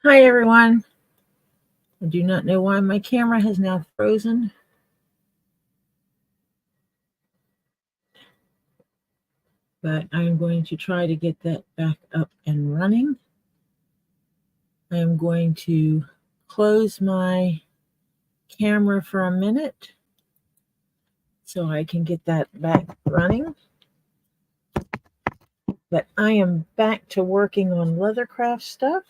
Hi everyone. I do not know why my camera has now frozen. But I'm going to try to get that back up and running. I am going to close my camera for a minute so I can get that back running. But I am back to working on leathercraft stuff.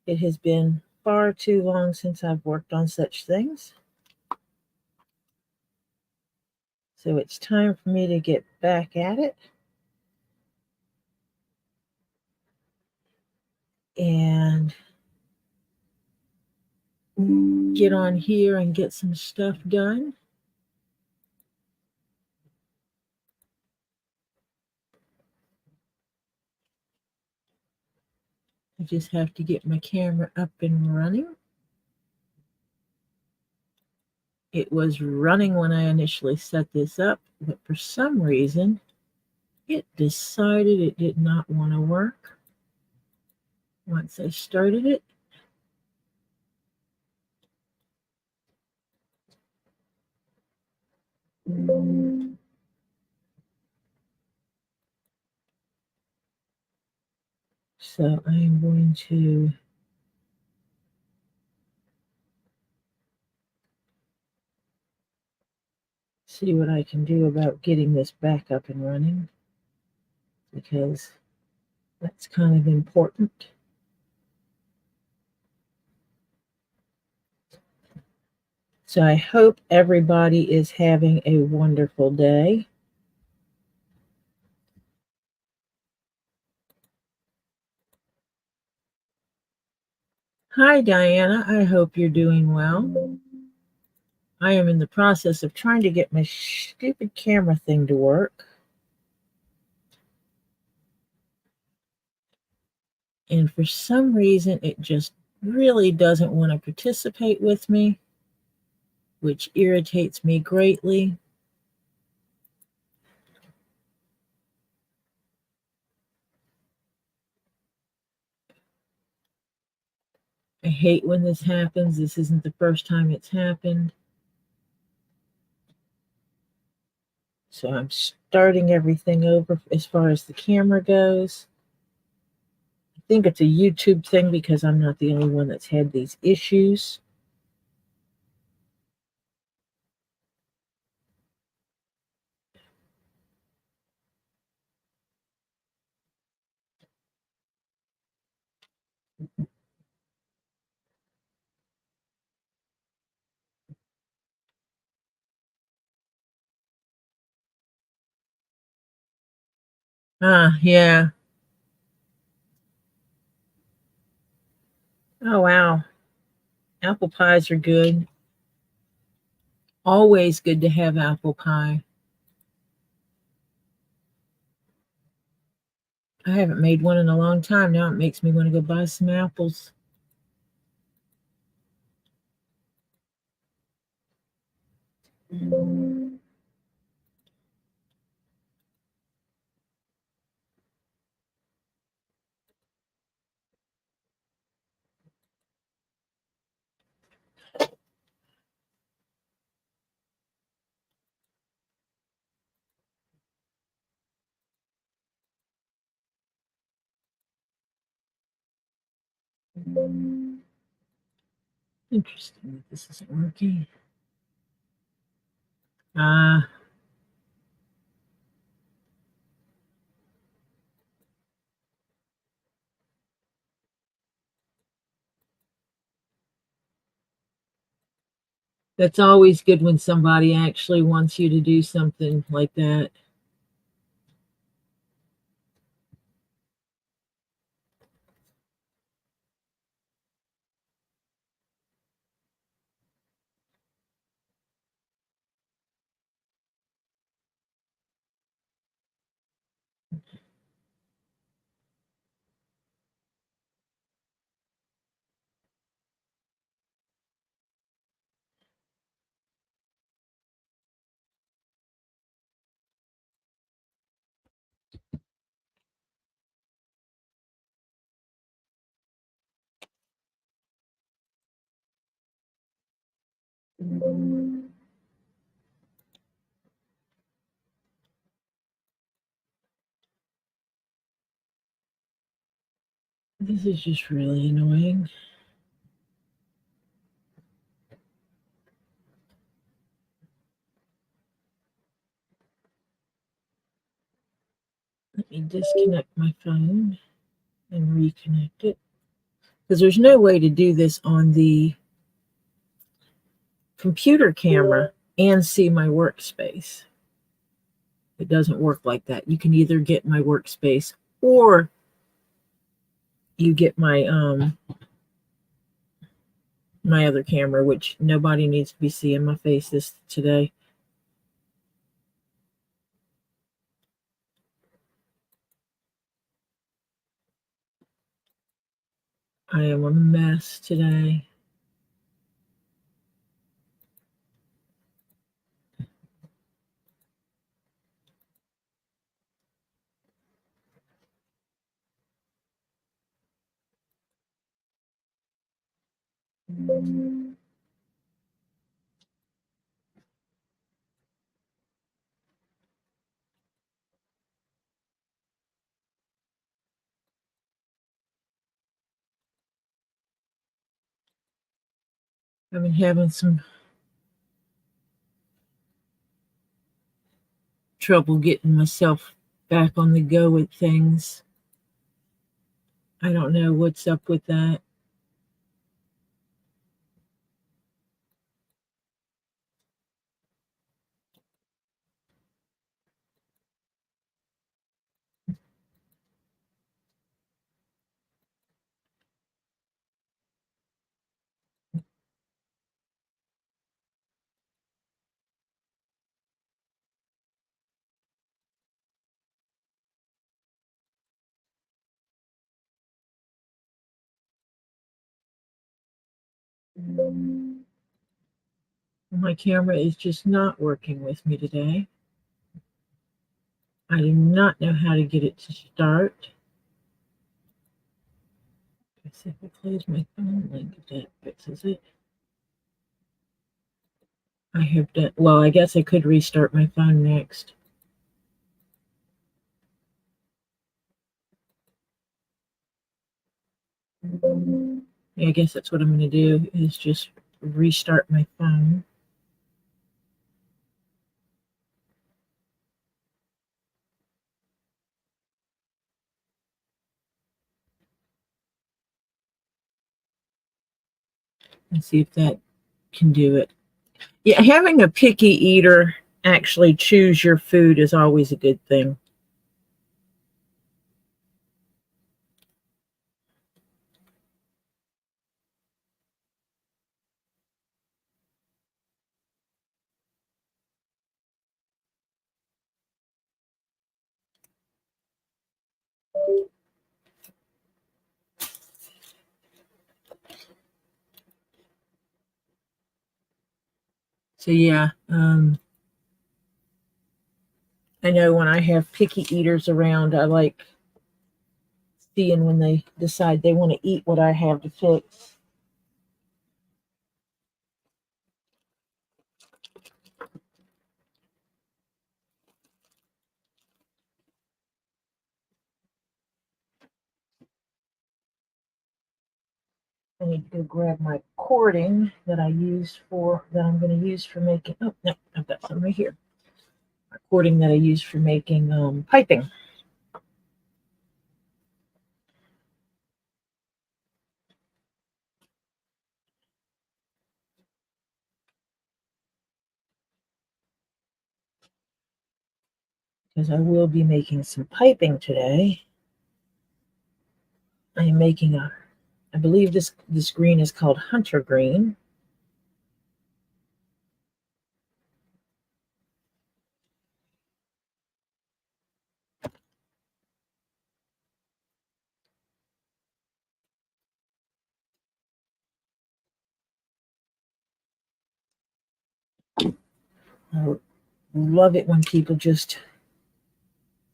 It has been far too long since I've worked on such things. So it's time for me to get back at it. And get on here and get some stuff done. I just have to get my camera up and running. It was running when I initially set this up, but for some reason, it decided it did not want to work once I started it. So I am going to see what I can do about getting this back up and running, because that's kind of important. So I hope everybody is having a wonderful day. Hi, Diana. I hope you're doing well. I am in the process of trying to get my stupid camera thing to work. And for some reason, it just really doesn't want to participate with me, which irritates me greatly. I hate when this happens. This isn't the first time it's happened. So I'm starting everything over as far as the camera goes. I think it's a YouTube thing because I'm not the only one that's had these issues. Yeah. Oh, wow. Apple pies are good. Always good to have apple pie. I haven't made one in a long time. Now it makes me want to go buy some apples. Interesting that this isn't working. That's always good when somebody actually wants you to do something like that. This is just really annoying. Let me disconnect my phone and reconnect it. Because there's no way to do this on the computer camera and see my workspace. It doesn't work like that. You can either get my workspace or you get my my other camera, which nobody needs to be seeing my face today. I am a mess today. I've been having some trouble getting myself back on the go with things. I don't know what's up with that. My camera is just not working with me today. I do not know how to get it to start. Let's see if I close my phone link, if that fixes it. I have done, well, I guess I could restart my phone next. Yeah, I guess that's what I'm going to do, is just restart my phone. And see if that can do it. Yeah, having a picky eater actually choose your food is always a good thing. So yeah, I know when I have picky eaters around, I like seeing when they decide they want to eat what I have to fix. I need to go grab my cording that I'm going to use for making, oh, no, I've got some right here. My cording that I use for making piping. Because I will be making some piping today. I am making I believe this green is called hunter green. I love it when people just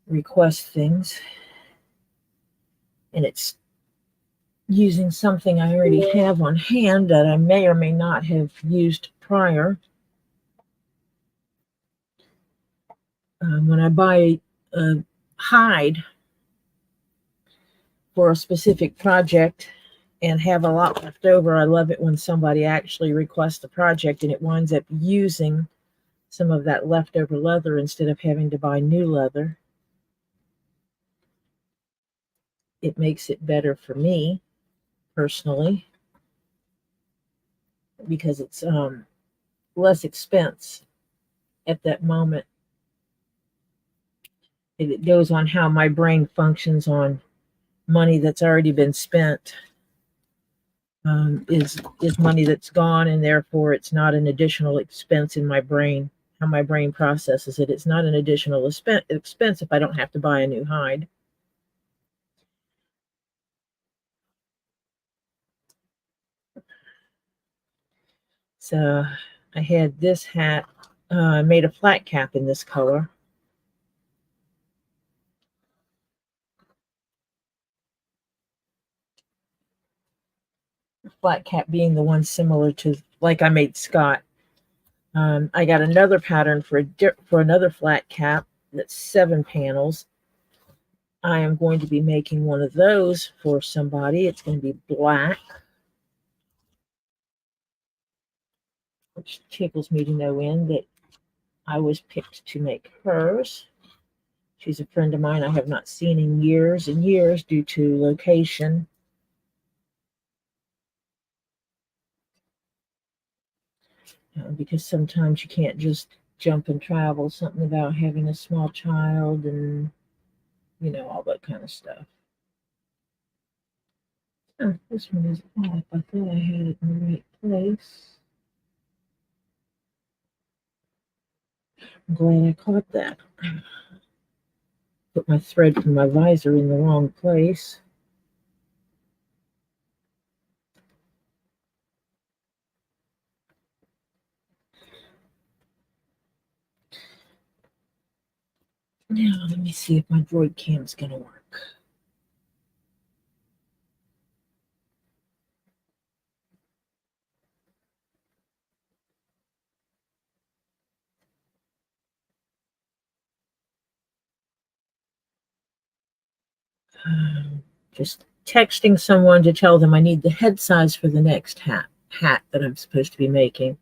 request things and it's using something I already have on hand that I may or may not have used prior. When I buy a hide for a specific project and have a lot left over, I love it when somebody actually requests a project and it winds up using some of that leftover leather instead of having to buy new leather. It makes it better for me personally because it's less expense at that moment. It goes on how my brain functions on money that's already been spent. Is money that's gone, and therefore it's not an additional expense in my brain. How my brain processes it, it's not an additional expense if I don't have to buy a new hide. So I had this hat. I made a flat cap in this color. Flat cap being the one similar to like I made Scott. I got another pattern for another flat cap that's 7 panels. I am going to be making one of those for somebody. It's going to be black, which tickles me to no end that I was picked to make hers. She's a friend of mine I have not seen in years and years due to location. Because sometimes you can't just jump and travel. Something about having a small child and, all that kind of stuff. Oh, this one is off. I thought I had it in the right place. I'm glad I caught that. Put my thread from my visor in the wrong place. Now, let me see if my Droid cam's going to work. Just texting someone to tell them I need the head size for the next hat that I'm supposed to be making.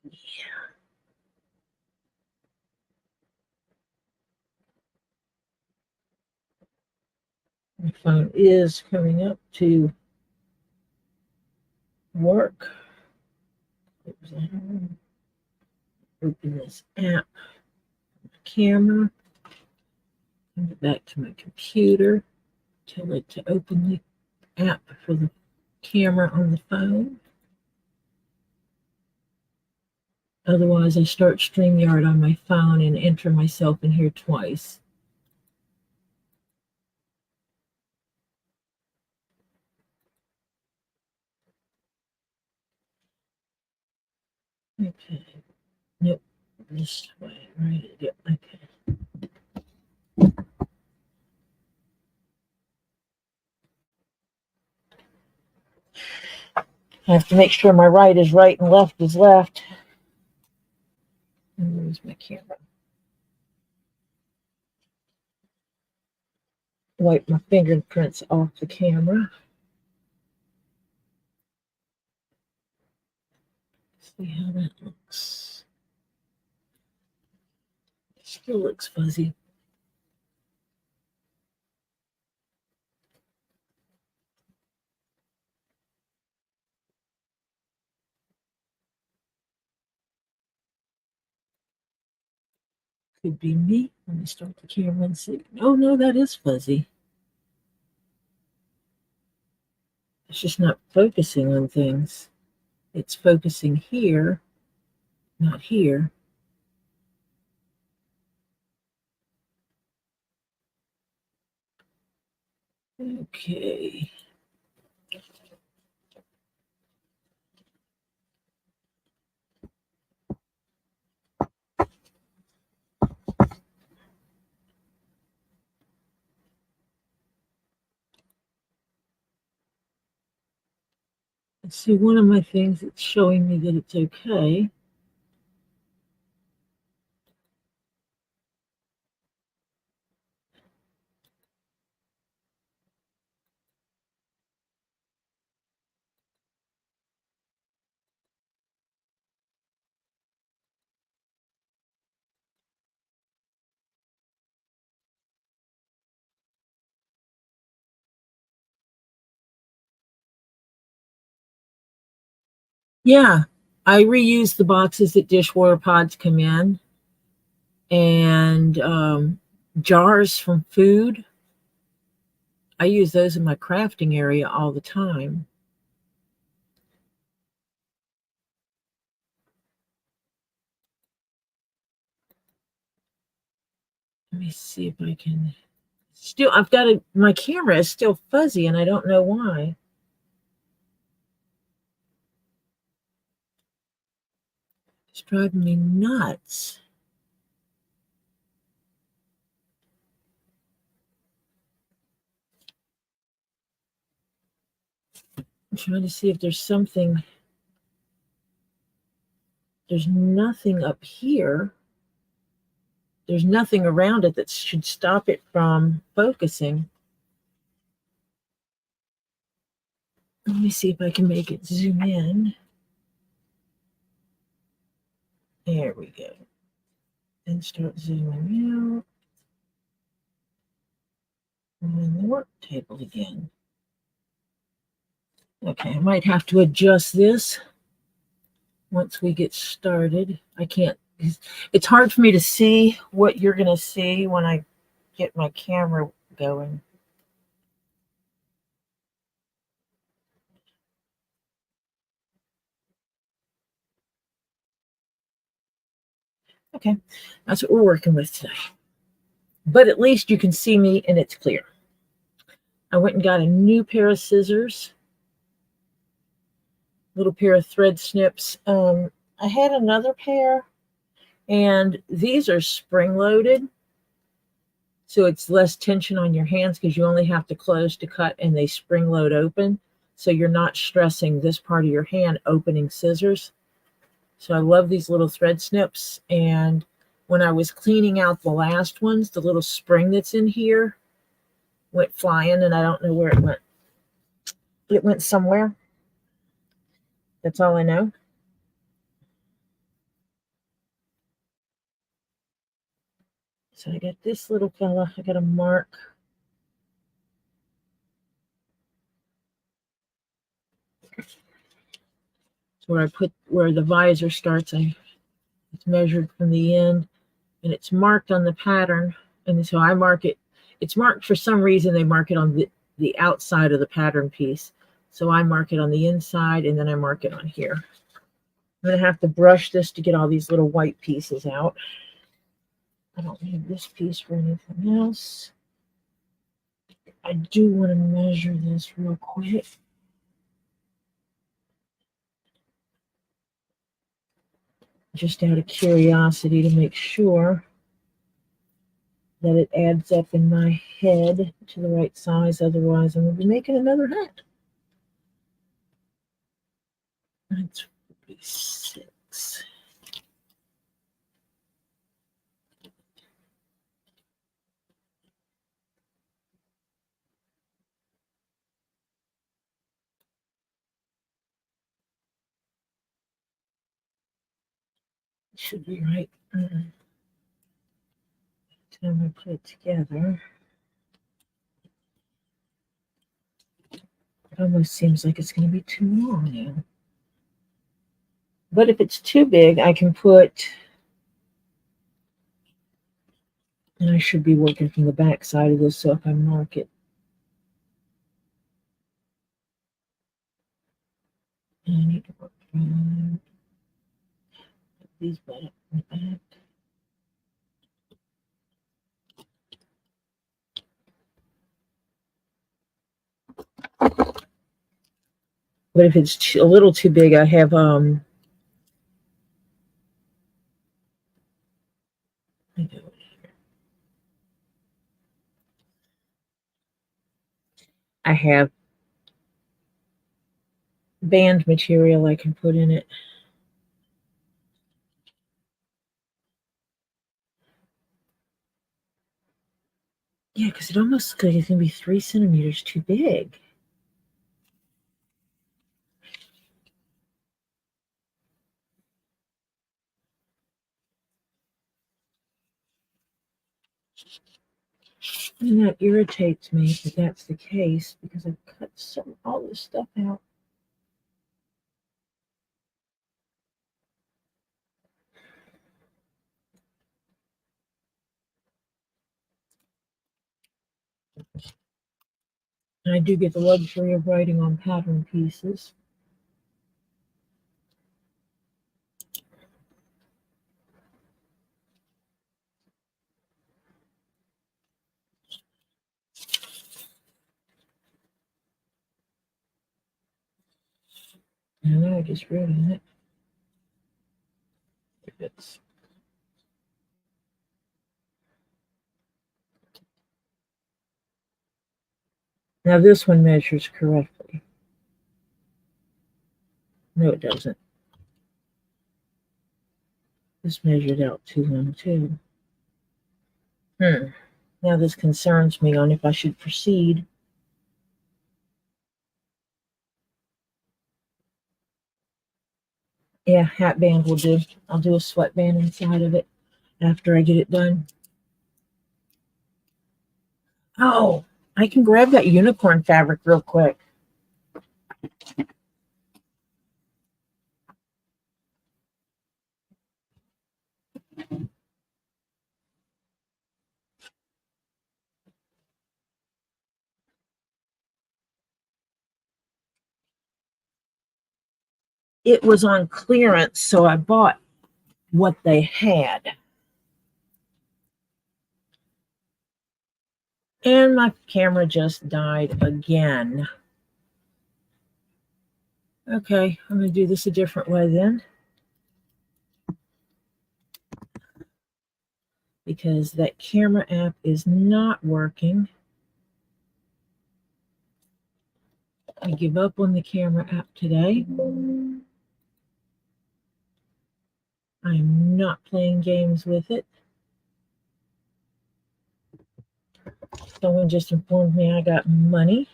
Yeah. My phone is coming up to work. Open this app, camera, bring it back to my computer, tell it to open the app for the camera on the phone. Otherwise, I start StreamYard on my phone and enter myself in here twice. Okay. Nope. This way, right? Yep. Okay. I have to make sure my right is right and left is left. And where's my camera? Wipe my fingerprints off the camera. See how that looks. It still looks fuzzy. Could be me. Let me start the camera and see. Oh no, that is fuzzy. It's just not focusing on things. it's focusing here, not here. Okay. Let's see, one of my things, it's showing me that it's okay. Yeah, I reuse the boxes that dishwater pods come in, and jars from food. I use those in my crafting area all the time. Let me see if I can. Still, I've got a. My camera is still fuzzy, and I don't know why. It's driving me nuts. I'm trying to see if there's something. There's nothing up here. There's nothing around it that should stop it from focusing. Let me see if I can make it zoom in. There we go. And start zooming out. And then the work table again. Okay, I might have to adjust this once we get started. I can't, it's hard for me to see what you're going to see when I get my camera going. Okay, that's what we're working with today. But at least you can see me and it's clear. I went and got a new pair of scissors, little pair of thread snips. I had another pair, and these are spring loaded, so it's less tension on your hands because you only have to close to cut, and they spring load open, so you're not stressing this part of your hand opening scissors. So I love these little thread snips. And when I was cleaning out the last ones, the little spring that's in here went flying, and I don't know where it went. It went somewhere. That's all I know. So I got this little fella. I got a mark. So where the visor starts, it's measured from the end, and it's marked on the pattern. And so I mark it. It's marked for some reason. They mark it on the outside of the pattern piece. So I mark it on the inside, and then I mark it on here. I'm going to have to brush this to get all these little white pieces out. I don't need this piece for anything else. I do want to measure this real quick. Just out of curiosity to make sure that it adds up in my head to the right size. Otherwise, I'm going to be making another hat. That's 46. Should be right. Time I put it together, it almost seems like it's going to be too long now. But if it's too big, I can put, and I should be working from the back side of this, so if I mark it, and I need to work These back and back. But if it's a little too big, I have I have band material I can put in it. Yeah, because it almost looks like it's going to be 3 centimeters too big. And that irritates me if that's the case because I've cut all this stuff out. And I do get the luxury of writing on pattern pieces. And I just wrote on it. It's now this one measures correctly. No, it doesn't. This measured out too long too. Now this concerns me on if I should proceed. Yeah, hat band will do. I'll do a sweatband inside of it after I get it done. Oh, I can grab that unicorn fabric real quick. It was on clearance, so I bought what they had. And my camera just died again. Okay, I'm going to do this a different way then. Because that camera app is not working. I give up on the camera app today. I am not playing games with it. Someone just informed me I got money.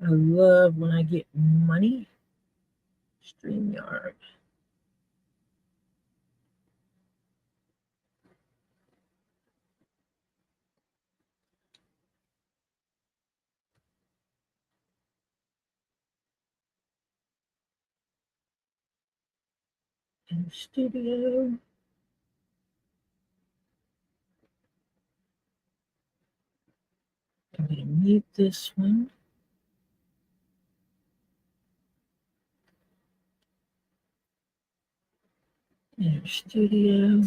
I love when I get money. StreamYard. In the studio. I'm going to mute this one. In the studio.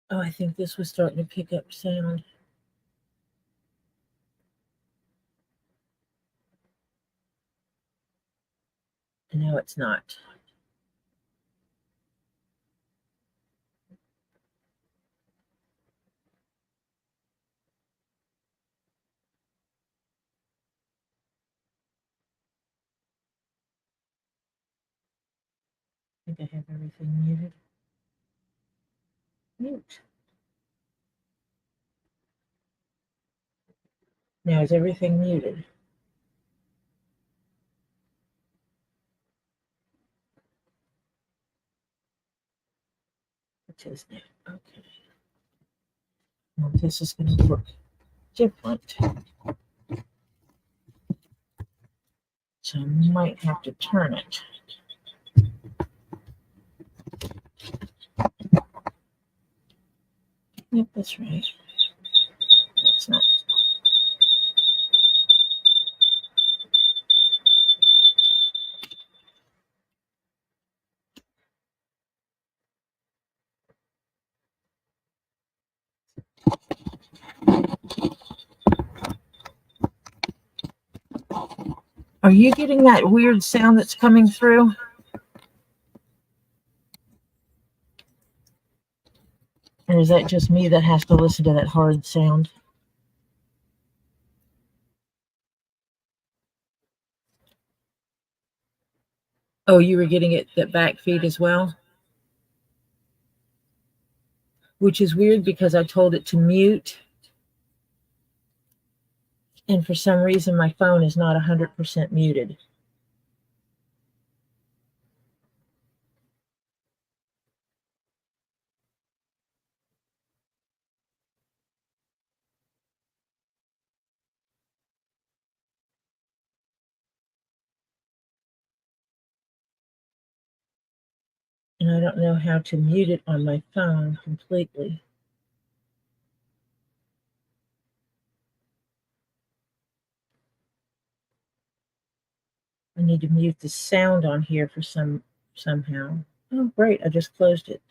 Oh, I think this was starting to pick up sound. No, it's not. I think I have everything muted. Mute. Now is everything muted? It is now. Okay. Well, this is going to look different. So I might have to turn it. Yep, that's right. That's not. Are you getting that weird sound that's coming through? Or is that just me that has to listen to that hard sound? Oh, you were getting it, that back feed as well? Which is weird because I told it to mute. And for some reason, my phone is not 100% muted. And I don't know how to mute it on my phone completely. I need to mute the sound on here for somehow. Oh, great. I just closed it.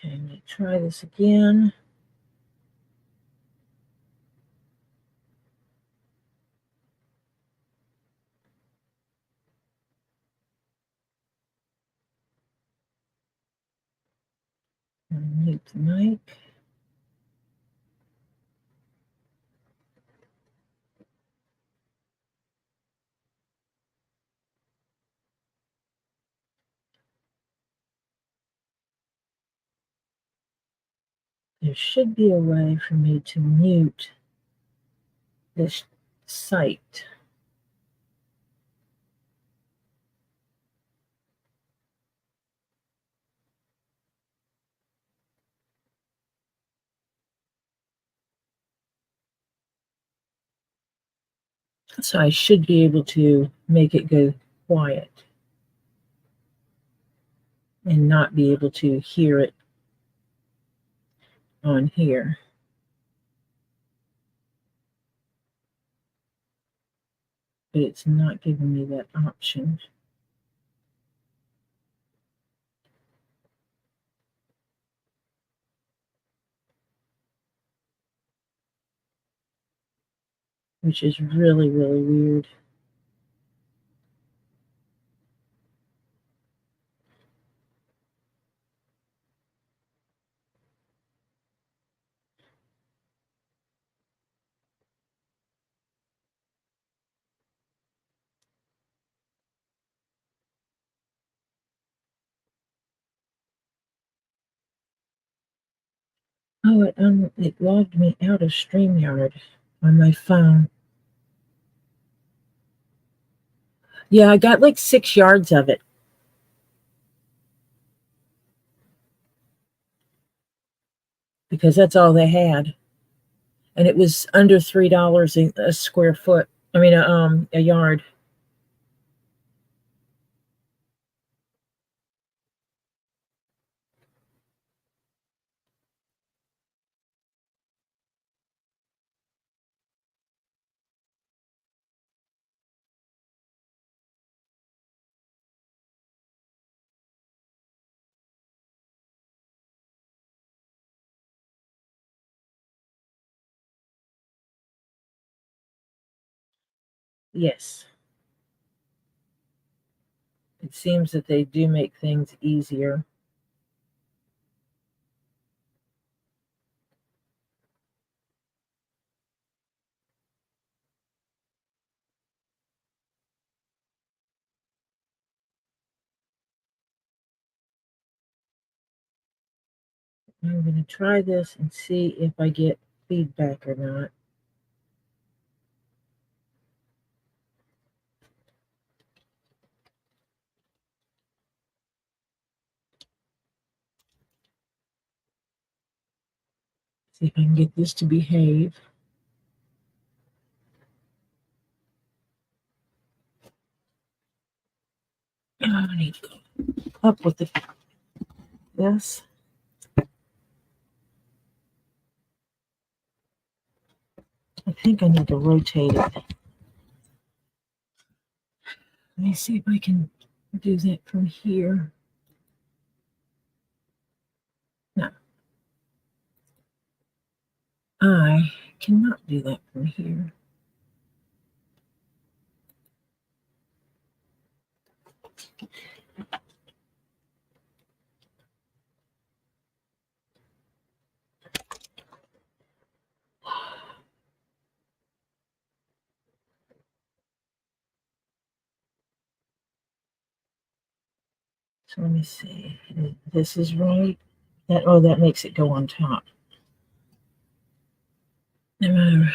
Okay, I'm going to try this again. Mute the mic. There should be a way for me to mute this site. So I should be able to make it go quiet and not be able to hear it on here. But it's not giving me that option. Which is really, really weird. Oh, it logged me out of StreamYard on my phone. Yeah, I got like 6 yards of it. Because that's all they had. And it was under $3 a square foot. I mean, a yard. Yes. It seems that they do make things easier. I'm going to try this and see if I get feedback or not. See if I can get this to behave. Oh, I need to go up with this. I think I need to rotate it. Let me see if I can do that from here. No. I cannot do that from here. So let me see. This is right. That makes it go on top. No matter.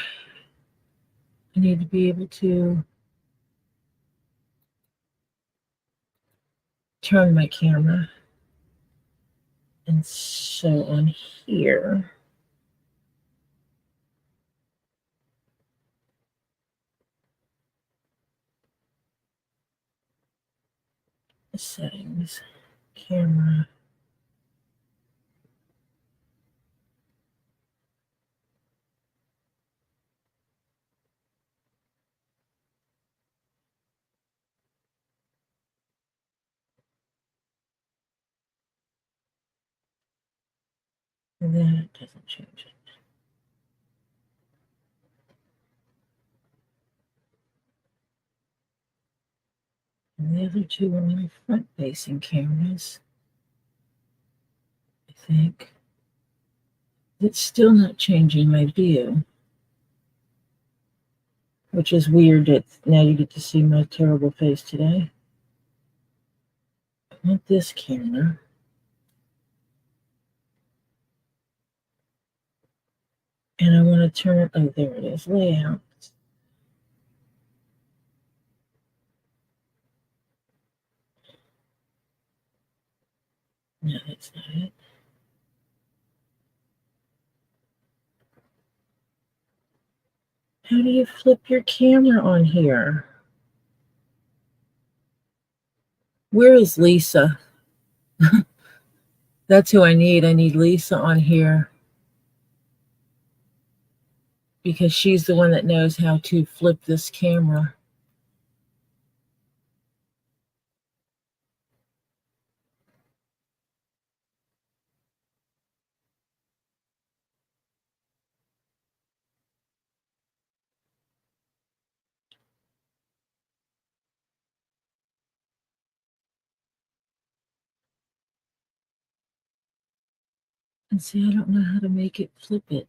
I need to be able to turn my camera. And so on here, settings, camera. And that doesn't change it. And the other two are my front-facing cameras, I think. It's still not changing my view, which is weird that now you get to see my terrible face today. I want this camera. And I want to turn, oh, there it is, layout. No, that's not it. How do you flip your camera on here? Where is Lisa? That's who I need. I need Lisa on here because she's the one that knows how to flip this camera. And see, I don't know how to make it flip it.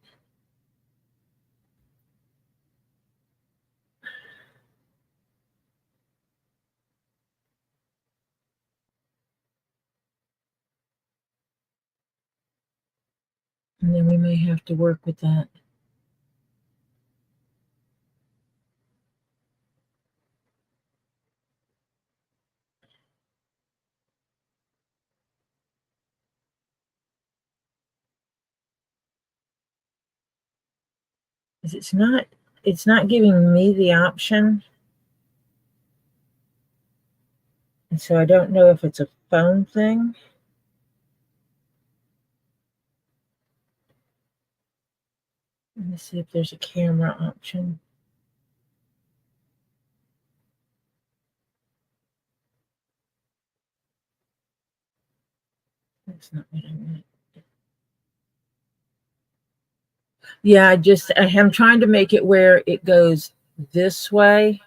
And then we may have to work with that. is it's not giving me the option. And so I don't know if it's a phone thing. Let me see if there's a camera option. That's not what I meant. Yeah, I am trying to make it where it goes this way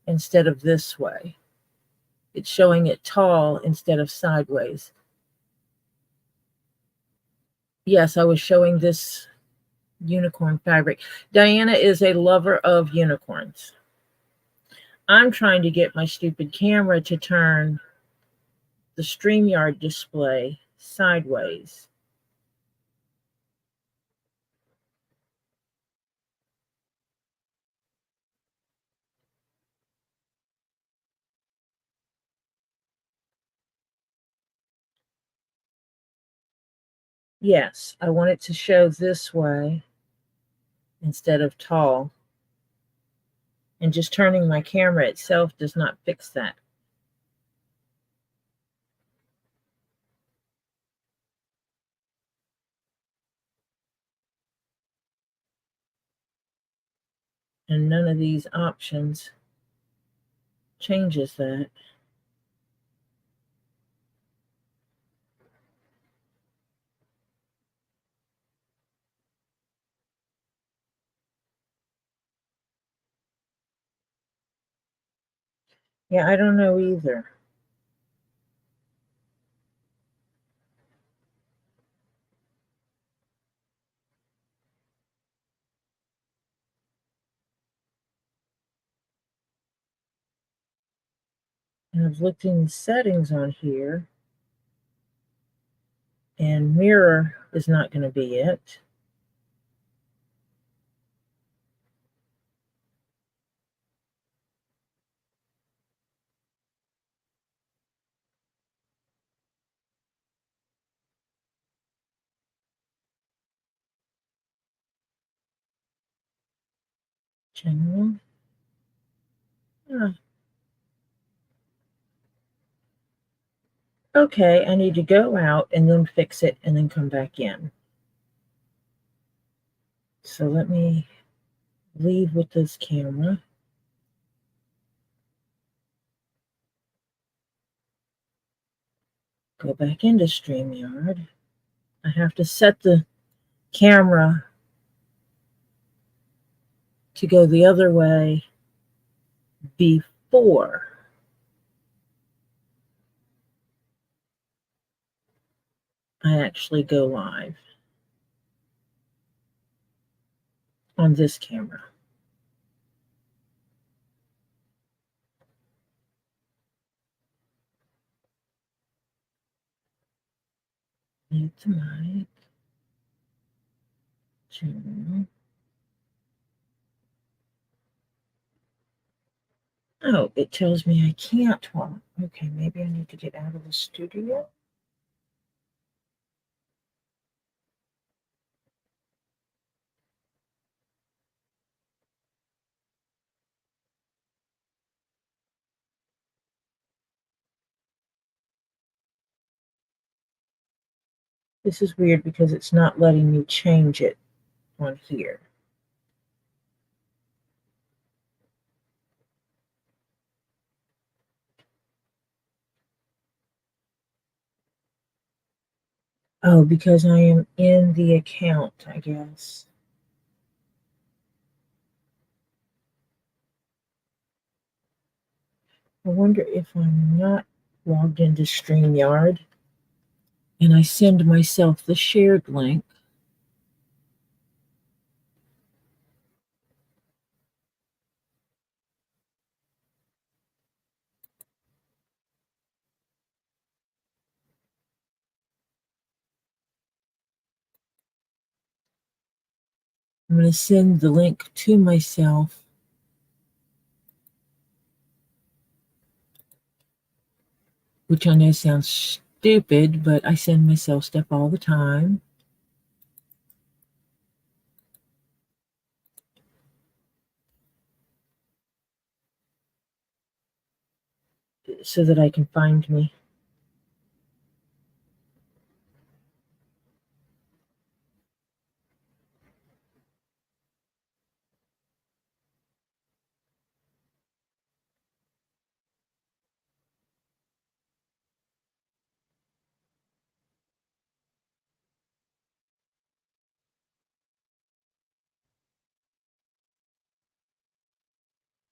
instead of this way. It's showing it tall instead of sideways. Yes, I was showing this unicorn fabric. Diana is a lover of unicorns. I'm trying to get my stupid camera to turn the StreamYard display sideways. Yes, I want it to show this way instead of tall. And just turning my camera itself does not fix that. And none of these options changes that. Yeah, I don't know either. And I've looked in the settings on here, and mirror is not going to be it. General. Okay, I need to go out and then fix it and then come back in. So let me leave with this camera. Go back into StreamYard. I have to set the camera to go the other way before I actually go live on this camera. Mute the mic. General. Oh, it tells me I can't talk. Okay, maybe I need to get out of the studio. This is weird because it's not letting me change it on here. Oh, because I am in the account, I guess. I wonder if I'm not logged into StreamYard and I send myself the shared link. I'm going to send the link to myself. Which I know sounds stupid, but I send myself stuff all the time. so that I can find me.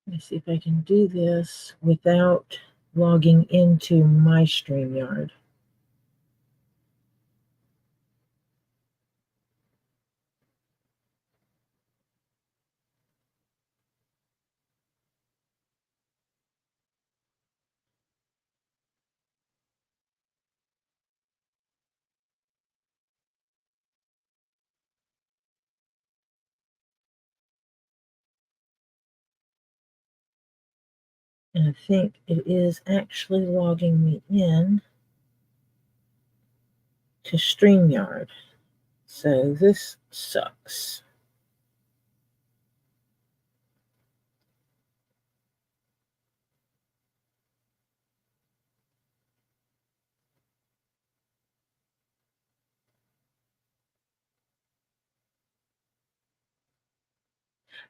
Let me see if I can do this without logging into my StreamYard. And I think it is actually logging me in to StreamYard. So this sucks.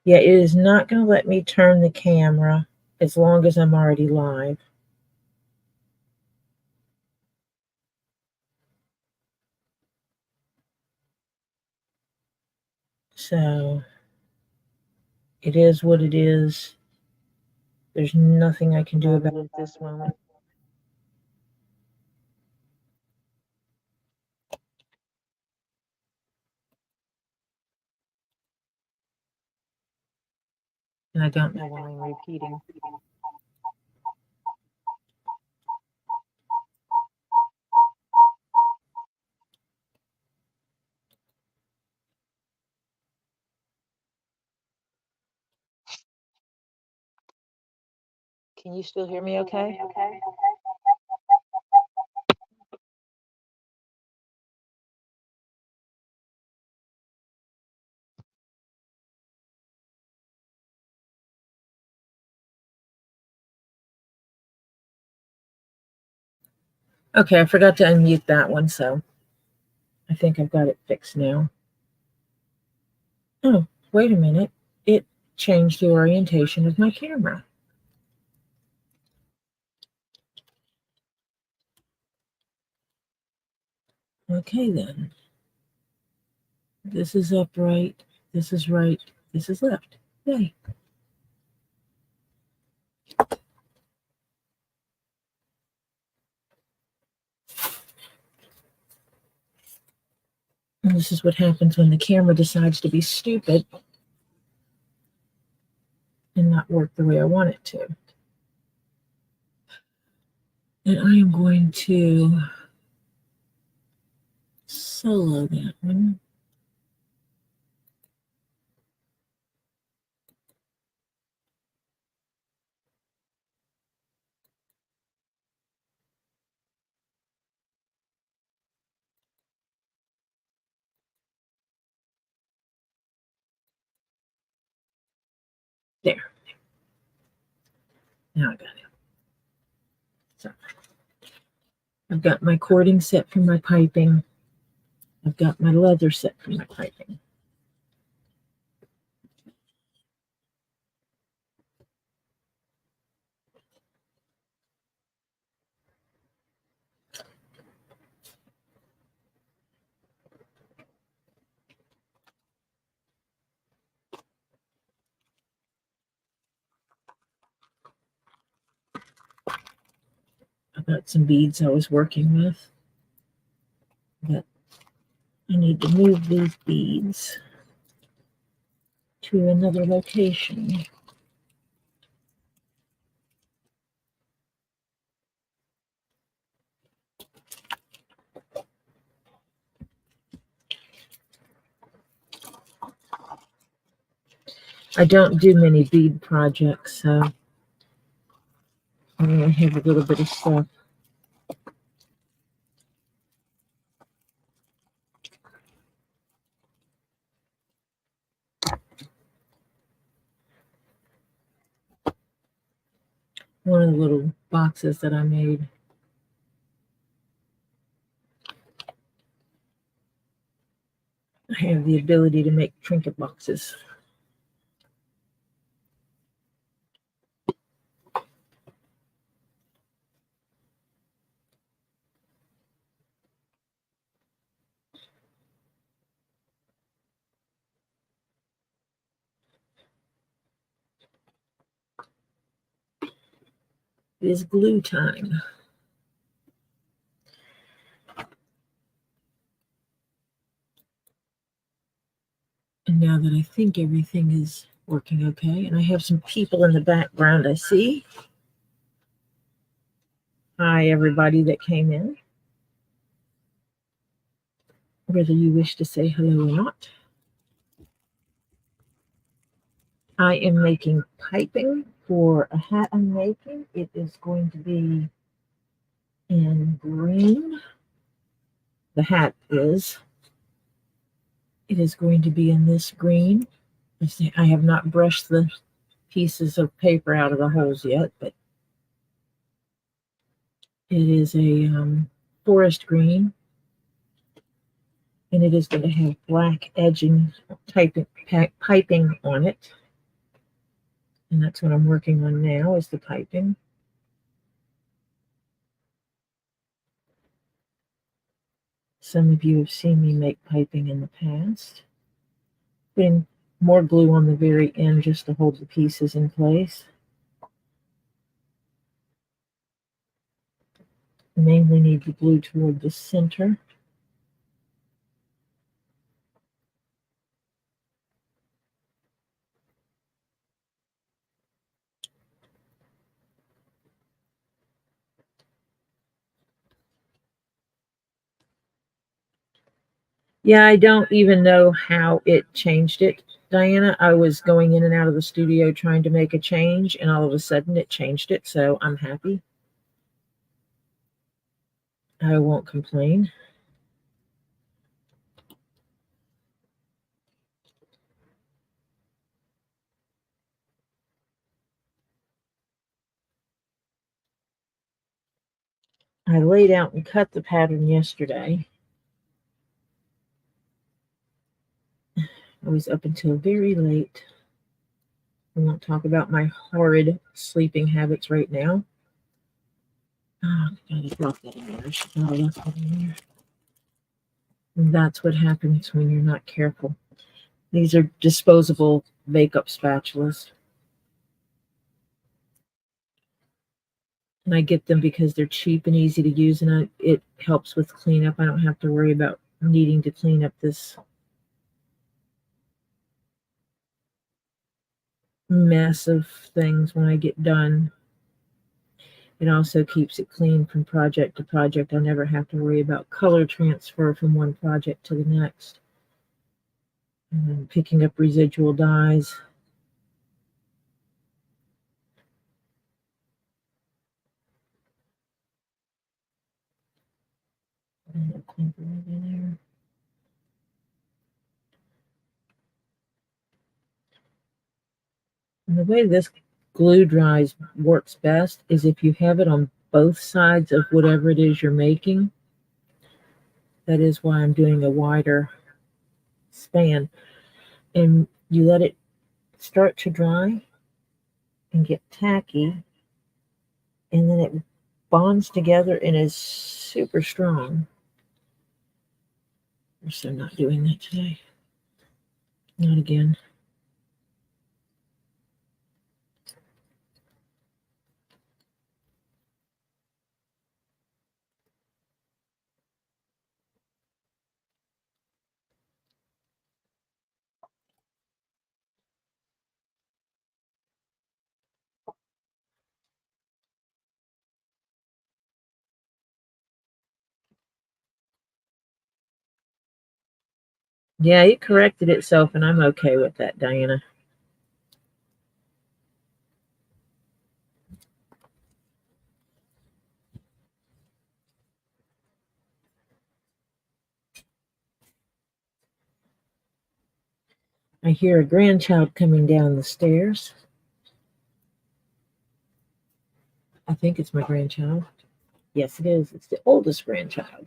Yeah, it is not going to let me turn the camera as long as I'm already live. So it is what it is. There's nothing I can do about it at this moment. And I don't know why I'm repeating. Can you still hear me okay? Okay, I forgot to unmute that one, so I think I've got it fixed now. Oh, wait a minute. It changed the orientation of my camera. Okay, then. This is upright. This is right. This is left. Yay. And this is what happens when the camera decides to be stupid and not work the way I want it to. And I am going to solo that one. There. Now I got it. So I've got my cording set for my piping. I've got my leather set for my piping. I've got some beads I was working with, but I need to move these beads to another location. I don't do many bead projects, so I only have a little bit of stuff. One of the little boxes that I made. I have the ability to make trinket boxes. It is glue time. And now that I think everything is working okay, and I have some people in the background I see. Hi, everybody that came in. Whether you wish to say hello or not. I am making piping for a hat I'm making. It is going to be in green. The hat is. It is going to be in this green. I have not brushed the pieces of paper out of the holes yet, but it is a forest green, and it is going to have black edging piping on it. And that's what I'm working on now, is the piping. Some of you have seen me make piping in the past. Putting more glue on the very end just to hold the pieces in place. Mainly need the glue toward the center. Yeah, I don't even know how it changed it, Diana. I was going in and out of the studio trying to make a change, and all of a sudden it changed it, so I'm happy. I won't complain. I laid out and cut the pattern yesterday. I was up until very late. I won't talk about my horrid sleeping habits right now. Oh, I gotta drop that in there. I should not have left that in there. And that's what happens when you're not careful. These are disposable makeup spatulas. And I get them because they're cheap and easy to use, and it helps with cleanup. I don't have to worry about needing to clean up this mess of things when I get done. It also keeps it clean from project to project. I never have to worry about color transfer from one project to the next. And picking up residual dyes. And a clinker right in there. And the way this glue dries works best is if you have it on both sides of whatever it is you're making. That is why I'm doing a wider span. And you let it start to dry and get tacky, and then it bonds together and is super strong. So I'm not doing that today. Not again. Yeah, it corrected itself, and I'm okay with that, Diana. I hear a grandchild coming down the stairs. I think it's my grandchild. Yes, it is. It's the oldest grandchild.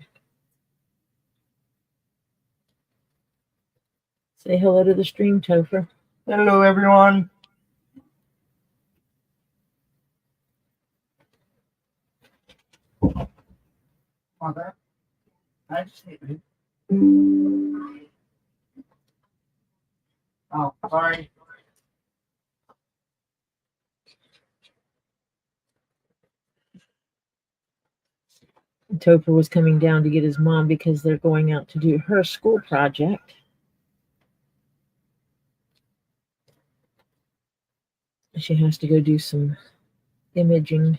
Say hello to the stream, Topher. Hello, everyone. Mother, I just hate you. Oh, sorry. Topher was coming down to get his mom because they're going out to do her school project. She has to go do some imaging,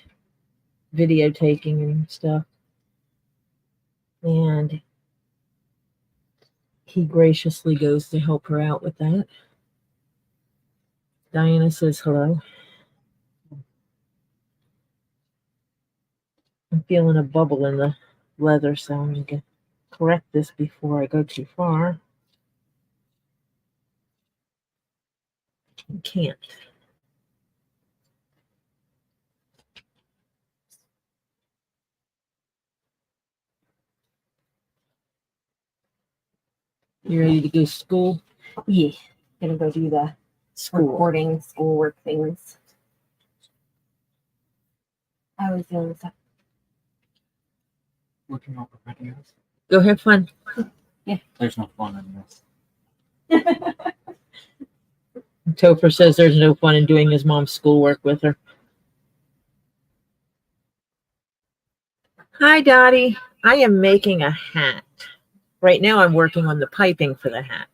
video taking and stuff. And he graciously goes to help her out with that. Diana says hello. I'm feeling a bubble in the leather, so I'm going to correct this before I go too far. I can't. You ready to go to school? Yeah, gonna go do the School. recording schoolwork things. I was doing stuff. Looking over videos. Go have fun. Yeah. There's no fun in this. Topher says there's no fun in doing his mom's schoolwork with her. Hi, Dottie. I am making a hat. Right now I'm working on the piping for the hat.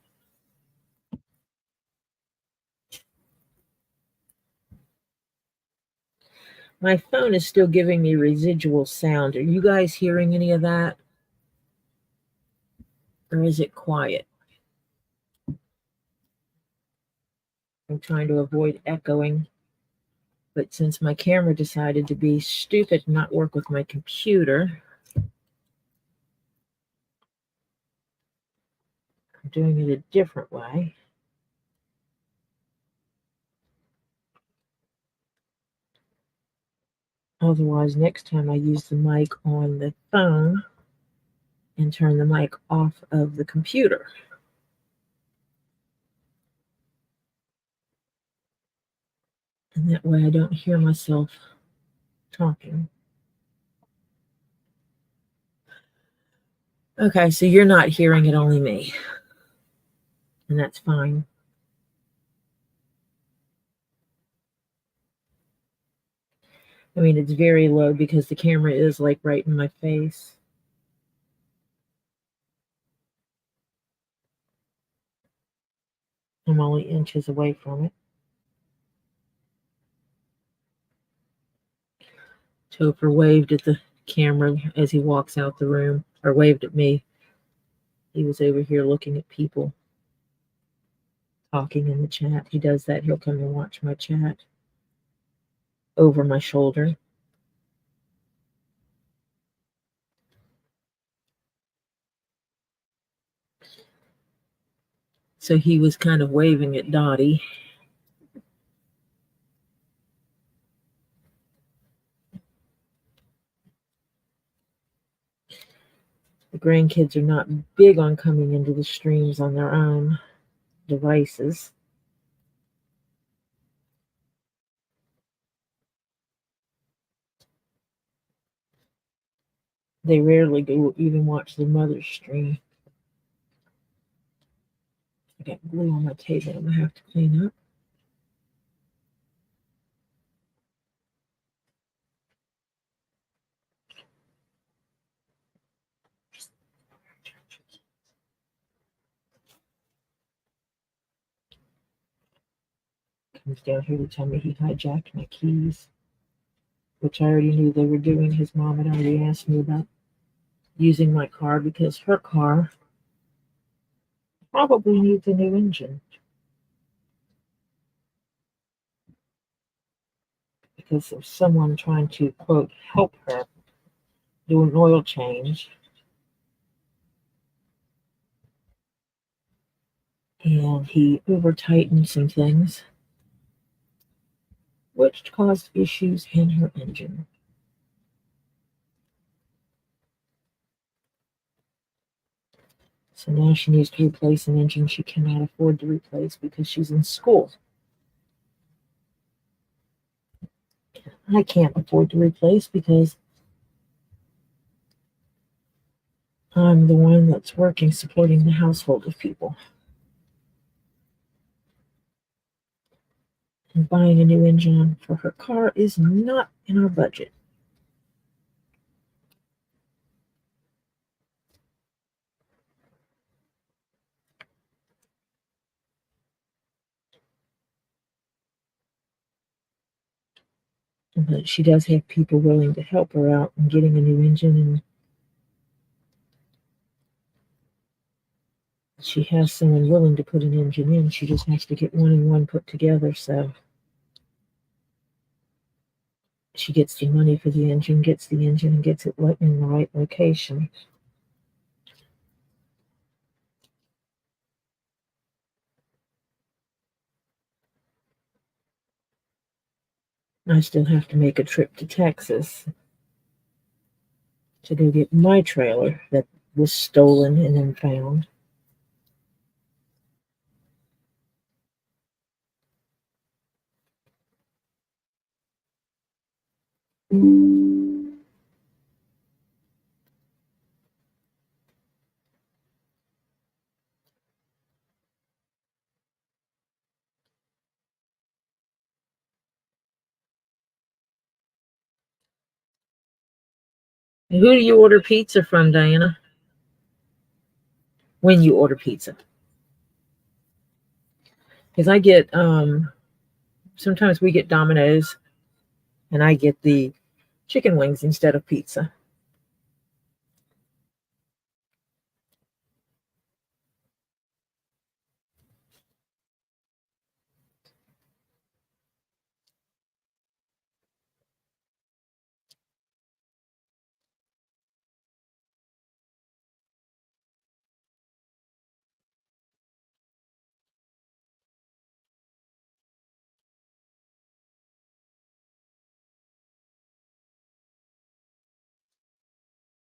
My phone is still giving me residual sound. Are you guys hearing any of that? Or is it quiet? I'm trying to avoid echoing. But since my camera decided to be stupid and not work with my computer, I'm doing it a different way. Otherwise, next time I use the mic on the phone and turn the mic off of the computer. And that way I don't hear myself talking. Okay, so you're not hearing it, only me. And that's fine. I mean, it's very low because the camera is like right in my face. I'm only inches away from it. Topher waved at the camera as he walks out the room, or waved at me. He was over here looking at people talking in the chat. He does that. He'll come and watch my chat over my shoulder. So he was kind of waving at Dottie. The grandkids are not big on coming into the streams on their own devices. They rarely go even watch their mother's stream. I got glue on my table I'm going to have to clean up. Comes down here to tell me he hijacked my keys, which I already knew they were doing. His mom had already asked me about using my car because her car probably needs a new engine. Because of someone trying to, quote, help her do an oil change. And he over-tightened some things, which caused issues in her engine. So now she needs to replace an engine she cannot afford to replace because she's in school. I can't afford to replace because I'm the one that's working, supporting the household of people. And buying a new engine for her car is not in our budget. But she does have people willing to help her out in getting a new engine, and she has someone willing to put an engine in. She just has to get one and one put together. So she gets the money for the engine, and gets it in the right location. I still have to make a trip to Texas to go get my trailer that was stolen and then found. Who do you order pizza from, Diana? When you order pizza? Because I get, sometimes we get Domino's, and I get the chicken wings instead of pizza.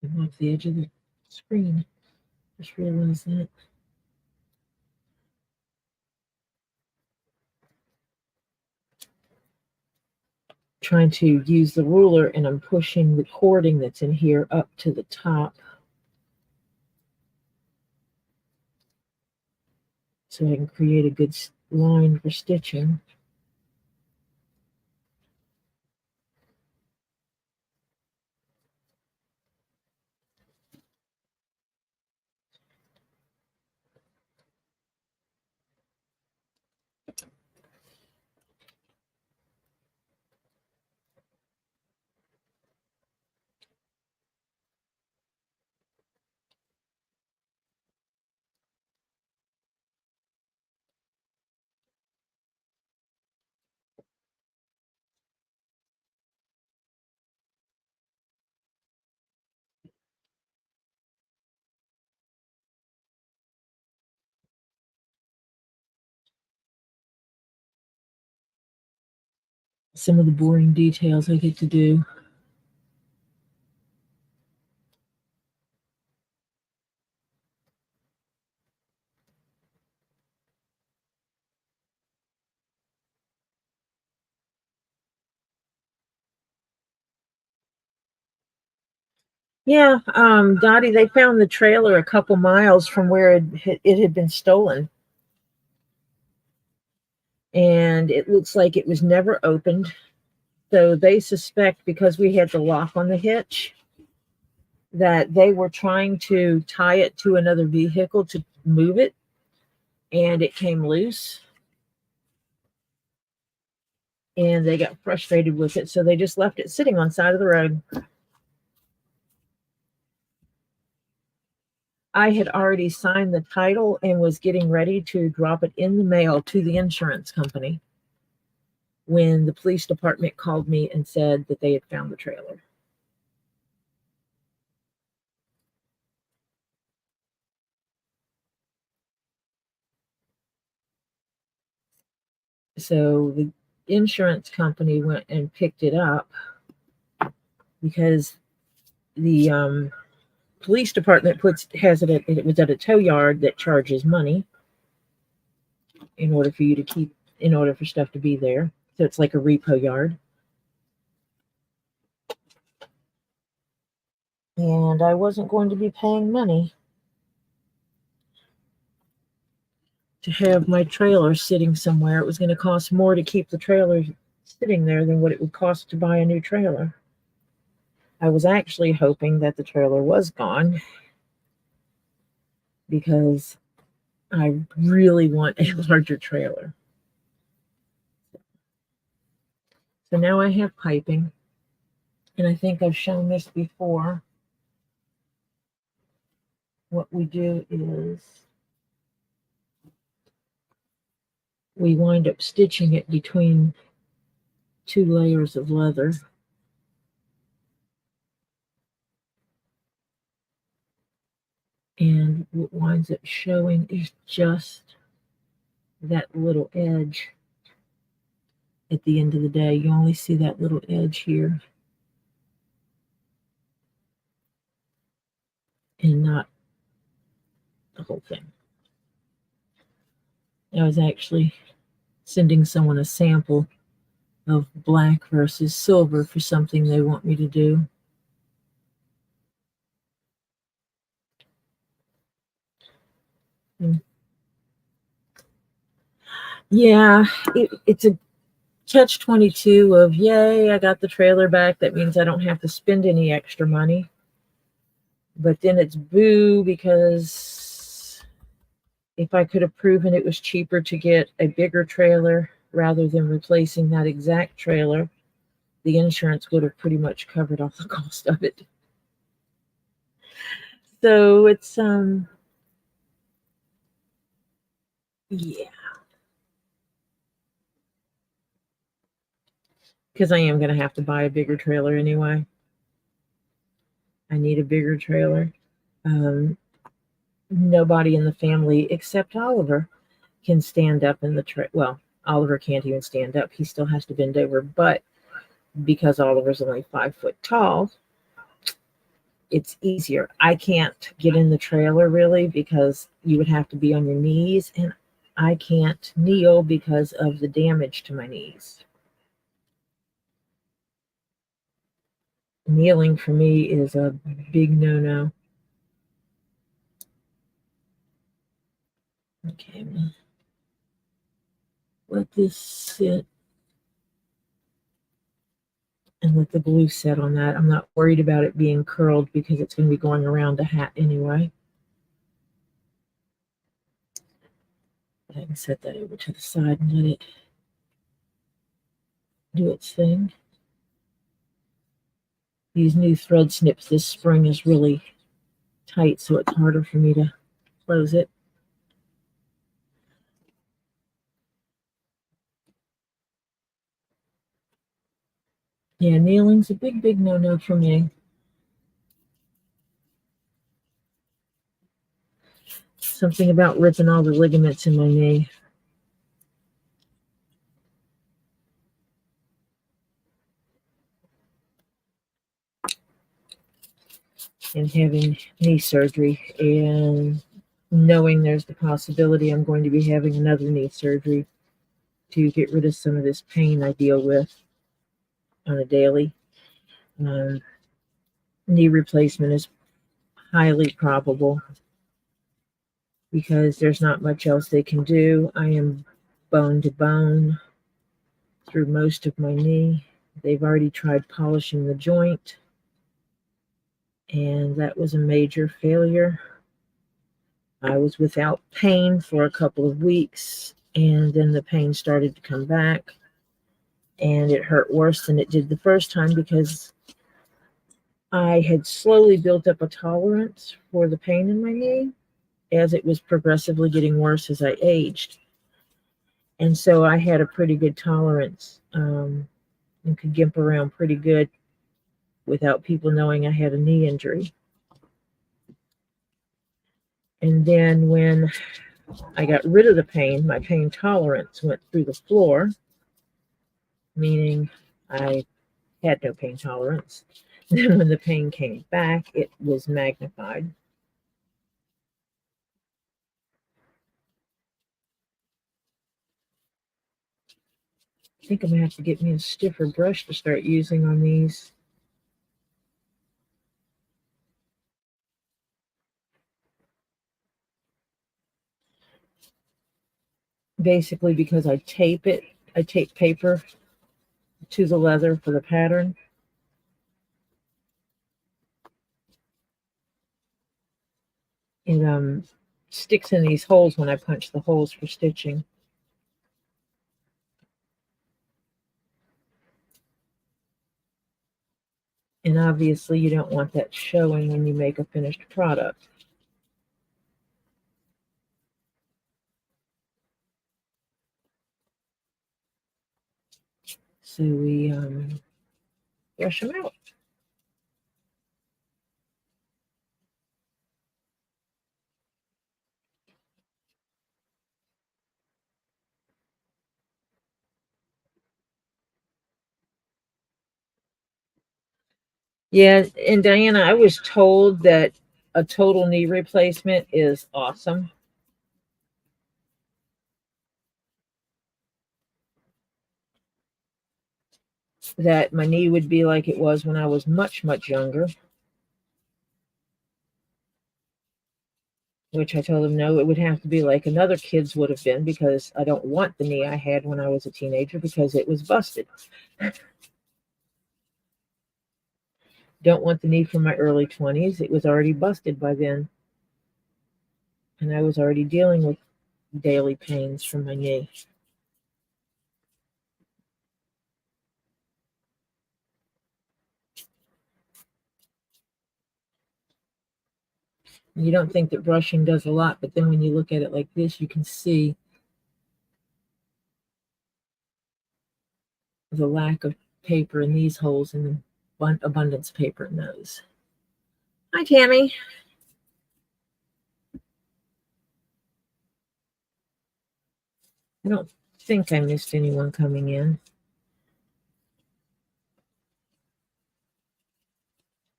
I'm off the edge of the screen. Just realized that. Trying to use the ruler, and I'm pushing the cording that's in here up to the top so I can create a good line for stitching. Some of the boring details I get to do. Yeah, Dottie, they found the trailer a couple miles from where it had been stolen. And it looks like it was never opened. So they suspect, because we had the lock on the hitch, that they were trying to tie it to another vehicle to move it, and it came loose. And they got frustrated with it, so they just left it sitting on the side of the road. I had already signed the title and was getting ready to drop it in the mail to the insurance company when the police department called me and said that they had found the trailer. So the insurance company went and picked it up because the police department has it at, it was at a tow yard that charges money in order for you to keep, in order for stuff to be there. So it's like a repo yard. And I wasn't going to be paying money to have my trailer sitting somewhere. It was going to cost more to keep the trailer sitting there than what it would cost to buy a new trailer. I was actually hoping that the trailer was gone because I really want a larger trailer. So now I have piping, and I think I've shown this before. What we do is we wind up stitching it between 2 layers of leather. And what winds up showing is just that little edge. At the end of the day, you only see that little edge here and not the whole thing. I was actually sending someone a sample of black versus silver for something they want me to do. Yeah, it's a catch-22 of, yay, I got the trailer back. That means I don't have to spend any extra money. But then it's boo, because if I could have proven it was cheaper to get a bigger trailer rather than replacing that exact trailer, the insurance would have pretty much covered all the cost of it. So it's, yeah. Because I am going to have to buy a bigger trailer anyway. I need a bigger trailer. Nobody in the family except Oliver can stand up in the trailer. Well, Oliver can't even stand up. He still has to bend over. But because Oliver's only 5 foot tall, it's easier. I can't get in the trailer really because you would have to be on your knees. And I can't kneel because of the damage to my knees. Kneeling for me is a big no-no. Okay, I'm gonna let this sit and let the glue set on that. I'm not worried about it being curled because it's going to be going around the hat anyway. But I can set that over to the side and let it do its thing. These new thread snips, this spring is really tight, so it's harder for me to close it. Yeah, kneeling's a big, big no-no for me. Something about ripping all the ligaments in my knee. And having knee surgery and knowing there's the possibility I'm going to be having another knee surgery to get rid of some of this pain I deal with on a daily. Knee replacement is highly probable because there's not much else they can do. I am bone to bone through most of my knee. They've already tried polishing the joint, and that was a major failure. I was without pain for a couple of weeks, and then the pain started to come back, and it hurt worse than it did the first time because I had slowly built up a tolerance for the pain in my knee as it was progressively getting worse as I aged. And so I had a pretty good tolerance and could gimp around pretty good without people knowing I had a knee injury. And then when I got rid of the pain, my pain tolerance went through the floor, meaning I had no pain tolerance. Then when the pain came back, it was magnified. I think I'm going to have to get me a stiffer brush to start using on these. Basically because I tape paper to the leather for the pattern. It sticks in these holes when I punch the holes for stitching. And obviously you don't want that showing when you make a finished product. So we brush them out. Yeah, and Diana, I was told that a total knee replacement is awesome. That my knee would be like it was when I was much, much younger. Which I told them no, it would have to be like another kid's would have been, because I don't want the knee I had when I was a teenager because it was busted. Don't want the knee from my early 20s. It was already busted by then. And I was already dealing with daily pains from my knee. You don't think that brushing does a lot, but then when you look at it like this, you can see the lack of paper in these holes and the abundance paper in those. Hi, Tammy. I don't think I missed anyone coming in.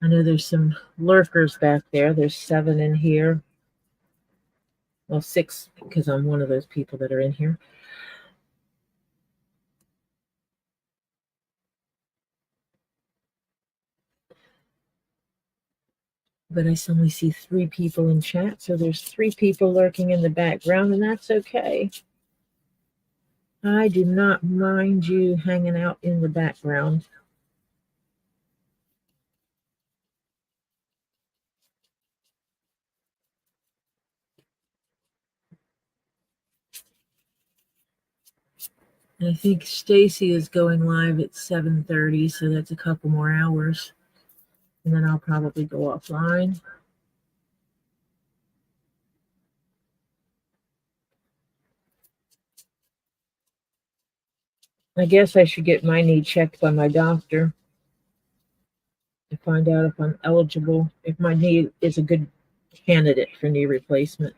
I know there's some lurkers back there. There's 7 in here. Well, 6, because I'm one of those people that are in here. But I only see 3 people in chat, so there's 3 people lurking in the background, and that's okay. I do not mind you hanging out in the background. And I think Stacy is going live at 7:30, so that's a couple more hours. And then I'll probably go offline. I guess I should get my knee checked by my doctor to find out if I'm eligible, if my knee is a good candidate for knee replacement.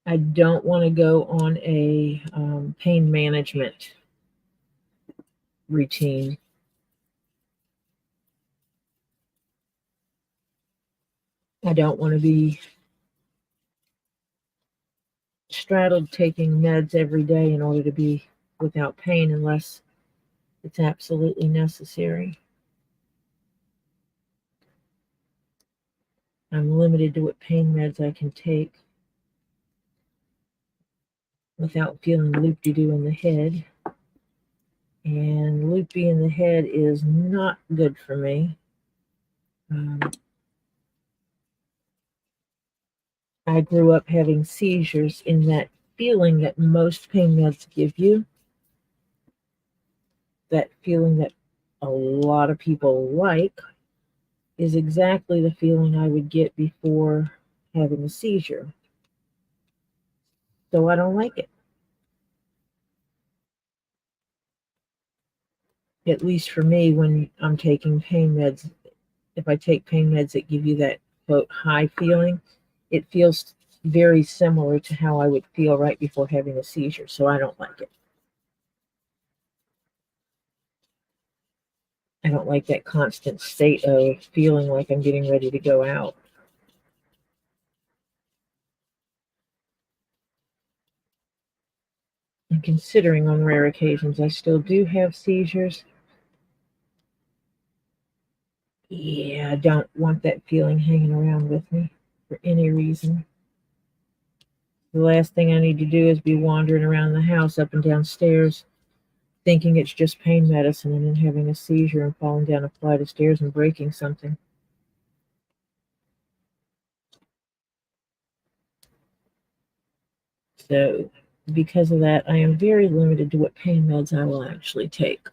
I don't want to go on a pain management routine. I don't want to be straddled taking meds every day in order to be without pain unless it's absolutely necessary. I'm limited to what pain meds I can take without feeling loop-de-doo in the head. And loopy in the head is not good for me. I grew up having seizures, in that feeling that most pain meds give you, that feeling that a lot of people like, is exactly the feeling I would get before having a seizure. So I don't like it. At least for me, when I'm taking pain meds, if I take pain meds that give you that quote high feeling, it feels very similar to how I would feel right before having a seizure, so I don't like it. I don't like that constant state of feeling like I'm getting ready to go out. And considering on rare occasions I still do have seizures, yeah, I don't want that feeling hanging around with me for any reason. The last thing I need to do is be wandering around the house up and down stairs thinking it's just pain medicine and then having a seizure and falling down a flight of stairs and breaking something. So because of that, I am very limited to what pain meds I will actually take.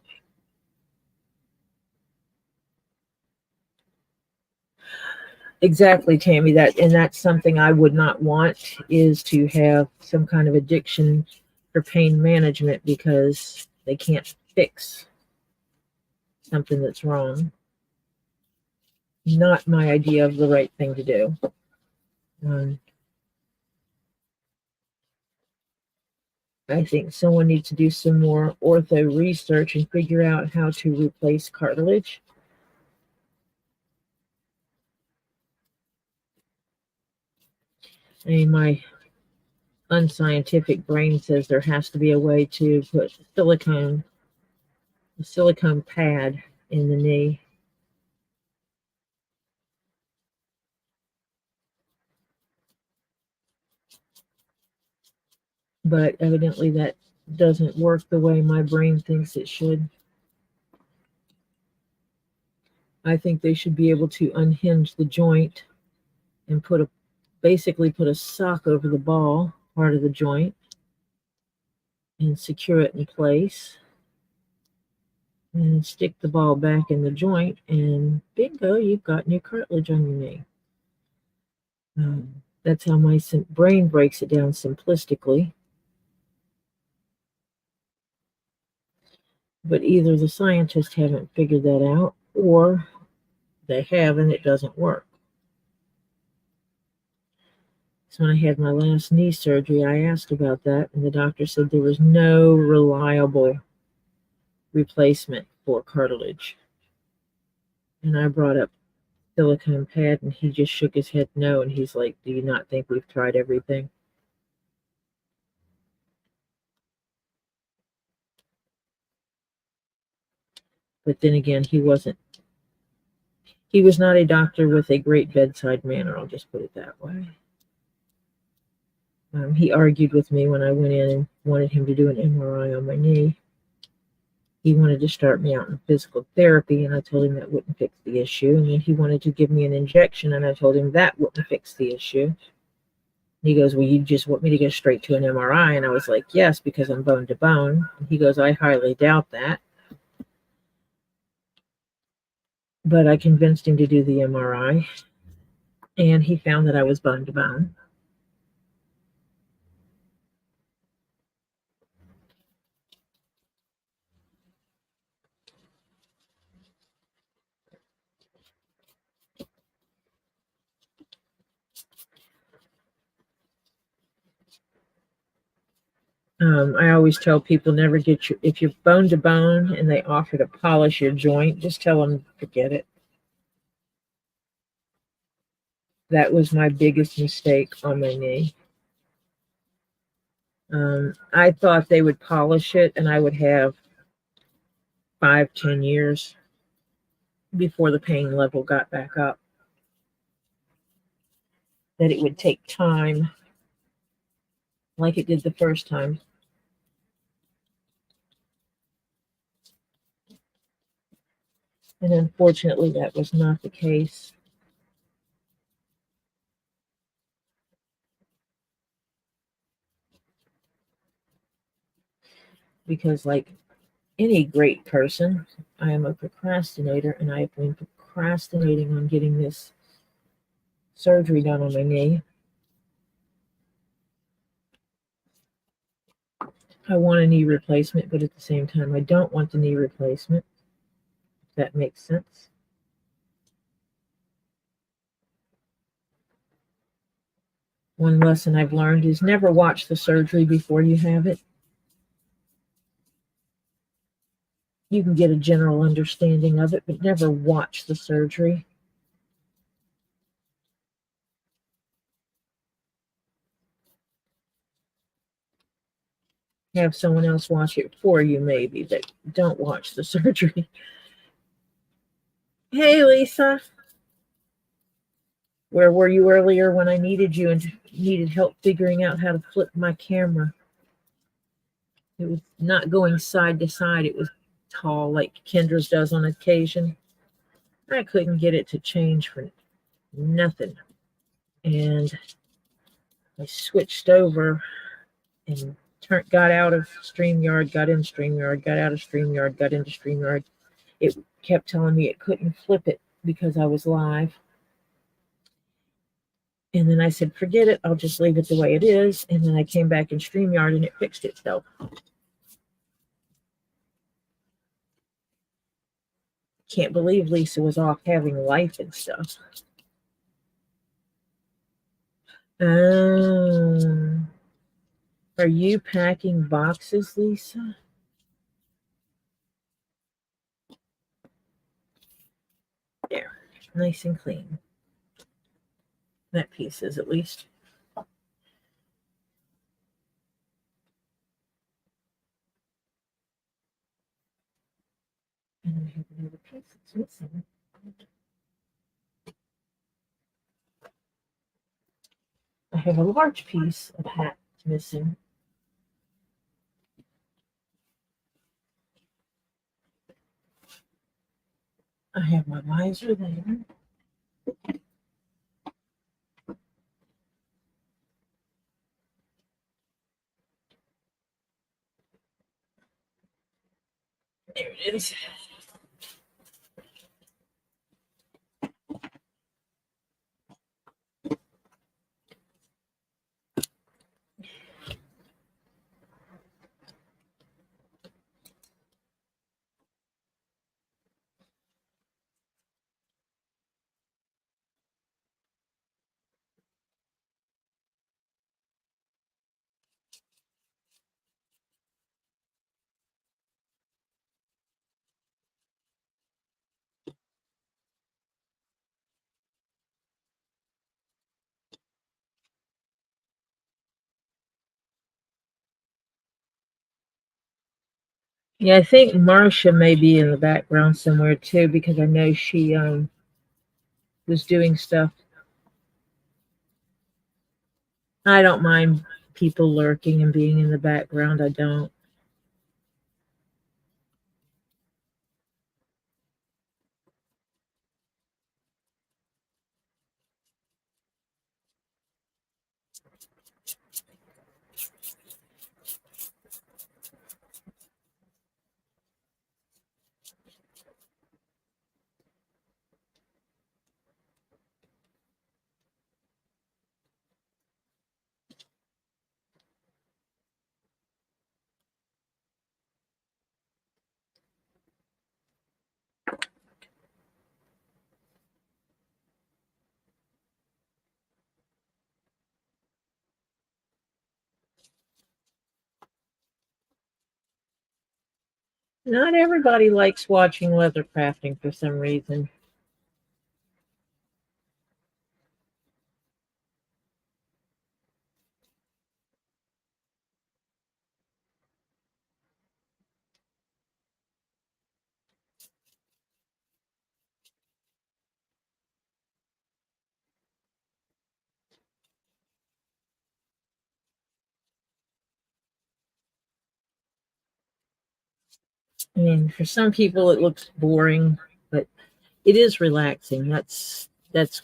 Exactly, Tammy. That's something I would not want, is to have some kind of addiction for pain management because they can't fix something that's wrong. Not my idea of the right thing to do. I think someone needs to do some more ortho research and figure out how to replace cartilage. I mean, my unscientific brain says there has to be a way to put a silicone pad in the knee. But evidently that doesn't work the way my brain thinks it should. I think they should be able to unhinge the joint and basically put a sock over the ball part of the joint and secure it in place and stick the ball back in the joint, and bingo, you've got new cartilage on your knee. That's how my brain breaks it down simplistically. But either the scientists haven't figured that out, or they have and it doesn't work. So when I had my last knee surgery, I asked about that, and the doctor said there was no reliable replacement for cartilage. And I brought up silicone pad, and he just shook his head no, and he's like, do you not think we've tried everything? But then again, he was not a doctor with a great bedside manner, I'll just put it that way. He argued with me when I went in and wanted him to do an MRI on my knee. He wanted to start me out in physical therapy, and I told him that wouldn't fix the issue. And then he wanted to give me an injection, and I told him that wouldn't fix the issue. He goes, well, you just want me to go straight to an MRI? And I was like, yes, because I'm bone to bone. And he goes, I highly doubt that. But I convinced him to do the MRI, and he found that I was bone to bone. I always tell people, never if you're bone to bone and they offer to polish your joint, just tell them forget it. That was my biggest mistake on my knee. I thought they would polish it and I would have 5-10 years before the pain level got back up. That it would take time, like it did the first time. And unfortunately, that was not the case. Because like any great person, I am a procrastinator, and I have been procrastinating on getting this surgery done on my knee. I want a knee replacement, but at the same time, I don't want the knee replacement, if that makes sense. One lesson I've learned is never watch the surgery before you have it. You can get a general understanding of it, but never watch the surgery. Have someone else watch it for you, maybe, but don't watch the surgery. Hey, Lisa. Where were you earlier when I needed you and needed help figuring out how to flip my camera? It was not going side to side. It was tall like Kendra's does on occasion. I couldn't get it to change for nothing. And I switched over and got out of StreamYard, got in StreamYard, got out of StreamYard, got into StreamYard. It kept telling me it couldn't flip it because I was live. And then I said, forget it, I'll just leave it the way it is. And then I came back in StreamYard and it fixed itself. Can't believe Lisa was off having life and stuff. Are you packing boxes, Lisa? There, nice and clean. That piece is, at least. And I have another piece that's missing. I have a large piece of hat missing. I have my visor there. There it is. Yeah, I think Marcia may be in the background somewhere too, because I know she was doing stuff. I don't mind people lurking and being in the background. I don't. Not everybody likes watching leathercrafting for some reason. I mean, for some people it looks boring, but it is relaxing. That's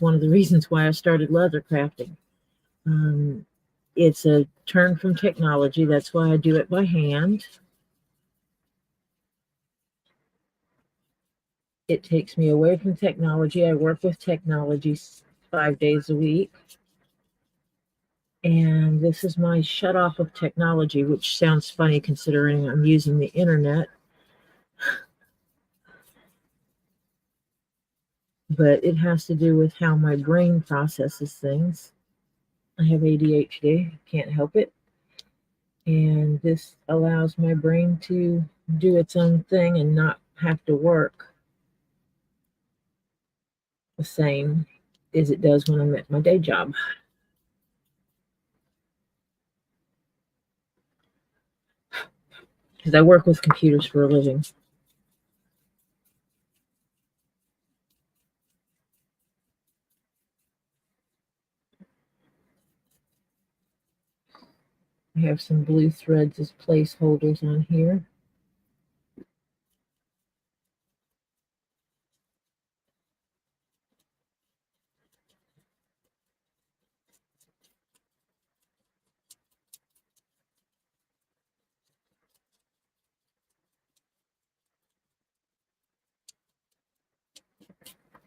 one of the reasons why I started leathercrafting. It's a turn from technology. That's why I do it by hand. It takes me away from technology. I work with technology 5 days a week. And this is my shut off of technology, which sounds funny considering I'm using the internet. But it has to do with how my brain processes things. I have ADHD, can't help it. And this allows my brain to do its own thing and not have to work the same as it does when I'm at my day job. Because I work with computers for a living. I have some blue threads as placeholders on here.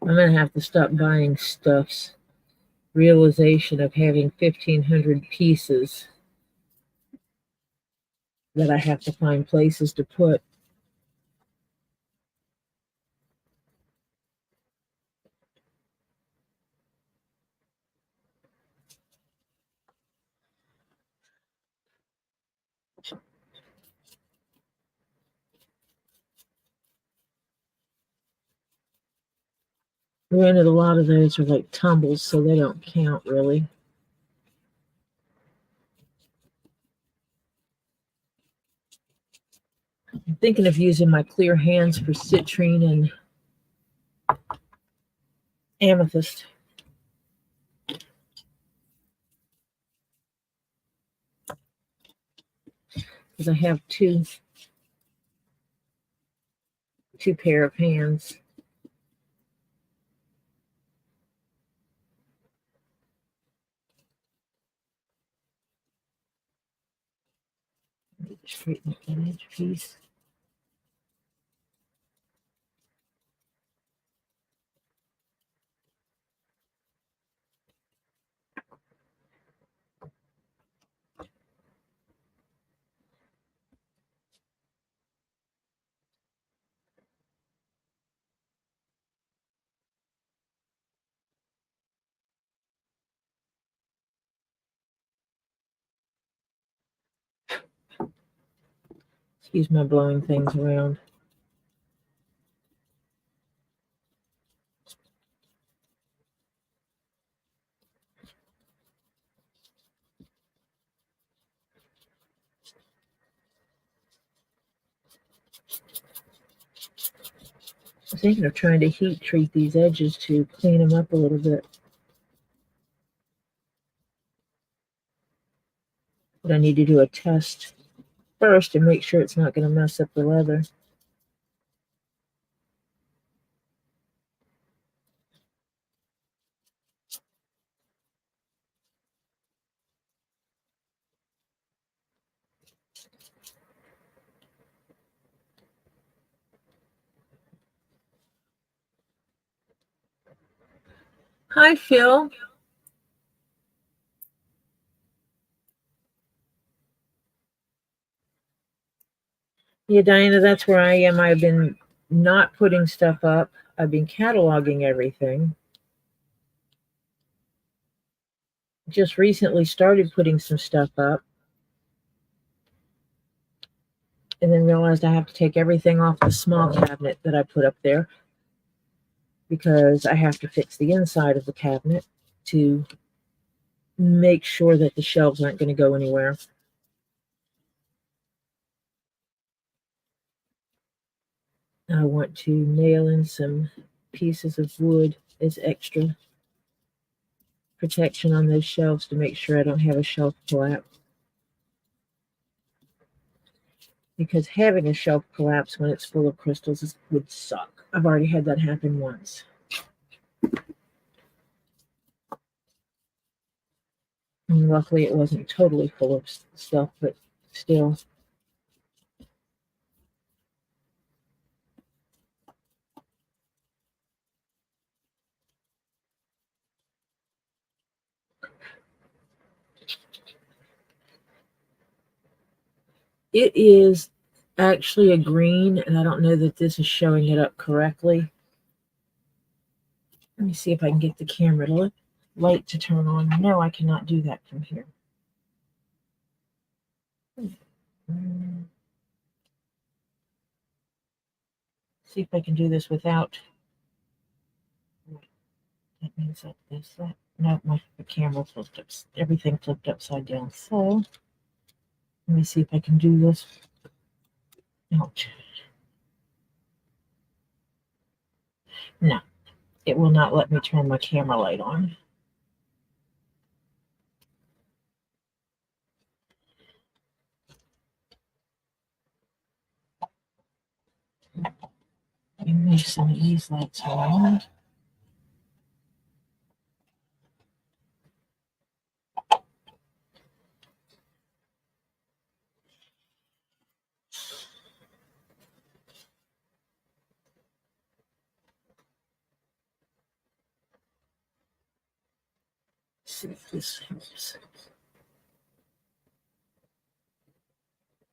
I'm going to have to stop buying stuffs. Realization of having 1,500 pieces that I have to find places to put. Granted, a lot of those are like tumbles, so they don't count really. I'm thinking of using my clear hands for citrine and amethyst. Because I have two pair of hands. Straighten up that edge piece. Excuse my blowing things around. I'm thinking of trying to heat treat these edges to clean them up a little bit. But I need to do a test first and make sure it's not going to mess up the leather. Hi, Phil. Yeah, Diana, that's where I am. I've been not putting stuff up. I've been cataloging everything. Just recently started putting some stuff up. And then realized I have to take everything off the small cabinet that I put up there. Because I have to fix the inside of the cabinet to make sure that the shelves aren't going to go anywhere. I want to nail in some pieces of wood as extra protection on those shelves to make sure I don't have a shelf collapse. Because having a shelf collapse when it's full of crystals would suck. I've already had that happen once. And luckily it wasn't totally full of stuff, but still. It is actually a green, and I don't know that this is showing it up correctly. Let me see if I can get the camera to look. light to turn on. No, I cannot do that from here. See if I can do this without. That means that this, that. No, my camera flipped up. Everything flipped upside down. So let me see if I can do this. Ouch. No, it will not let me turn my camera light on. Let me move some of these lights around. See if this helps.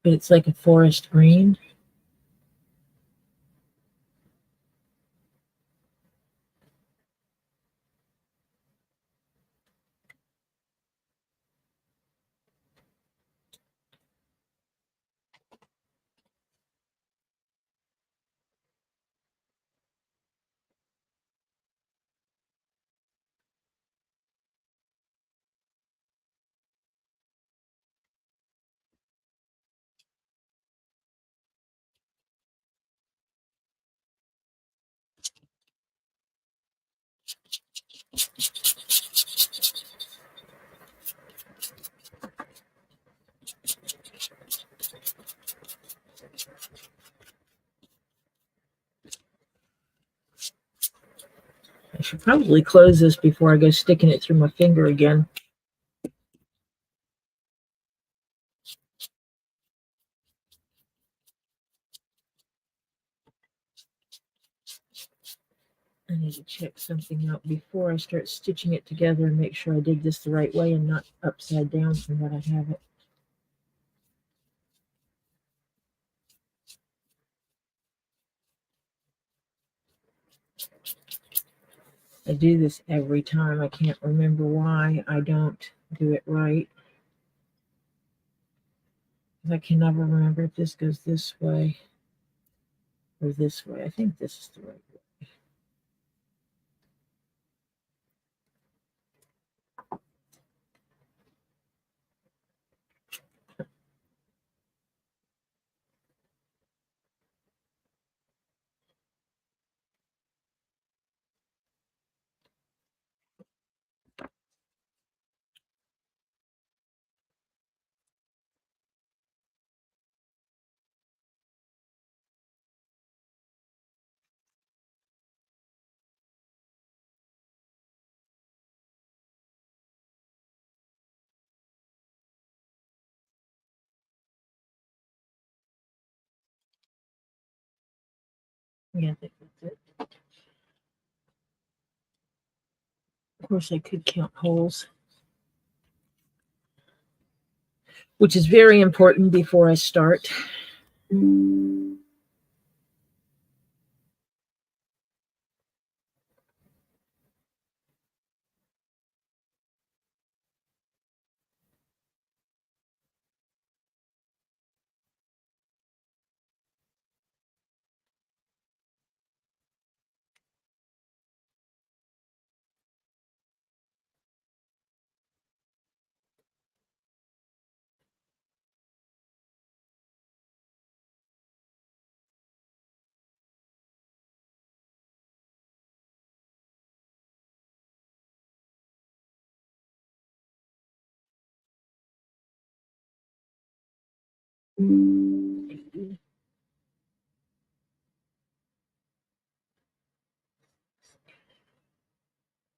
But it's like a forest green. I should probably close this before I go sticking it through my finger again. I need to check something out before I start stitching it together and make sure I did this the right way and not upside down from what I have it. I do this every time. I can't remember why I don't do it right. I can never remember if this goes this way or this way. I think this is the right way. Yeah, I think that's it. Of course, I could count holes, which is very important before I start. $80,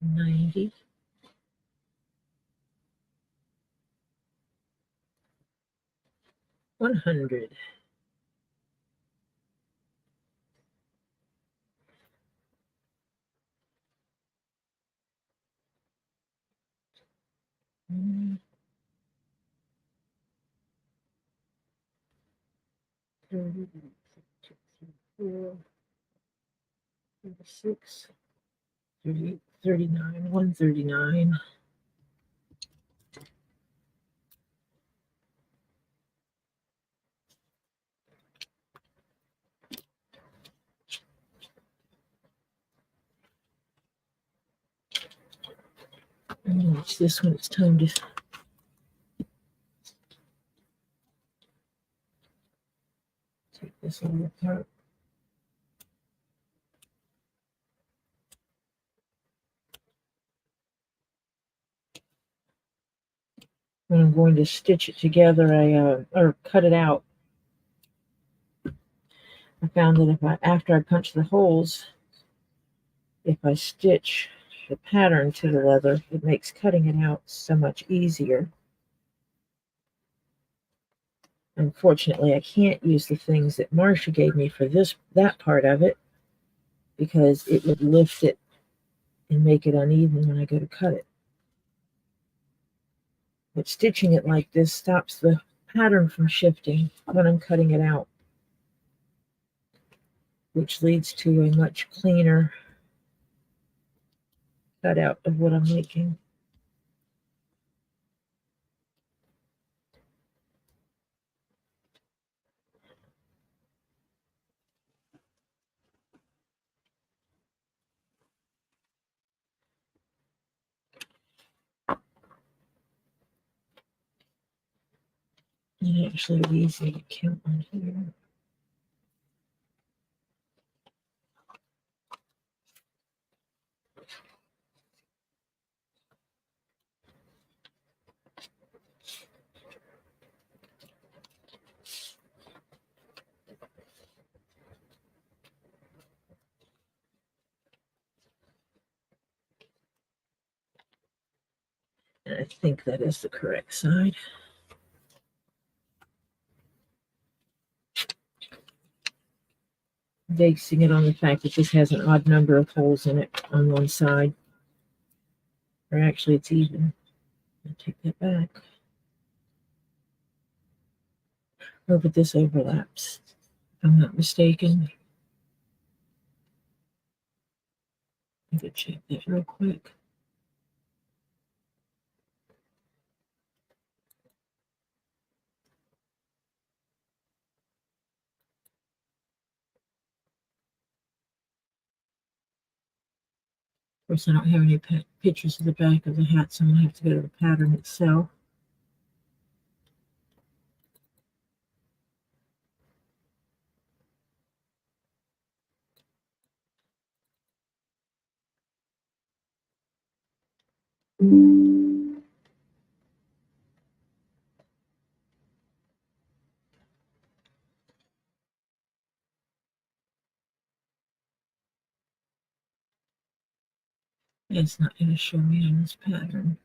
90, 100. Mm, 30, 34, 36, 38, 39, 139. And watch this one. It's time to take this all apart. When I'm going to stitch it together, or cut it out, I found that after I punch the holes, if I stitch the pattern to the leather, it makes cutting it out so much easier. Unfortunately, I can't use the things that Marcia gave me for that part of it, because it would lift it and make it uneven when I go to cut it. But stitching it like this stops the pattern from shifting when I'm cutting it out, which leads to a much cleaner cutout of what I'm making. And actually, it's easy to count on here. And I think that is the correct side. Basing it on the fact that this has an odd number of holes in it on one side. Or actually, it's even. I'll take that back. Oh, but this overlaps, if I'm not mistaken. I could check that real quick. Of course, I don't have any pictures of the back of the hat, so I'm going to have to go to the pattern itself. It's not going to show me on this pattern.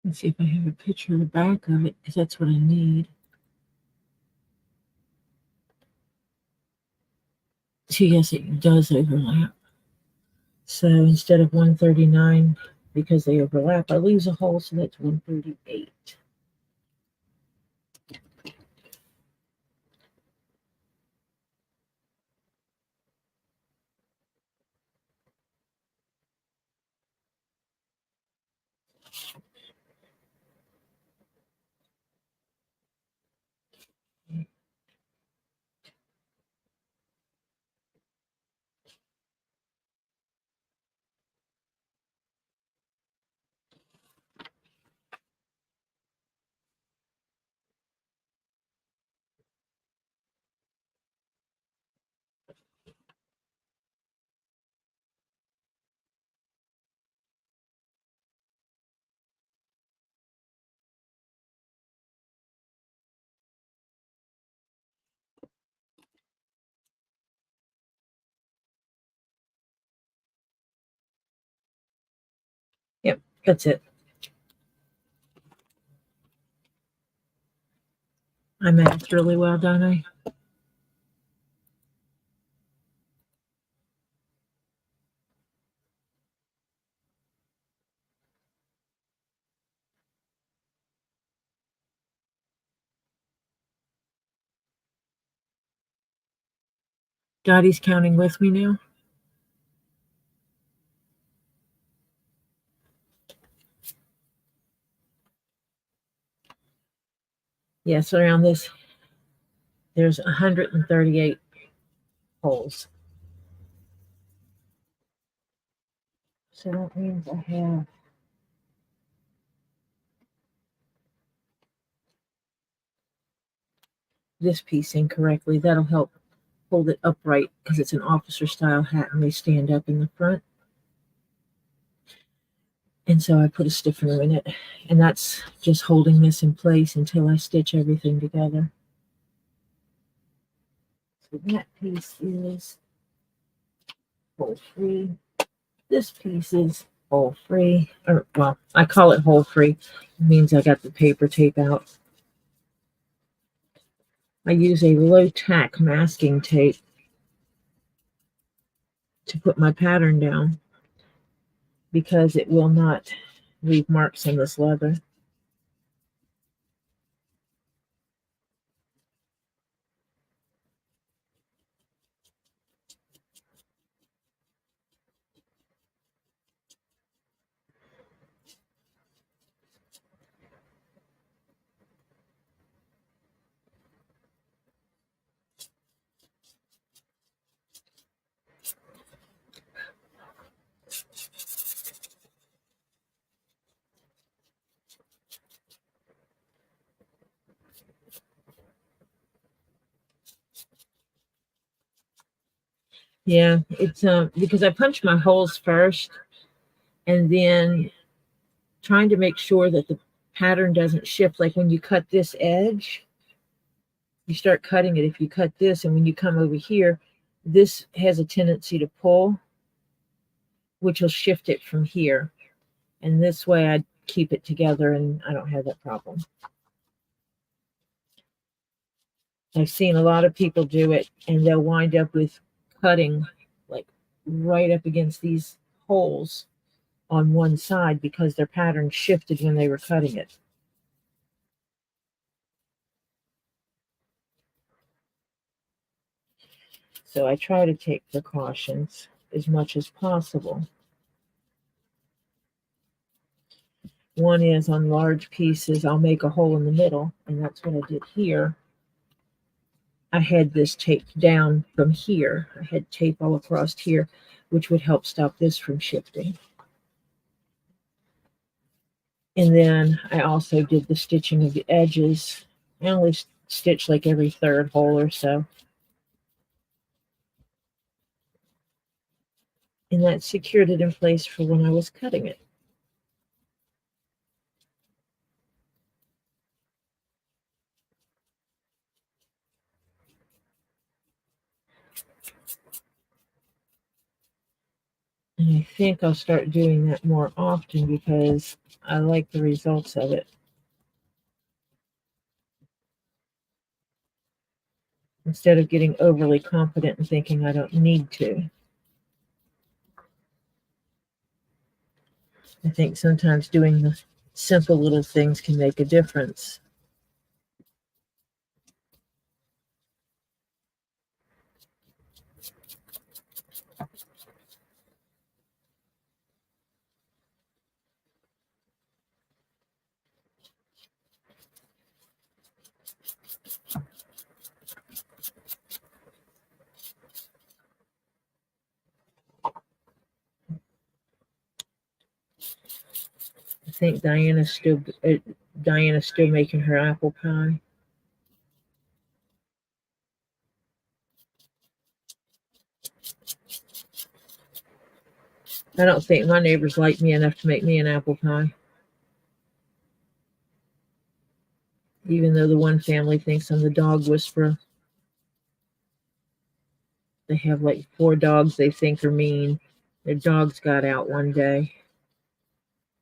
Let's see if I have a picture of the back of it, because that's what I need. So yes, it does overlap. So instead of 139, because they overlap, I lose a hole, so that's 138. That's it. I mathed really well, don't I? Dottie's counting with me now. Yes, around this, there's 138 holes. So that means I have this piece incorrectly. That'll help hold it upright because it's an officer style hat and they stand up in the front. And so I put a stiffener in it, and that's just holding this in place until I stitch everything together. So that piece is hole free. This piece is hole free, or well, I call it hole free. It means I got the paper tape out. I use a low tack masking tape to put my pattern down because it will not leave marks on this leather. Yeah, it's because I punch my holes first and then trying to make sure that the pattern doesn't shift. Like when you cut this edge, you start cutting it. If you cut this and when you come over here, this has a tendency to pull, which will shift it from here. And this way I keep it together and I don't have that problem. I've seen a lot of people do it and they'll wind up with cutting like right up against these holes on one side because their pattern shifted when they were cutting it. So I try to take precautions as much as possible. One is on large pieces, I'll make a hole in the middle, and that's what I did here. I had this taped down from here. I had tape all across here, which would help stop this from shifting. And then I also did the stitching of the edges. I only stitch like every third hole or so. And that secured it in place for when I was cutting it. And I think I'll start doing that more often because I like the results of it. Instead of getting overly confident and thinking I don't need to. I think sometimes doing the simple little things can make a difference. I think Diana's still making her apple pie. I don't think my neighbors like me enough to make me an apple pie. Even though the one family thinks I'm the dog whisperer. They have like 4 dogs they think are mean. Their dogs got out one day.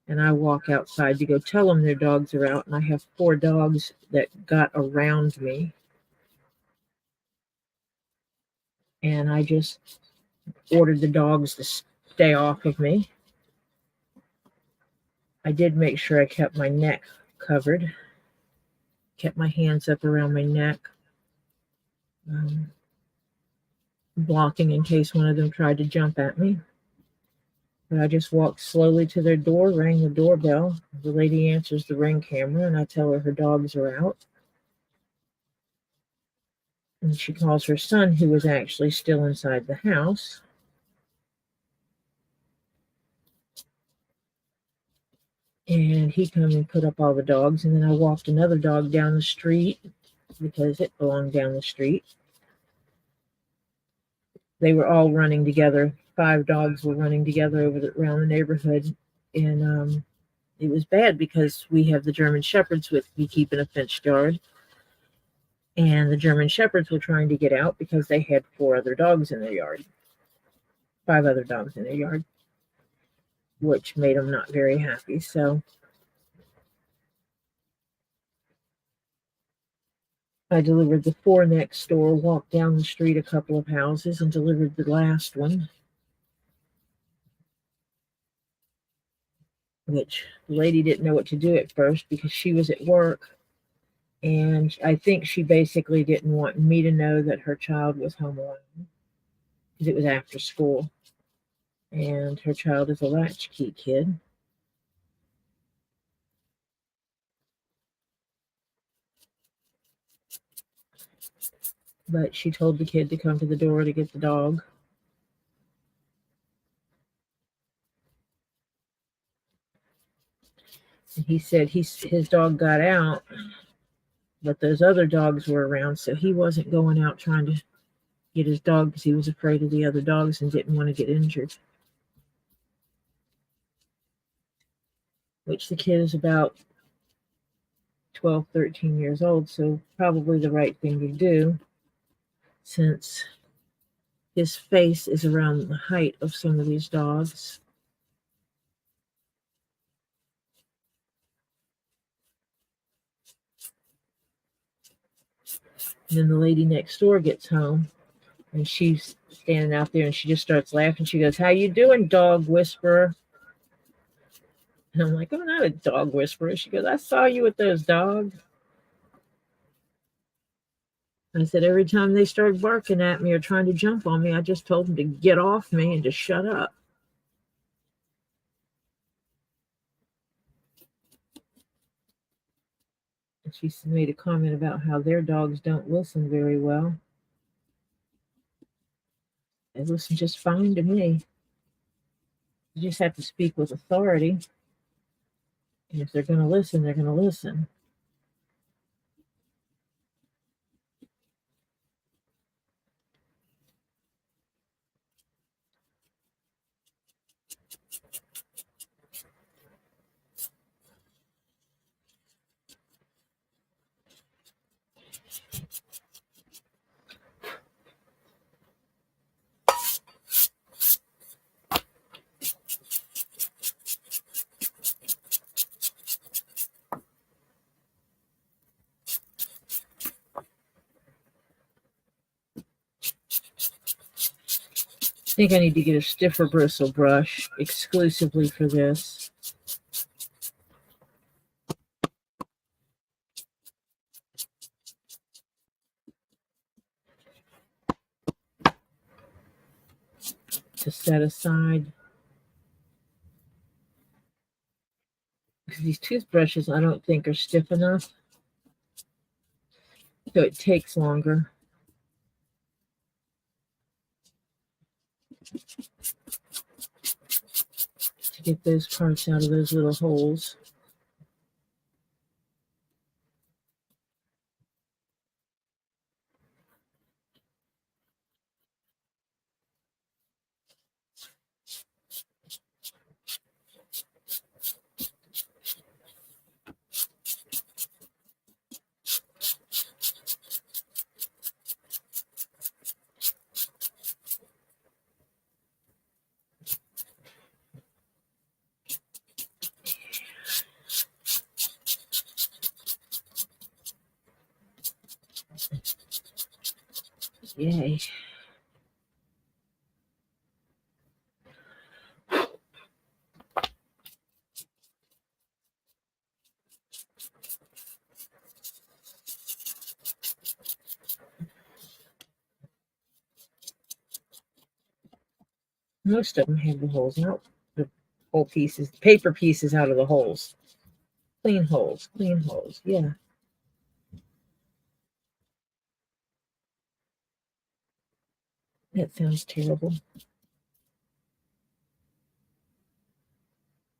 and I walk outside to go tell them their dogs are out, and I have 4 dogs that got around me. And I just ordered the dogs to stay off of me. I did make sure I kept my neck covered, kept my hands up around my neck, blocking in case one of them tried to jump at me. But I just walked slowly to their door, rang the doorbell. The lady answers the Ring camera, and I tell her dogs are out. And she calls her son, who was actually still inside the house. And he come and put up all the dogs. And then I walked another dog down the street because it belonged down the street. They were all running together. 5 dogs were running together around the neighborhood. And it was bad because we have the German Shepherds with me keeping a fenced yard. And the German Shepherds were trying to get out because they had 4 other dogs in their yard. 5 other dogs in their yard, which made them not very happy. So I delivered the 4 next door, walked down the street a couple of houses, and delivered the last one, which the lady didn't know what to do at first because she was at work. And I think she basically didn't want me to know that her child was home alone because it was after school. And her child is a latchkey kid. But she told the kid to come to the door to get the dog. And he said his dog got out, but those other dogs were around, so he wasn't going out trying to get his dog because he was afraid of the other dogs and didn't want to get injured. Which the kid is about 12, 13 years old, so probably the right thing to do since his face is around the height of some of these dogs. And then the lady next door gets home, and she's standing out there, and she just starts laughing. She goes, "How you doing, dog whisperer?" And I'm like, "I'm not a dog whisperer." She goes, "I saw you with those dogs." I said, "Every time they started barking at me or trying to jump on me, I just told them to get off me and to shut up." And she made a comment about how their dogs don't listen very well. They listen just fine to me. You just have to speak with authority. And if they're going to listen, they're going to listen. I think I need to get a stiffer bristle brush exclusively for this. To set aside. Because these toothbrushes I don't think are stiff enough. So it takes longer. To get those parts out of those little holes. Yay. Most of them have the holes out. The whole pieces, paper pieces out of the holes. Clean holes, clean holes. Yeah. That sounds terrible.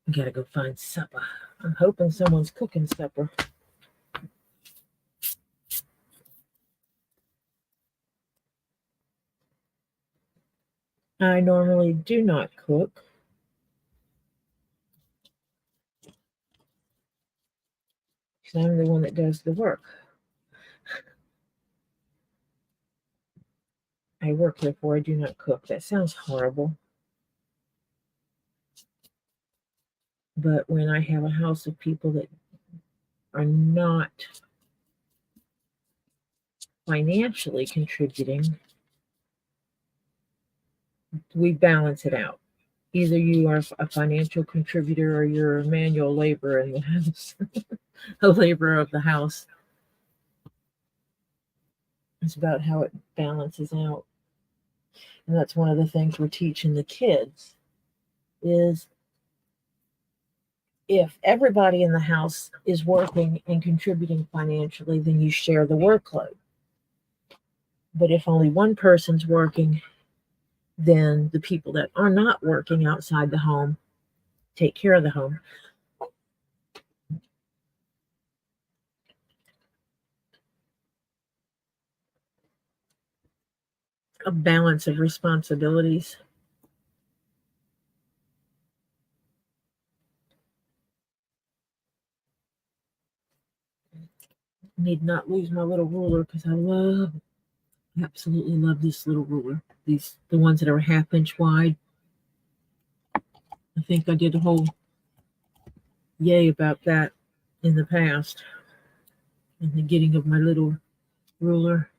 I gotta go find supper. I'm hoping someone's cooking supper. I normally do not cook. Because I'm the one that does the work. I work, therefore I do not cook. That sounds horrible. But when I have a house of people that are not financially contributing, we balance it out. Either you are a financial contributor or you're a manual laborer in the house, a laborer of the house. It's about how it balances out. And that's one of the things we're teaching the kids is if everybody in the house is working and contributing financially, then you share the workload. But if only one person's working, then the people that are not working outside the home take care of the home. A balance of responsibilities. Need not lose my little ruler because I absolutely love this little ruler. The ones that are 1/2 inch wide. I think I did a whole yay about that in the past. And the getting of my little ruler.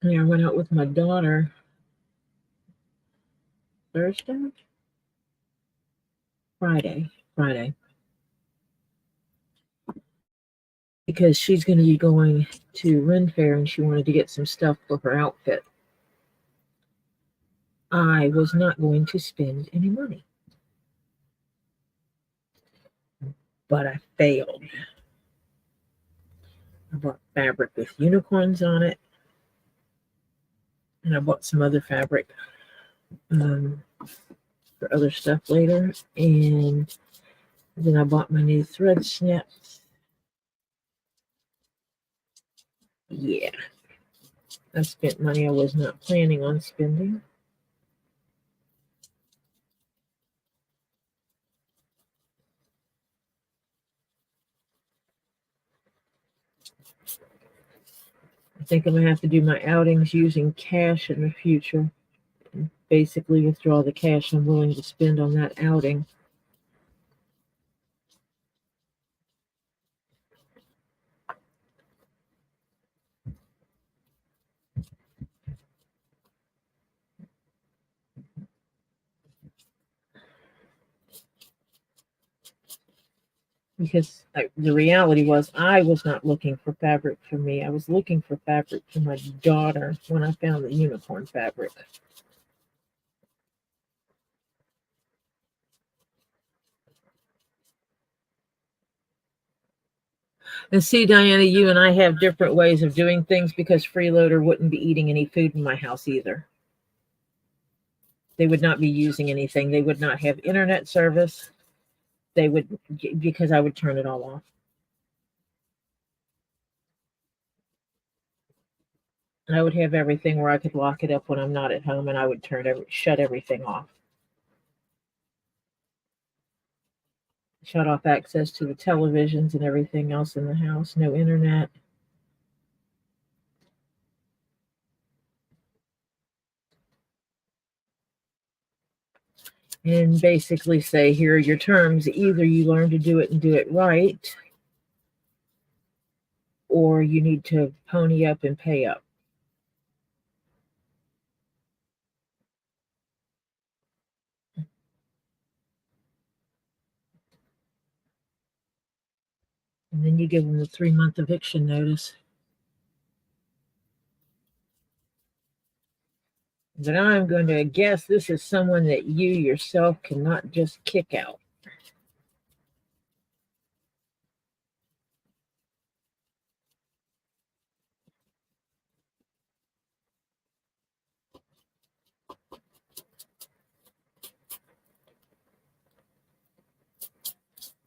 Yeah, I went out with my daughter Thursday? Friday. Because she's going to be going to Ren Fair and she wanted to get some stuff for her outfit. I was not going to spend any money. But I failed. I bought fabric with unicorns on it. And I bought some other fabric for other stuff later. And then I bought my new thread snips. Yeah. I spent money I was not planning on spending. I think I'm going to have to do my outings using cash in the future. And basically withdraw the cash I'm willing to spend on that outing. Because the reality was I was not looking for fabric for me. I was looking for fabric for my daughter when I found the unicorn fabric. And see, Diana, you and I have different ways of doing things because Freeloader wouldn't be eating any food in my house either. They would not be using anything. They would not have internet service. They would, because I would turn it all off. I would have everything where I could lock it up when I'm not at home, and I would shut everything off. Shut off access to the televisions and everything else in the house. No internet. and basically say, here are your terms. Either you learn to do it and do it right, or you need to pony up and pay up. And then you give them the 3-month eviction notice. But I'm going to guess this is someone that you yourself cannot just kick out.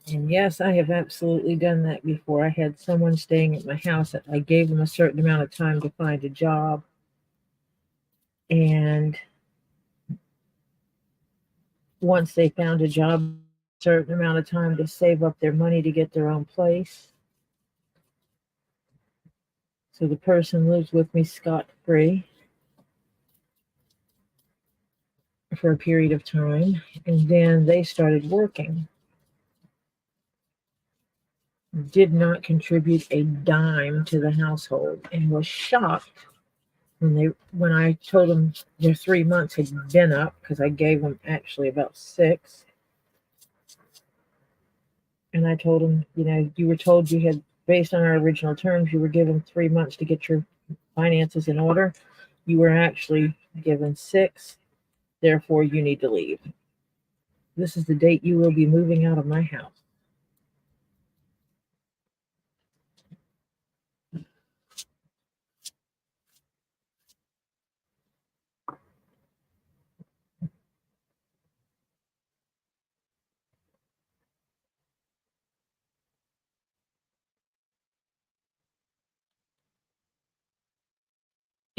And yes, I have absolutely done that before. I had someone staying at my house. I gave them a certain amount of time to find a job. And once they found a job, a certain amount of time to save up their money to get their own place. So the person lives with me scot-free for a period of time. And then they started working. Did not contribute a dime to the household, and was shocked when I told them their 3 months had been up, because I gave them actually about 6. And I told them, you were told you had, based on our original terms, you were given 3 months to get your finances in order. You were actually given 6. Therefore, you need to leave. This is the date you will be moving out of my house.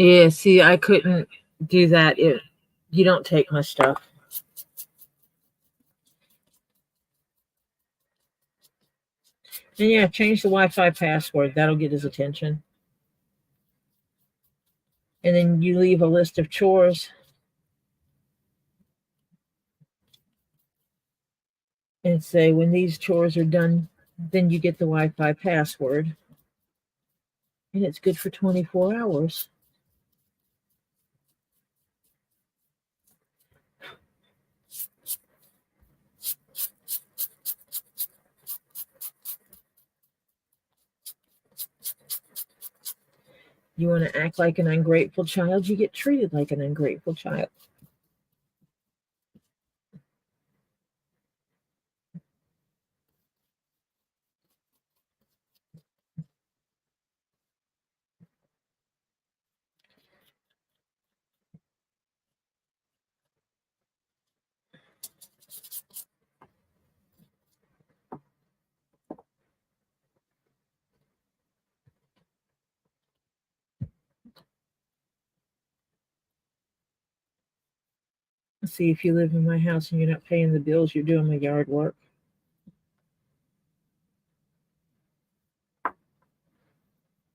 Yeah, see, I couldn't do that. You don't take my stuff. And yeah, change the Wi-Fi password. That'll get his attention. And then you leave a list of chores and say, when these chores are done, then you get the Wi-Fi password. And it's good for 24 hours. You want to act like an ungrateful child, you get treated like an ungrateful child. See, if you live in my house and you're not paying the bills, you're doing my yard work.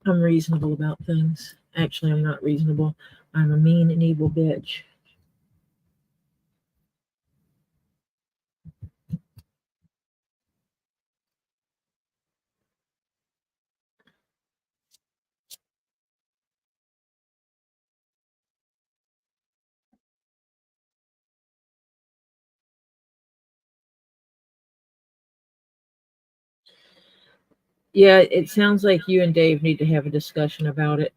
I'm reasonable about things. Actually, I'm not reasonable. I'm a mean and evil bitch. Yeah, it sounds like you and Dave need to have a discussion about it.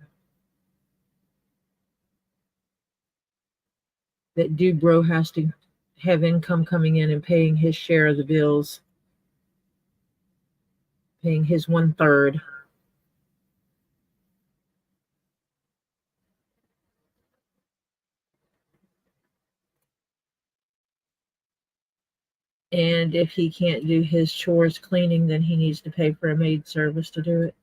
That dude bro has to have income coming in and paying his share of the bills, paying his 1/3. And if he can't do his chores cleaning, then he needs to pay for a maid service to do it.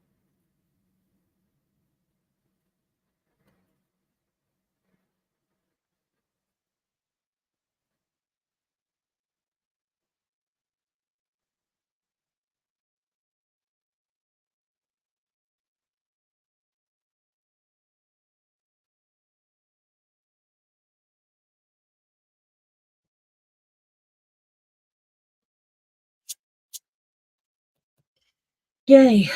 Yay.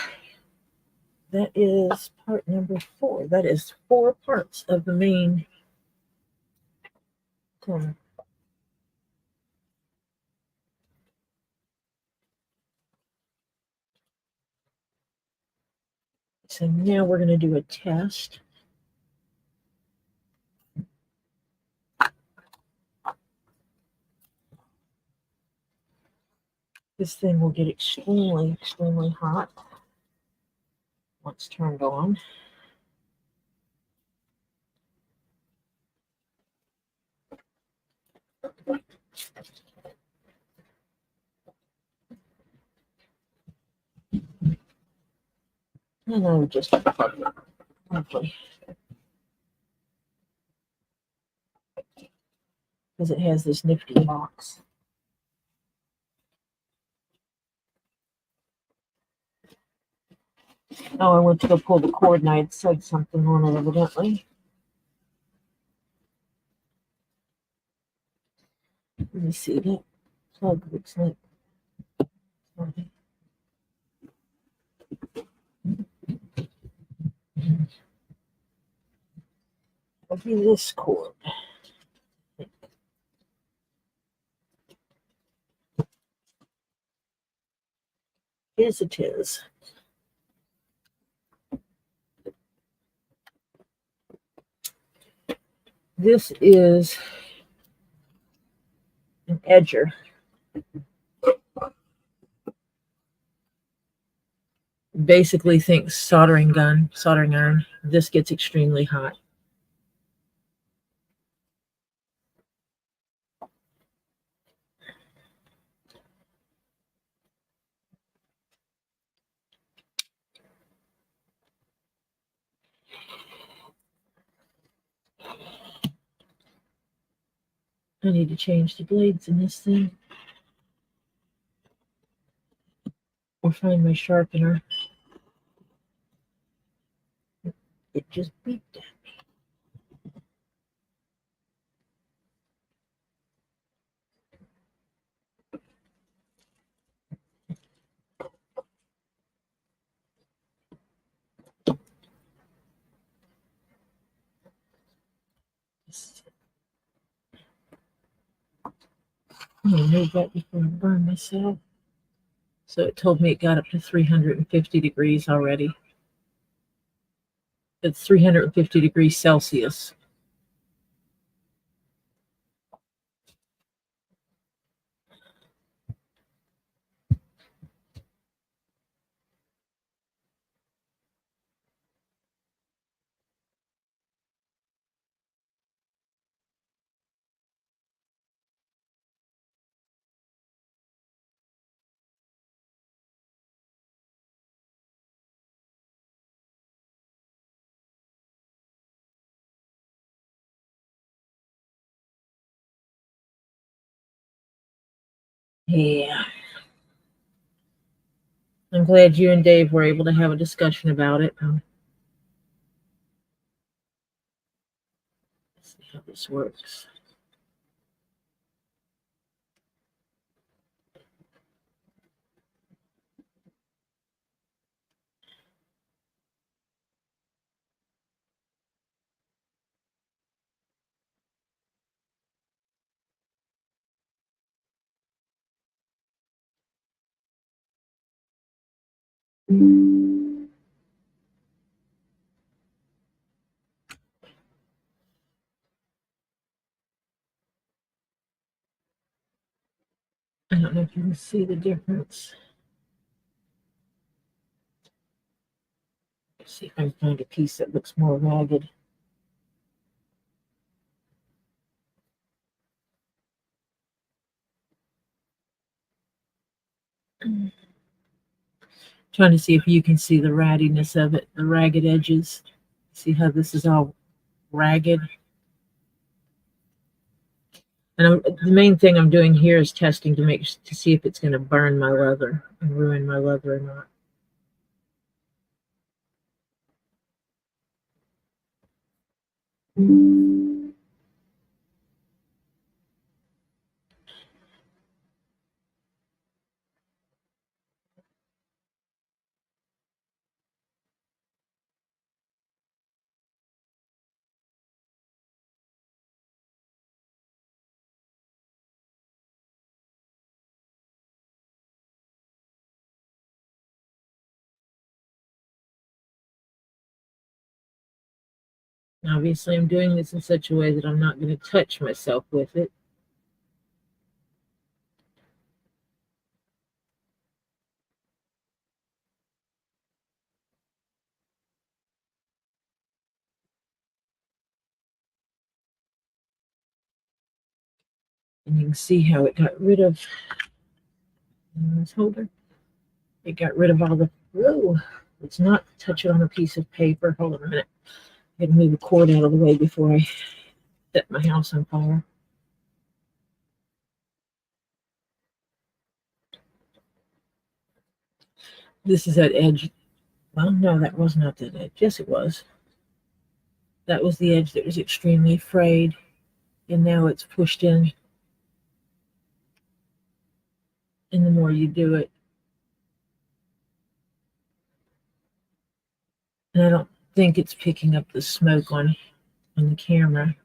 That is part number 4. That is 4 parts of the main corner. So now we're going to do a test. This thing will get extremely, extremely hot once turned on. And I would just plug it lovely. Because it has this nifty box. Oh, I went to go pull the cord and I had said something on it evidently. Let me see, that plug looks like it'll be this cord. Yes, it is. This is an edger. Basically think soldering gun, soldering iron. This gets extremely hot. I need to change the blades in this thing. Or find my sharpener. It just beeped at me. I'm going to move that before I burn myself. So it told me it got up to 350 degrees already. It's 350 degrees Celsius. Yeah. I'm glad you and Dave were able to have a discussion about it. Let's see how this works. I don't know if you can see the difference. Let's see if I can find a piece that looks more ragged. Trying to see if you can see the raddiness of it, the ragged edges. See how this is all ragged? And the main thing I'm doing here is testing to see if it's going to burn my leather and ruin my leather or not. Obviously, I'm doing this in such a way that I'm not going to touch myself with it. And you can see how it got rid of this holder. It got rid of all the, whoa, let's not touch it on a piece of paper. Hold on a minute. I had to move the cord out of the way before I set my house on fire. This is that edge. Well, no, that was not that edge. Yes, it was. That was the edge that was extremely frayed, and now it's pushed in. And the more you do it, and I don't think it's picking up the smoke on the camera.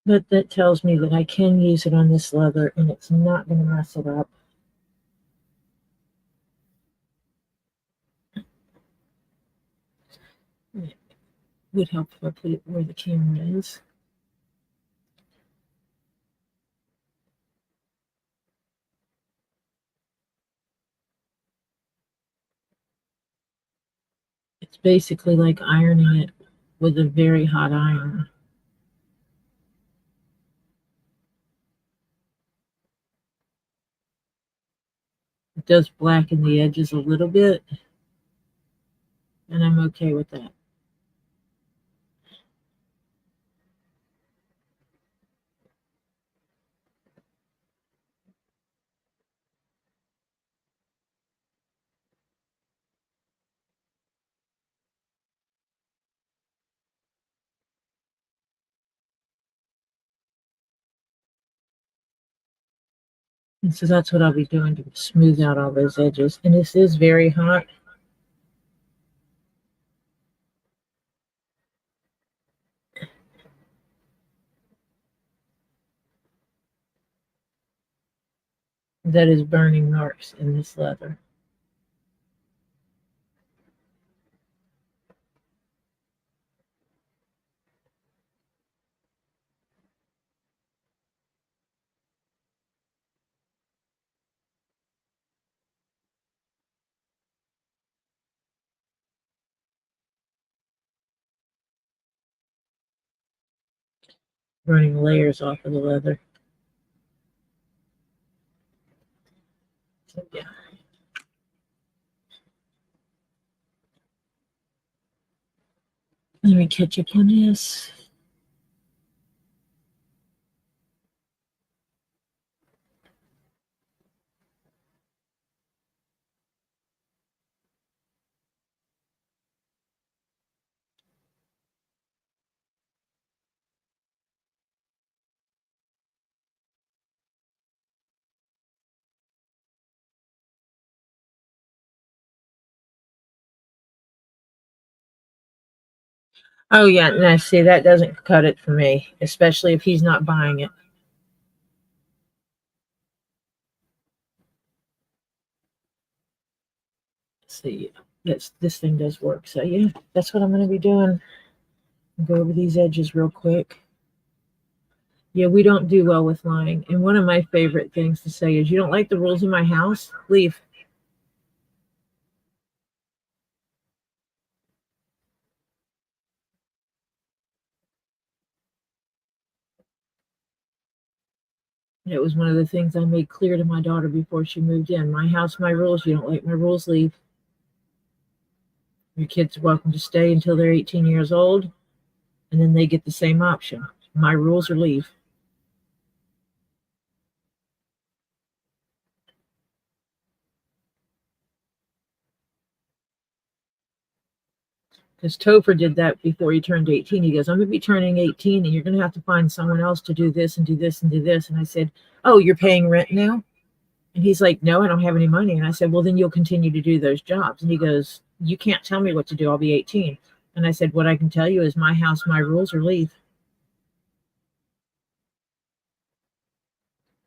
But that tells me that I can use it on this leather and it's not going to mess it up. It would help if I put it where the camera is. It's basically like ironing it with a very hot iron. It does blacken the edges a little bit, and I'm okay with that. And so that's what I'll be doing to smooth out all those edges. And this is very hot. That is burning marks in this leather. Burning layers off of the leather. So, yeah. Let me catch up on this. Oh, yeah. No, see, that doesn't cut it for me, especially if he's not buying it. See, this thing does work. So, yeah, that's what I'm going to be doing. Go over these edges real quick. Yeah, we don't do well with lying. And one of my favorite things to say is, you don't like the rules in my house? Leave. It was one of the things I made clear to my daughter before she moved in. My house, my rules. You don't like my rules? Leave. Your kids are welcome to stay until they're 18 years old, and then they get the same option. My rules or leave. Because Topher did that before he turned 18. He goes, I'm going to be turning 18, and you're going to have to find someone else to do this and do this and do this. And I said, oh, you're paying rent now? And he's like, no, I don't have any money. And I said, well, then you'll continue to do those jobs. And he goes, you can't tell me what to do. I'll be 18. And I said, what I can tell you is my house, my rules, or leave.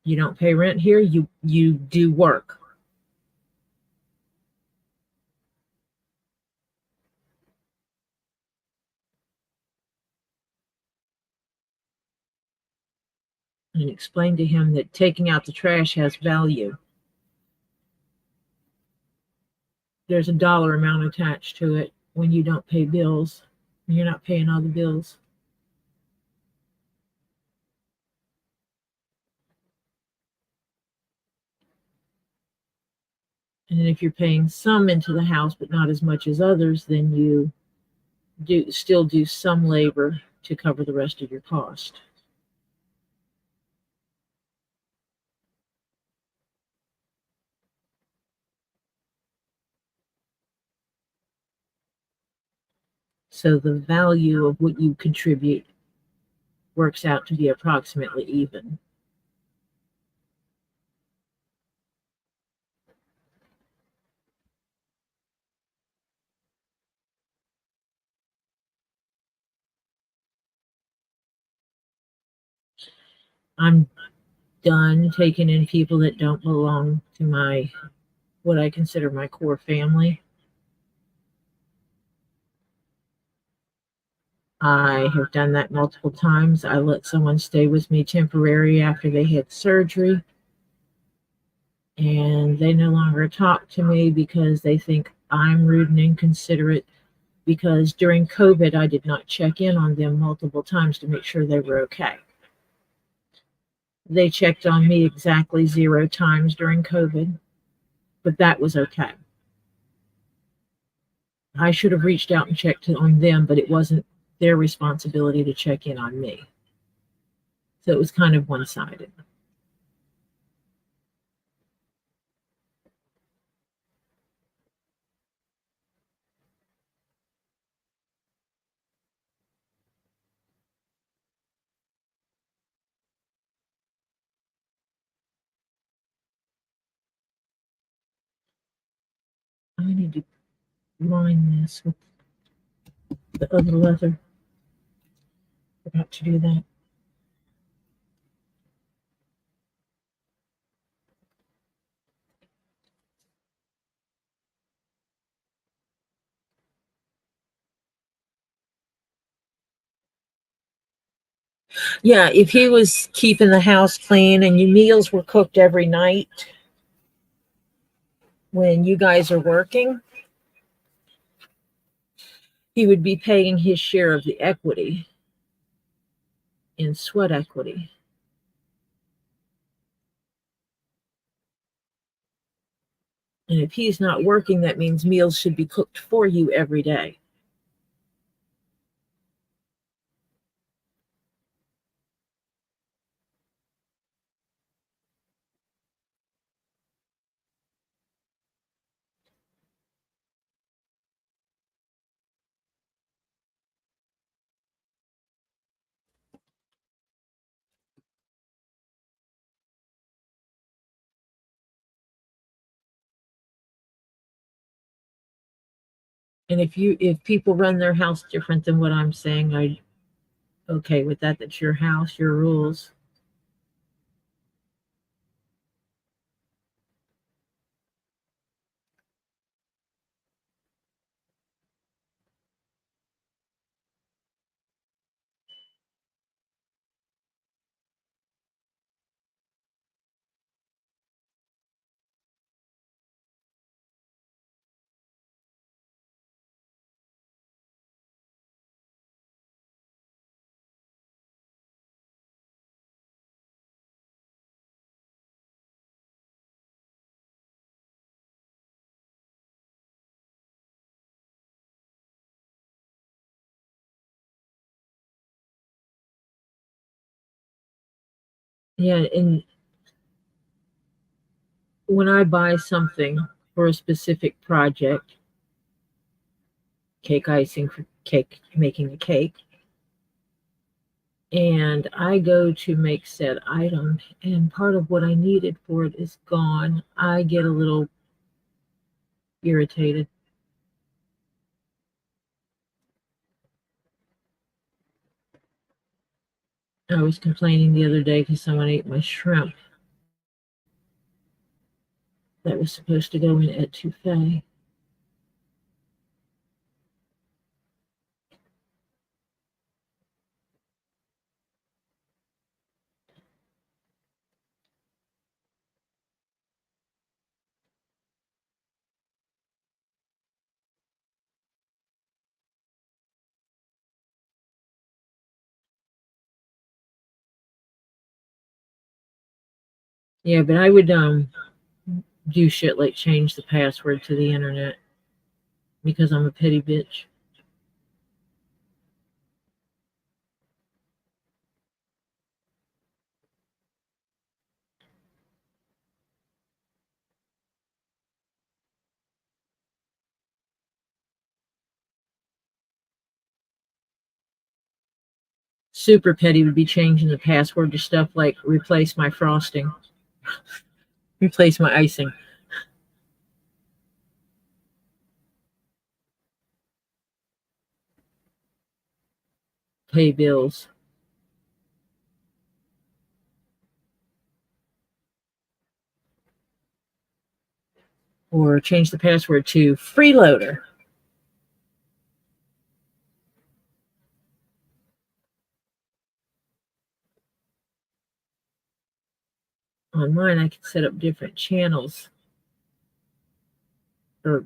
You don't pay rent here. You do work. And explain to him that taking out the trash has value. There's a dollar amount attached to it when you don't pay bills. You're not paying all the bills. And if you're paying some into the house, but not as much as others, then you still do some labor to cover the rest of your cost. So the value of what you contribute works out to be approximately even. I'm done taking in people that don't belong to what I consider my core family. I have done that multiple times. I let someone stay with me temporary after they had surgery, and they no longer talk to me because they think I'm rude and inconsiderate, because during COVID, I did not check in on them multiple times to make sure they were okay. They checked on me exactly 0 times during COVID, but that was okay. I should have reached out and checked on them, but it wasn't their responsibility to check in on me. So it was kind of one-sided. I need to line this with the other leather. Forgot to do that. Yeah, if he was keeping the house clean and your meals were cooked every night when you guys are working, he would be paying his share of the equity in sweat equity. And if he's not working, that means meals should be cooked for you every day. And if people run their house different than what I'm saying, I'm okay with that. That's your house, your rules. Yeah, and when I buy something for a specific project, cake icing for cake, making a cake, and I go to make said item, and part of what I needed for it is gone. I get a little irritated. I was complaining the other day because someone ate my shrimp that was supposed to go in etouffee. Yeah, but I would do shit like change the password to the internet because I'm a petty bitch. Super petty would be changing the password to stuff like replace my frosting, replace my icing, pay bills, or change the password to freeloader. On mine, I can set up different channels or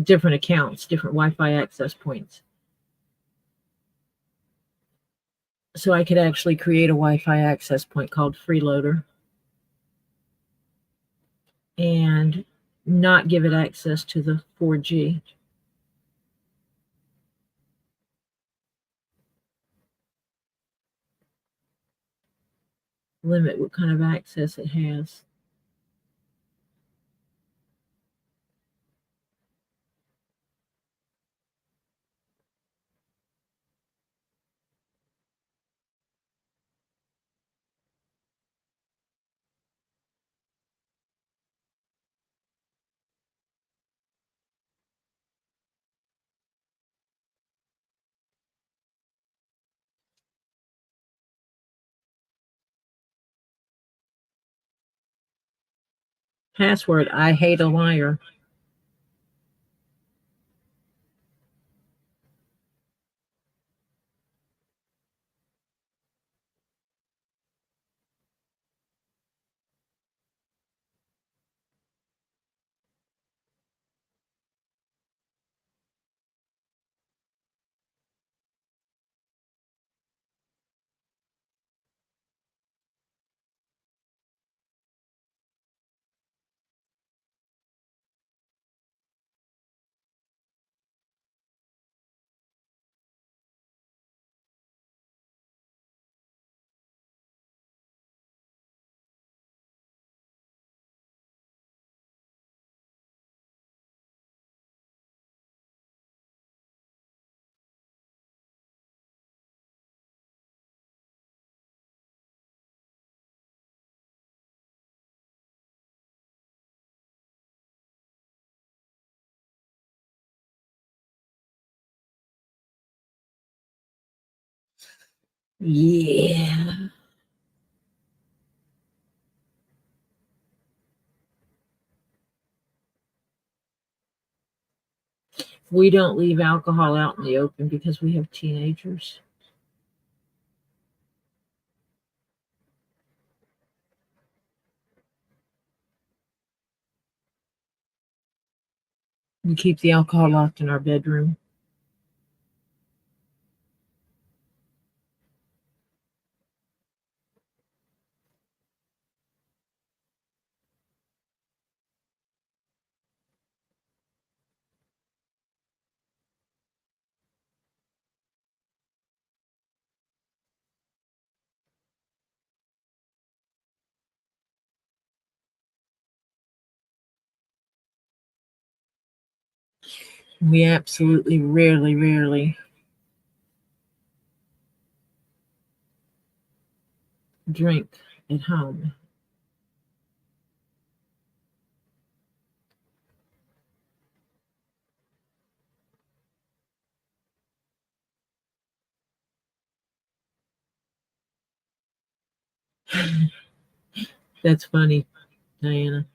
different accounts, different Wi-Fi access points. So I could actually create a Wi-Fi access point called freeloader and not give it access to the 4G. Limit what kind of access it has. Password, I hate a liar. Yeah. We don't leave alcohol out in the open because we have teenagers. We keep the alcohol locked in our bedroom. We absolutely rarely drink at home. That's funny, Diana.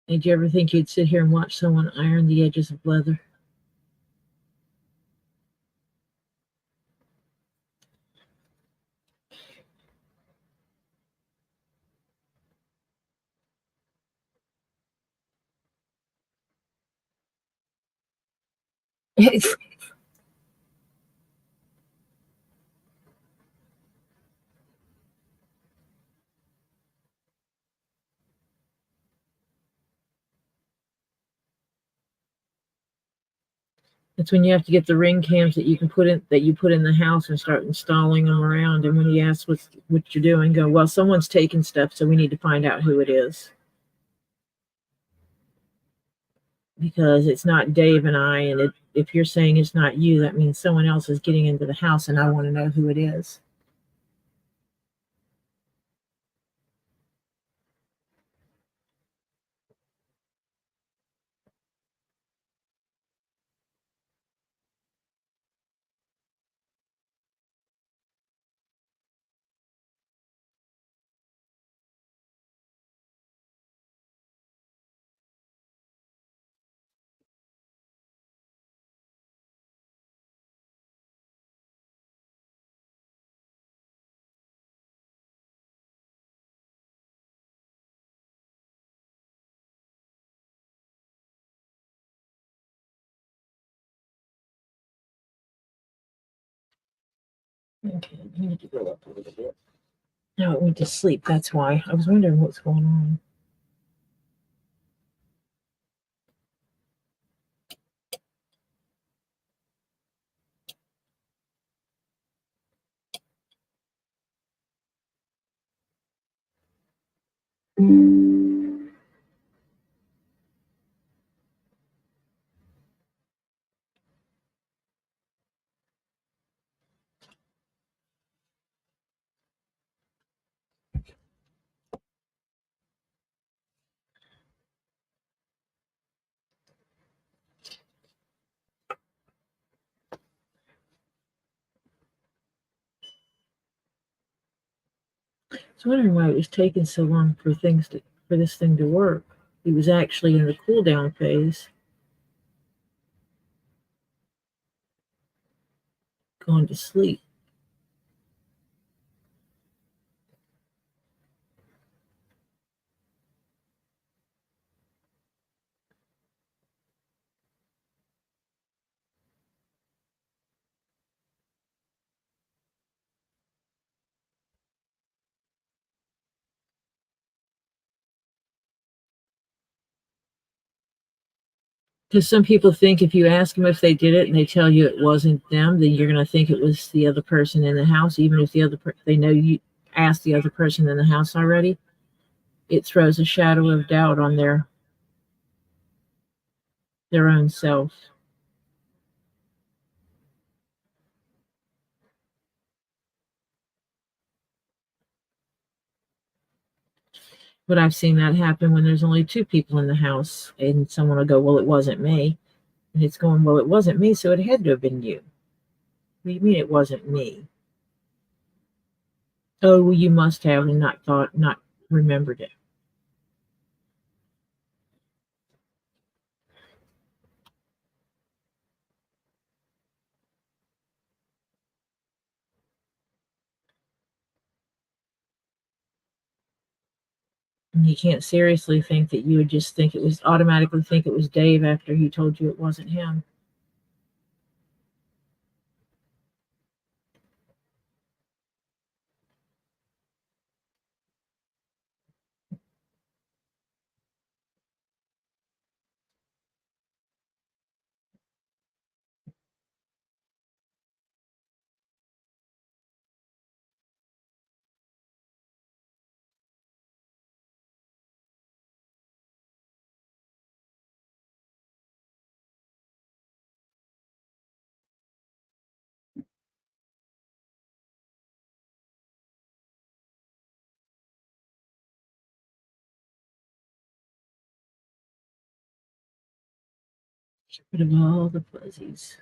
Did you ever think you'd sit here and watch someone iron the edges of leather? It's when you have to get the ring cams that you put in the house and start installing them around. And when you ask what you're doing, go, well, someone's taking stuff, so we need to find out who it is. Because it's not Dave and I, and if you're saying it's not you, that means someone else is getting into the house, and I want to know who it is. Okay, I need to go up a little bit. No, it went to sleep. That's why. I was wondering what's going on. I was wondering why it was taking so long for this thing to work. It was actually in the cool down phase, gone to sleep. Because some people think if you ask them if they did it and they tell you it wasn't them, then you're going to think it was the other person in the house, even if they know you asked the other person in the house already. It throws a shadow of doubt on their own self. But I've seen that happen when there's only two people in the house, and someone will go, "Well, it wasn't me," and it's going, "Well, it wasn't me, so it had to have been you." What do you mean it wasn't me? Oh, well, you must have and not remembered it. And you can't seriously think that you would just automatically think it was Dave after he told you it wasn't him. Get rid of all the fuzzies.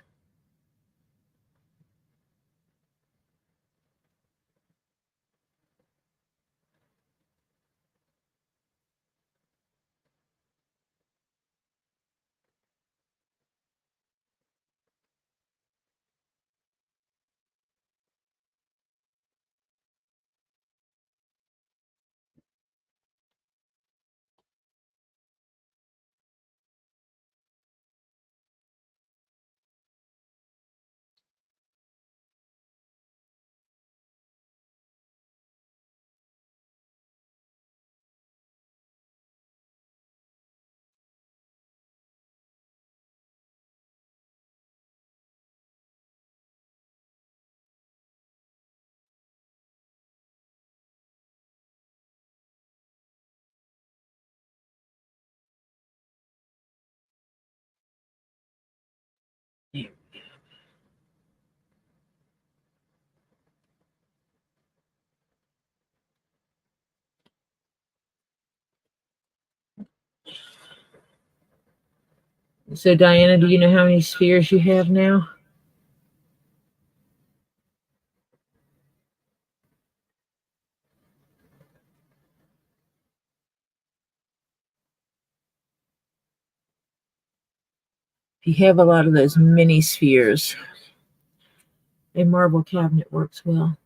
There. So Diana, do you know how many spheres you have now? If you have a lot of those mini spheres, a marble cabinet works well.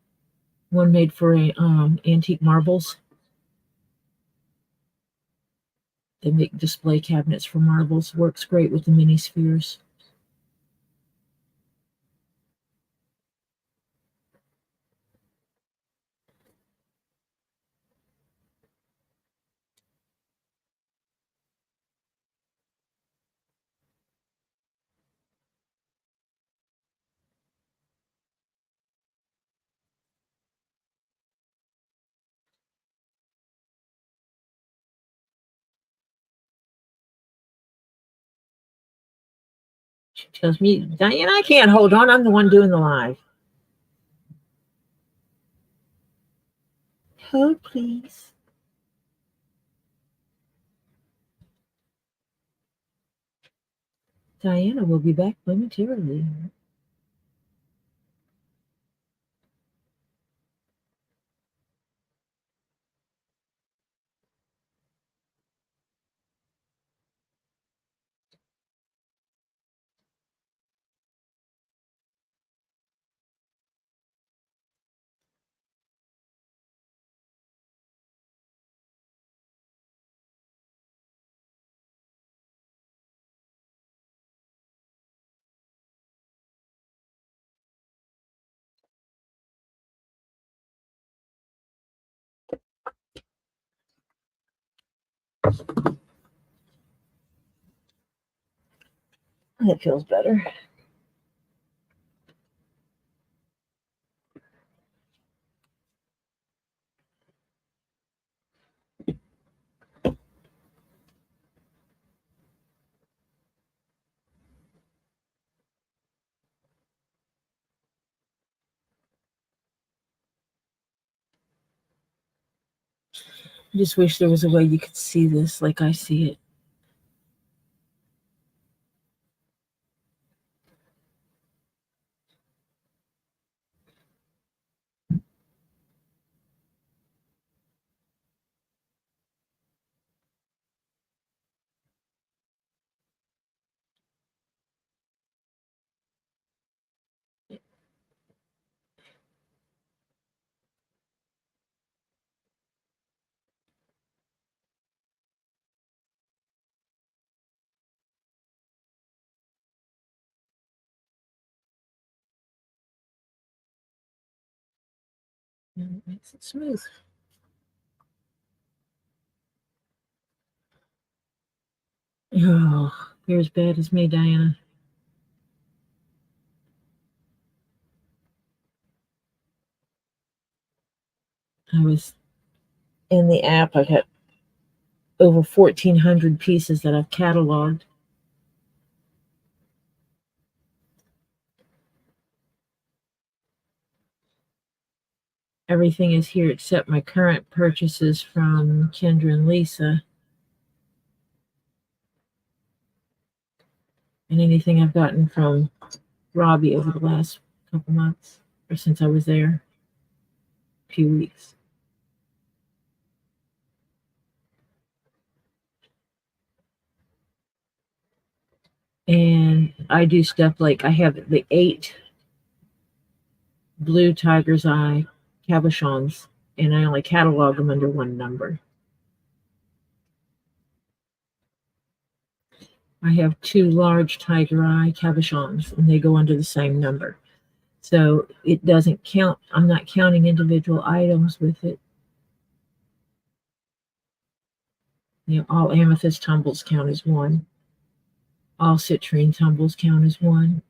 One made for antique marbles. They make display cabinets for marbles. Works great with the mini spheres. She tells me, Diana, I can't hold on. I'm the one doing the live. Hold, please. Diana will be back momentarily. That feels better. I just wish there was a way you could see this like I see it. And it makes it smooth. Oh, you're as bad as me, Diana. I was in the app. I got over 1,400 pieces that I've cataloged. Everything is here except my current purchases from Kendra and Lisa. and anything I've gotten from Robbie over the last couple months or since I was there a few weeks. And I do stuff like I have the 8 blue tiger's eye cabochons, and I only catalog them under one number. I have 2 large tiger eye cabochons, and they go under the same number. So it doesn't count. I'm not counting individual items with it. All amethyst tumbles count as one. All citrine tumbles count as one.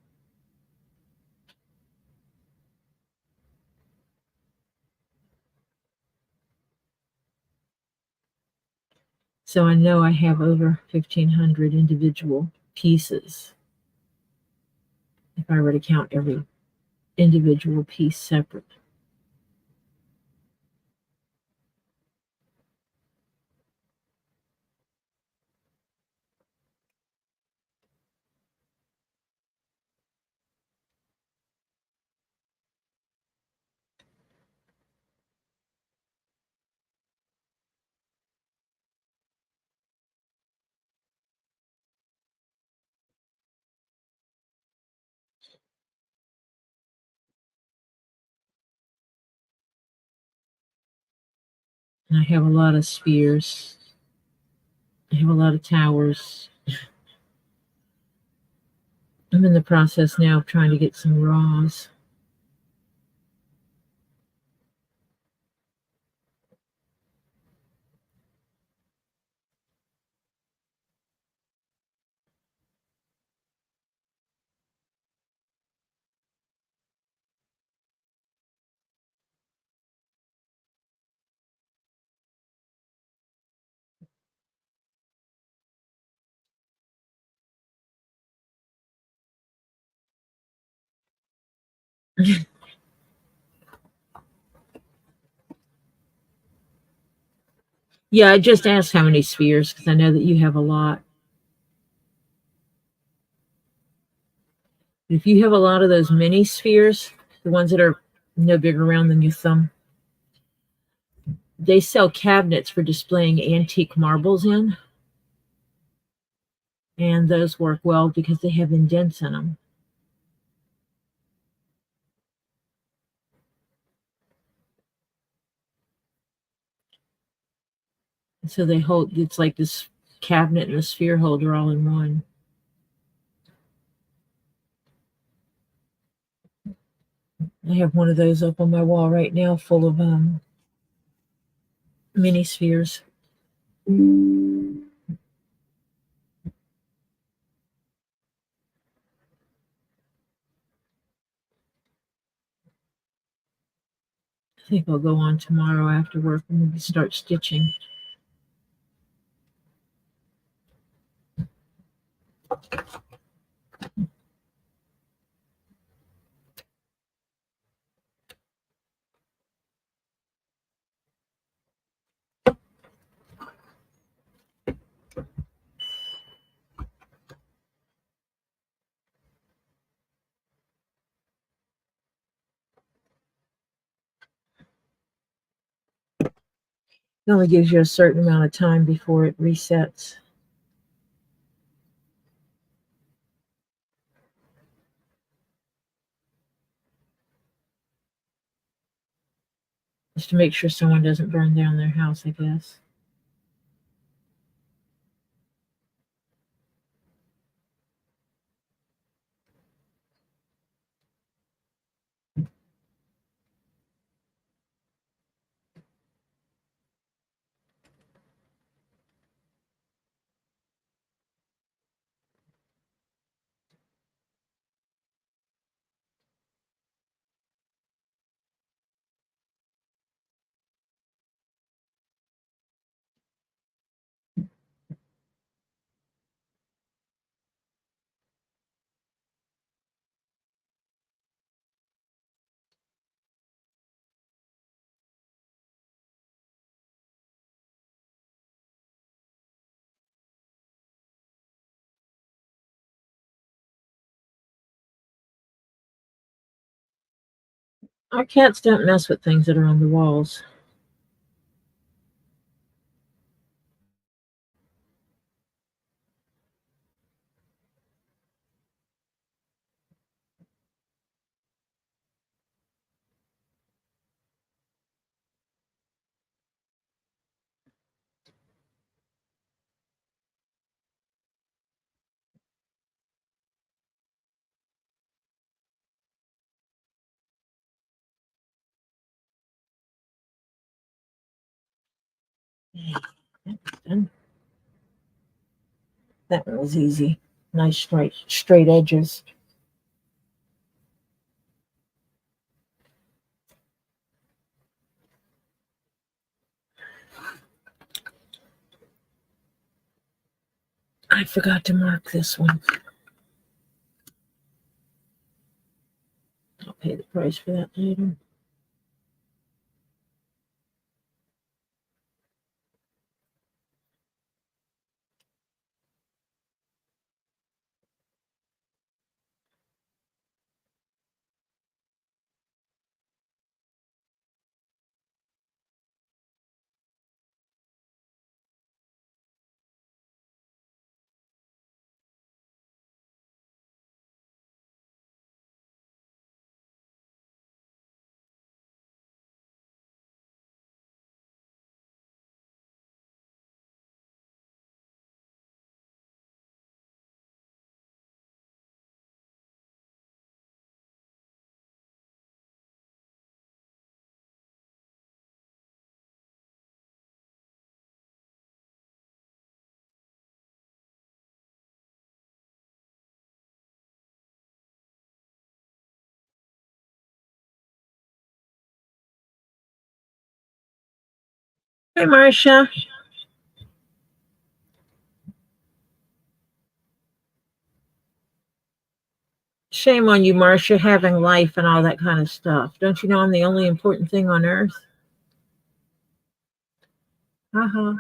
So I know I have over 1,500 individual pieces if I were to count every individual piece separate. And I have a lot of spheres. I have a lot of towers. I'm in the process now of trying to get some raws. Yeah, I just asked how many spheres because I know that you have a lot. If you have a lot of those mini spheres, the ones that are no bigger around than your thumb, they sell cabinets for displaying antique marbles in, and those work well because they have indents in them. And so they hold, it's like this cabinet and the sphere holder all in one. I have one of those up on my wall right now full of mini spheres. I think I'll go on tomorrow after work and maybe start stitching. It only gives you a certain amount of time before it resets. Just to make sure someone doesn't burn down their house, I guess. Our cats don't mess with things that are on the walls. And that one was easy. Nice straight edges. I forgot to mark this one. I'll pay the price for that later. Hey, Marcia. Shame on you, Marcia, having life and all that kind of stuff. Don't you know I'm the only important thing on earth? Uh-huh.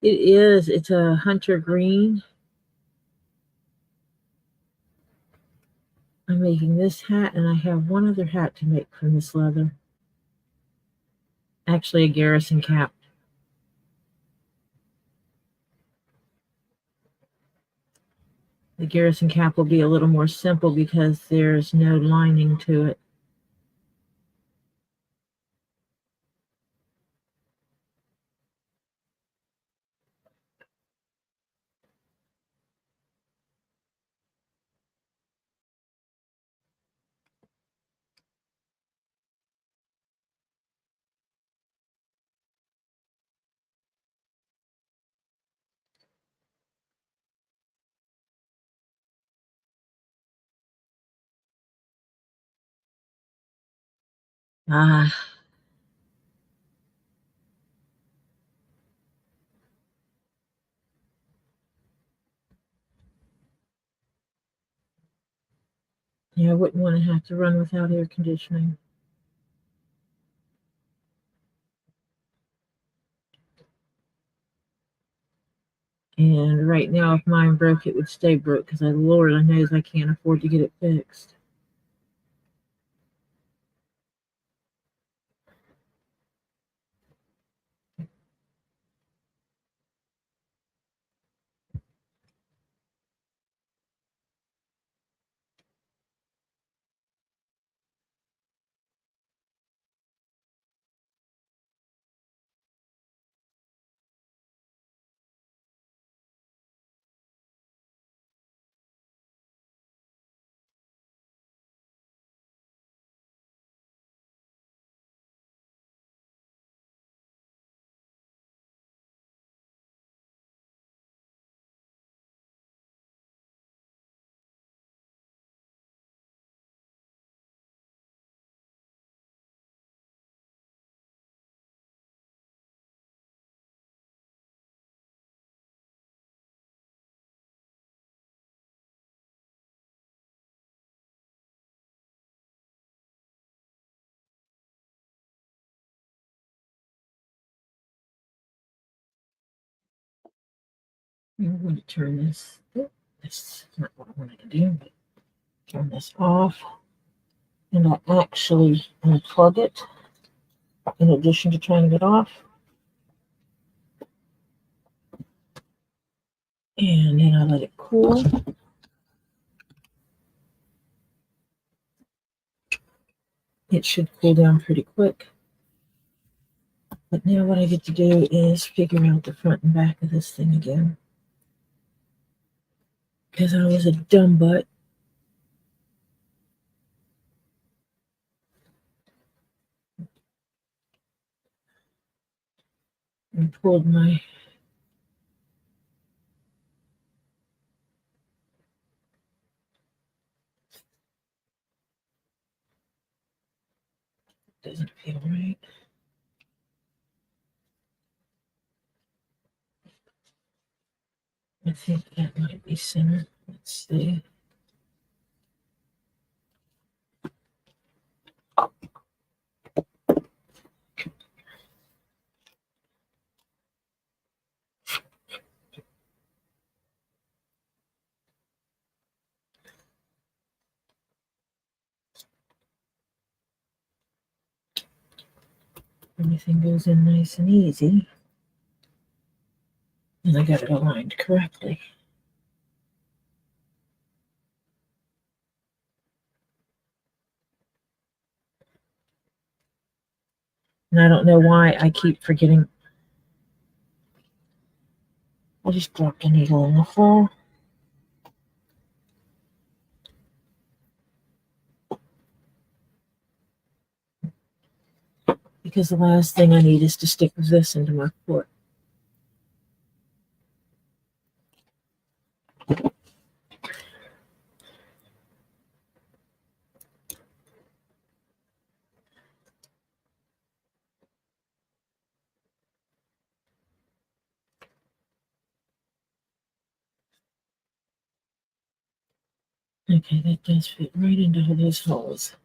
It is. It's a hunter green. I'm making this hat, and I have one other hat to make from this leather. Actually, a garrison cap. The garrison cap will be a little more simple because there's no lining to it. Ah, yeah, I wouldn't want to have to run without air conditioning. And right now, if mine broke, it would stay broke because Lord knows I can't afford to get it fixed. I'm going to turn this. This is not what I wanted to do, but turn this off. And I actually unplug it in addition to turning it off. And then I let it cool. It should cool down pretty quick. But now what I get to do is figure out the front and back of this thing again. Because I was a dumb butt. And pulled my doesn't feel right. I think that might be center. Let's see. Everything goes in nice and easy. And I got it aligned correctly. And I don't know why I keep forgetting. I just dropped a needle on the floor. Because the last thing I need is to stick this into my foot. Okay, that does fit right into all those holes.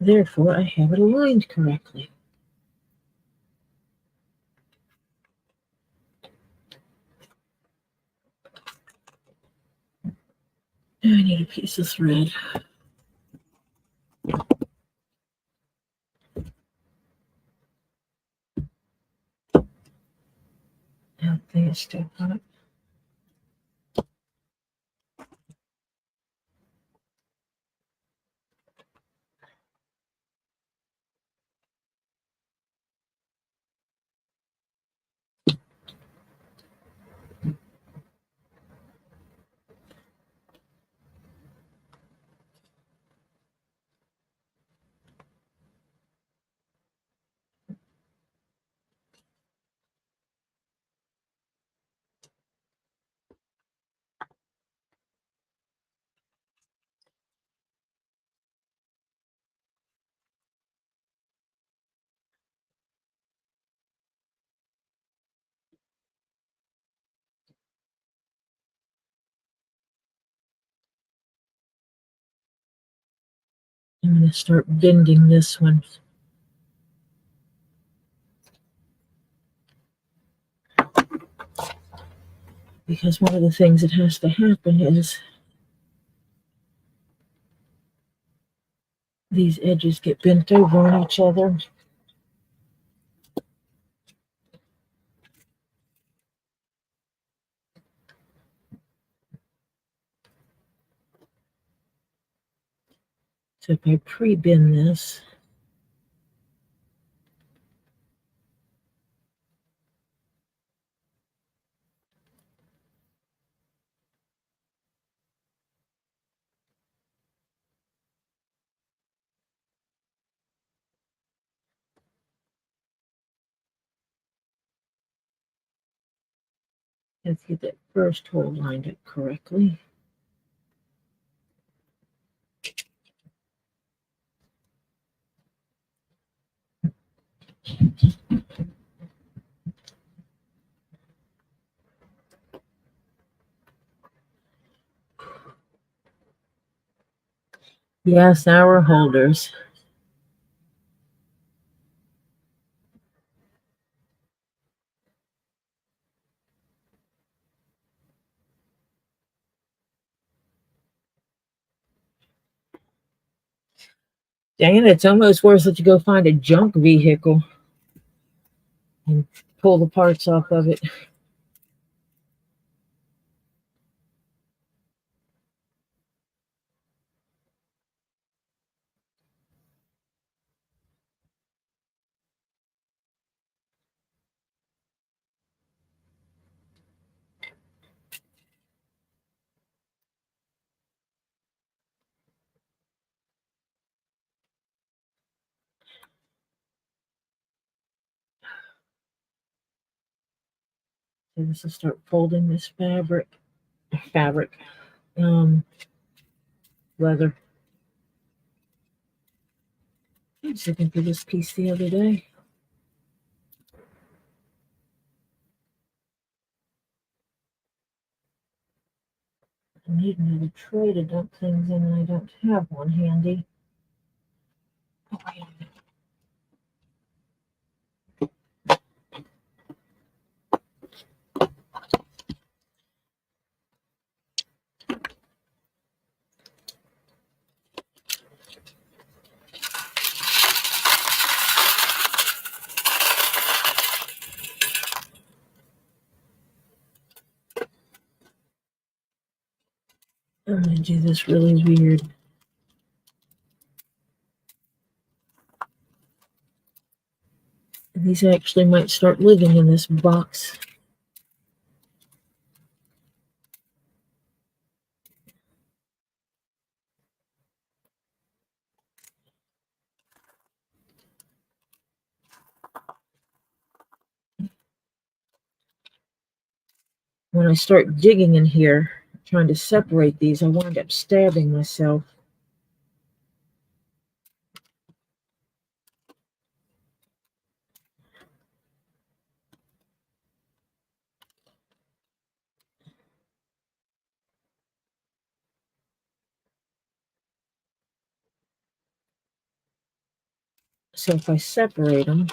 Therefore, I have it aligned correctly. Now I need a piece of thread. That thing is still hot. I'm going to start bending this one. Because one of the things that has to happen is these edges get bent over on each other. So if I pre-bend this, let's get that first hole lined up correctly. Yes, our holders. Dang it, it's almost worth it to go find a junk vehicle and pull the parts off of it. So this will start folding this fabric, leather. I was looking for this piece the other day. I need another tray to dump things in, and I don't have one handy. Oh, wait a minute. I'm going to do this really weird. And these actually might start living in this box. When I start digging in here, trying to separate these, I wind up stabbing myself. So if I separate them,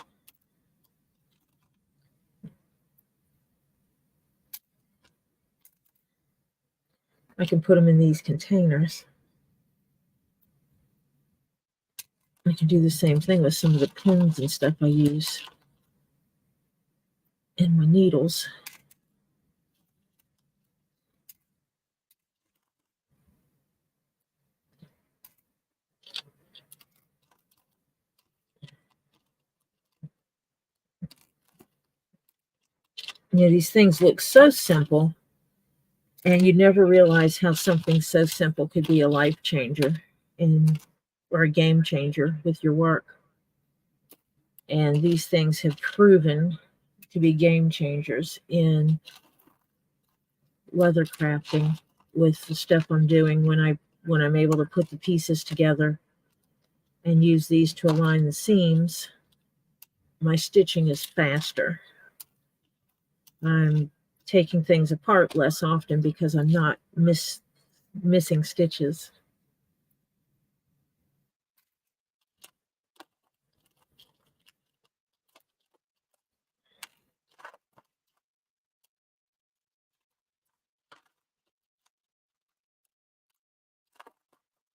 I can put them in these containers. I can do the same thing with some of the pins and stuff I use and my needles. You know, these things look so simple, and you never realize how something so simple could be a life changer or a game changer with your work. And these things have proven to be game changers in leather crafting with the stuff I'm doing when I'm able to put the pieces together and use these to align the seams. My stitching is faster. I'm taking things apart less often because I'm not missing stitches.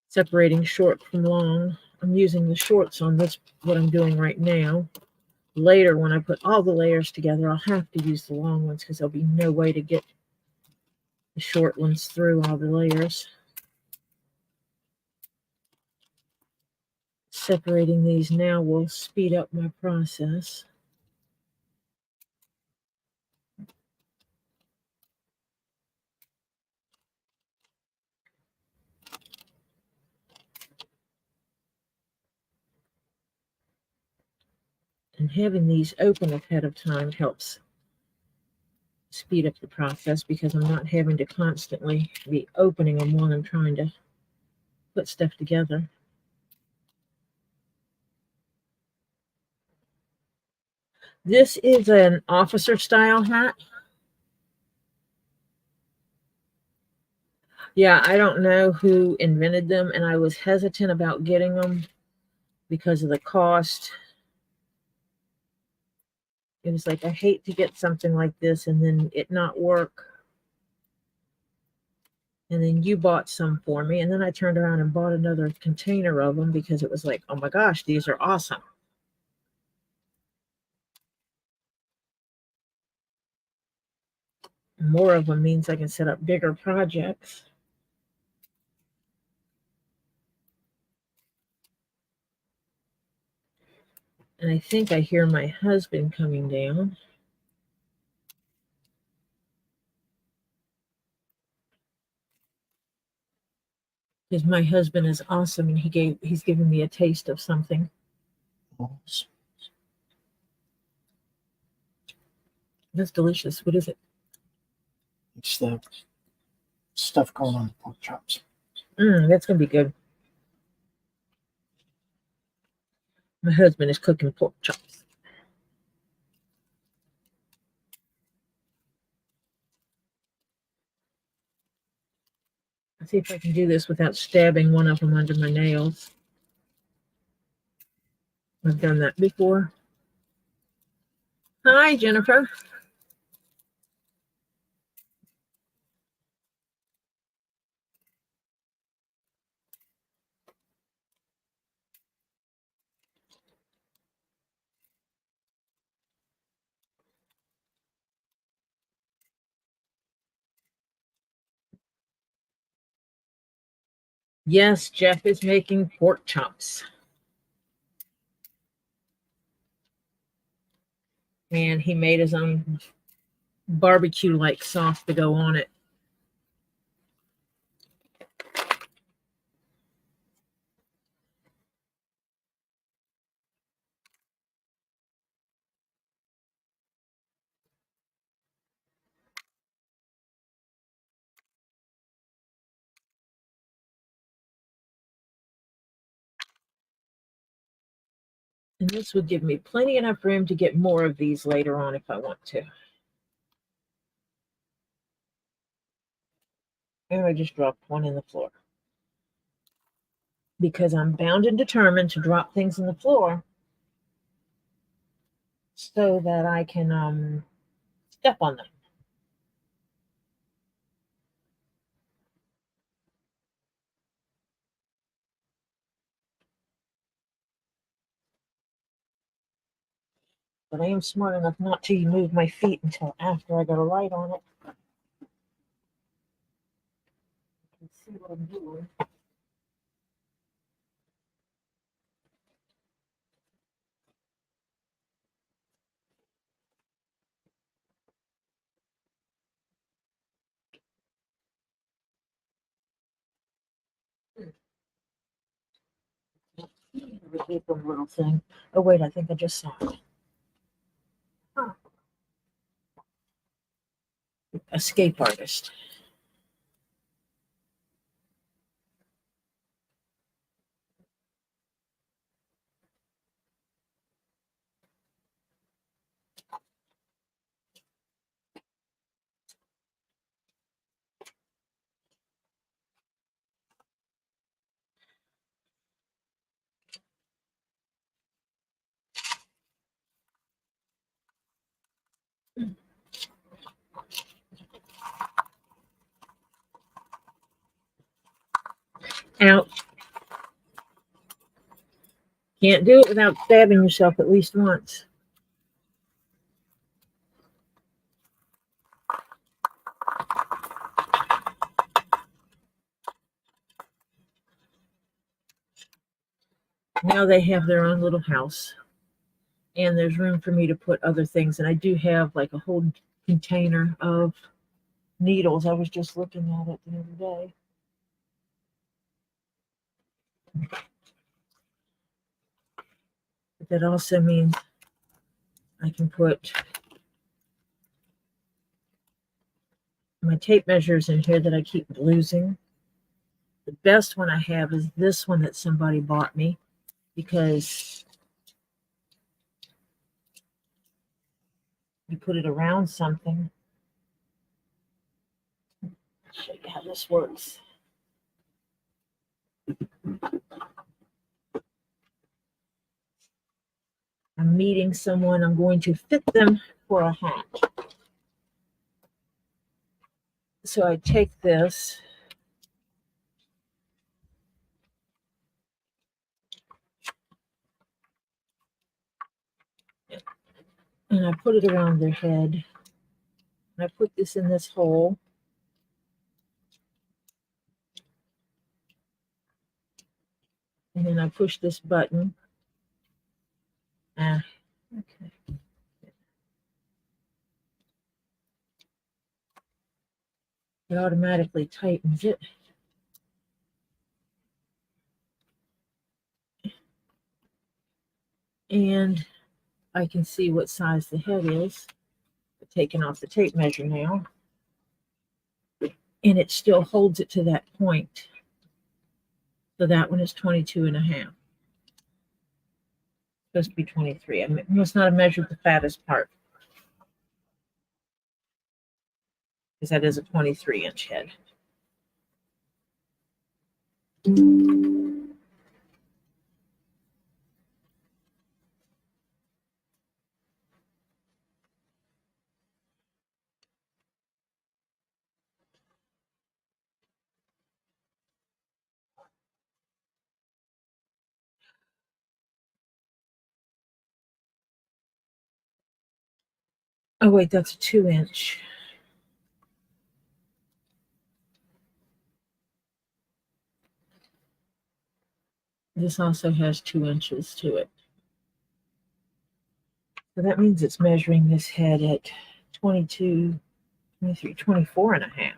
Separating short from long. I'm using the shorts on this, what I'm doing right now. Later, when I put all the layers together, I'll have to use the long ones because there'll be no way to get the short ones through all the layers. Separating these now will speed up my process. And having these open ahead of time helps speed up the process because I'm not having to constantly be opening them when I'm trying to put stuff together. This is an officer style hat. Yeah, I don't know who invented them, and I was hesitant about getting them because of the cost. It was like, I hate to get something like this and then it not work And then you bought some for me. And then I turned around and bought another container of them because it was like, oh my gosh, these are awesome. More of them means I can set up bigger projects. And I think I hear my husband coming down. Because my husband is awesome and he's given me a taste of something. That's delicious. What is it? It's the stuff going on the pork chops. That's gonna be good. My husband is cooking pork chops. Let's see if I can do this without stabbing one of them under my nails. I've done that before. Hi, Jennifer. Yes, Jeff is making pork chops. And he made his own barbecue-like sauce to go on it. And this would give me plenty enough room to get more of these later on if I want to. And I just dropped one in the floor. Because I'm bound and determined to drop things in the floor so that I can step on them. But I am smart enough not to move my feet until after I got a light on it. I can see what I'm doing. The apron little thing. Oh wait, I think I just saw it. Huh. Escape artist. Out. Can't do it without stabbing yourself at least once. Now they have their own little house. And there's room for me to put other things. And I do have like a whole container of needles. I was just looking at it the other day. But that also means I can put my tape measures in here that I keep losing. The best one I have is this one that somebody bought me because you put it around something. I'll show you how this works. I'm meeting someone. I'm going to fit them for a hat. So I take this And I put it around their head. I put this in this hole. And then I push this button. Okay. It automatically tightens it. And I can see what size the head is. I'm taking off the tape measure now. And it still holds it to that point. So that one is 22 and a half. Supposed to be 23. I must not have measured the fattest part. Because that is a 23-inch head. Oh, wait, that's a 2-inch. This also has 2 inches to it. So that means it's measuring this head at 22, 23, 24 and a half.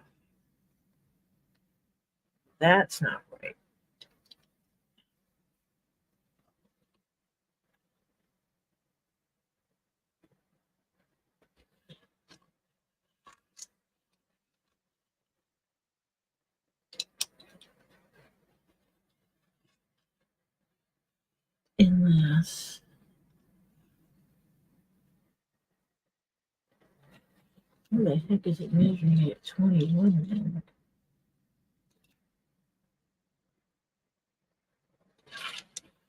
That's not right. Unless where the heck is it measuring it at 21 then?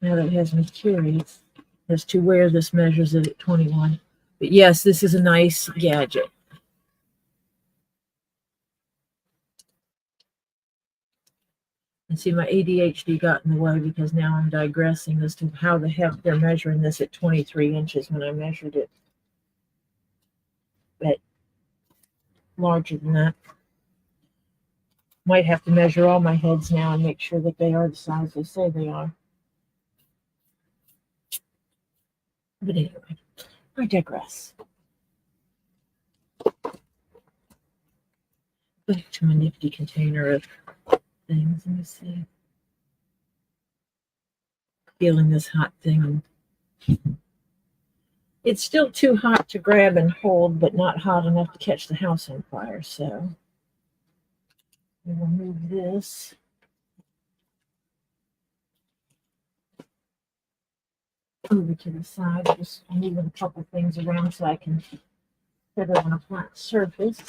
Now that has me curious as to where this measures it at 21. But yes, this is a nice gadget. And see, my ADHD got in the way because now I'm digressing as to how the heck they're measuring this at 23 inches when I measured it. But larger than that. Might have to measure all my heads now and make sure that they are the size they say they are. But anyway, I digress. Back to my nifty container of things. Let me see. Feeling this hot thing. It's still too hot to grab and hold, but not hot enough to catch the house on fire. So we will move this. Over to the side, just moving a couple things around so I can set it on a flat surface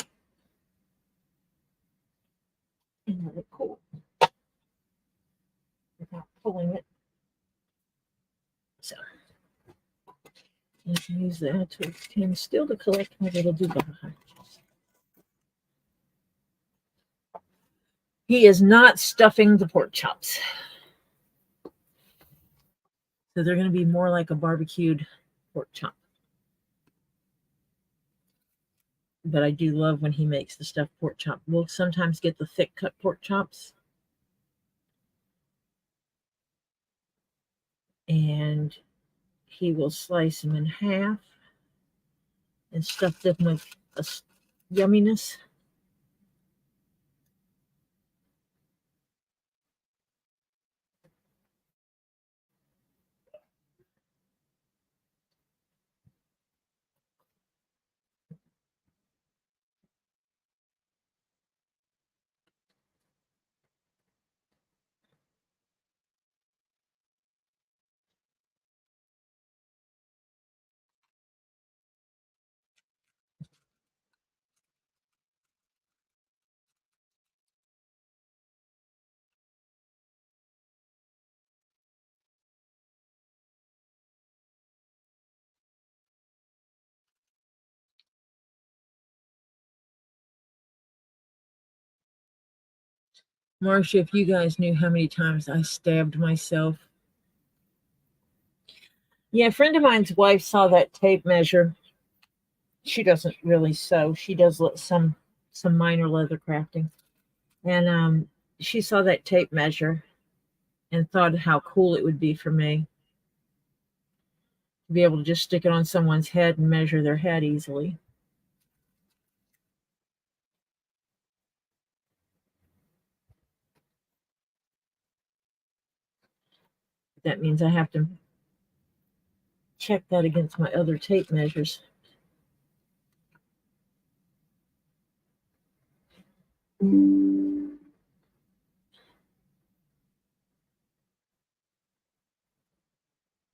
and let it cool without pulling it. So you can use that to extend still to collect my little Dubai. He is not stuffing the pork chops. So they're going to be more like a barbecued pork chop. But I do love when he makes the stuffed pork chop. We'll sometimes get the thick cut pork chops. And he will slice them in half and stuff them with a yumminess. Marcia, if you guys knew how many times I stabbed myself. Yeah, a friend of mine's wife saw that tape measure she doesn't really sew. She does some minor leather crafting. And she saw that tape measure and thought how cool it would be for me to be able to just stick it on someone's head and measure their head easily. That means I have to check that against my other tape measures.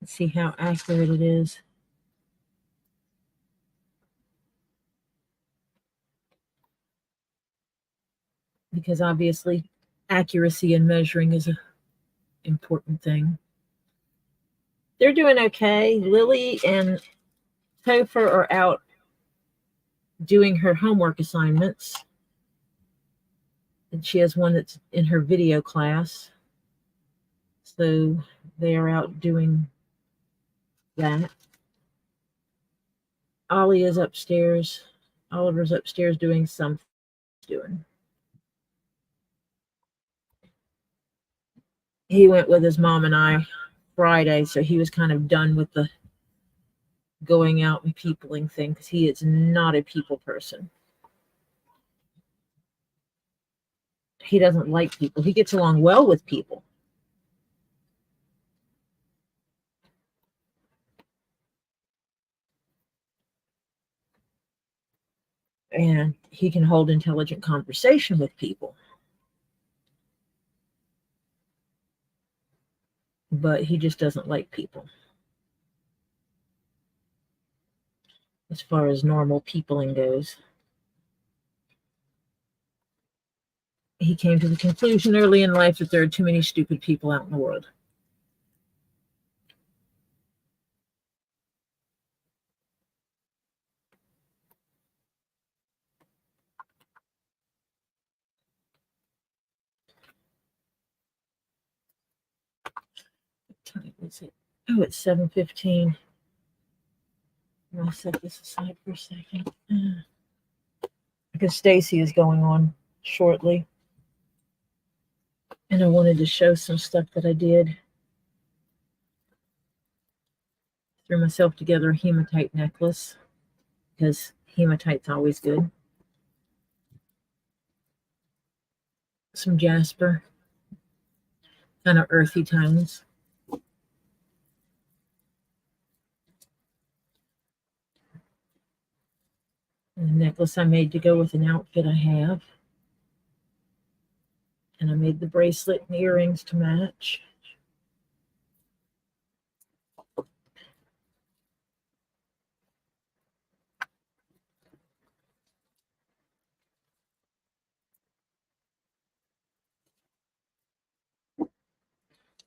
Let's see how accurate it is. Because obviously accuracy in measuring is an important thing. They're doing okay. Lily and Topher are out doing her homework assignments. And she has one that's in her video class. So they are out doing that. Ollie is upstairs. Oliver's upstairs doing something. He went with his mom and I Friday, so he was kind of done with the going out and peopling thing because he is not a people person. He doesn't like people. He gets along well with people. And he can hold intelligent conversation with people. But he just doesn't like people. As far as normal peopling goes. He came to the conclusion early in life that there are too many stupid people out in the world. What time is it? Oh, it's 7:15. I'll set this aside for a second. Because Stacy is going on shortly. And I wanted to show some stuff that I did. Threw myself together a hematite necklace because hematite's always good. Some jasper, kind of earthy tones. And a necklace I made to go with an outfit I have. And I made the bracelet and earrings to match.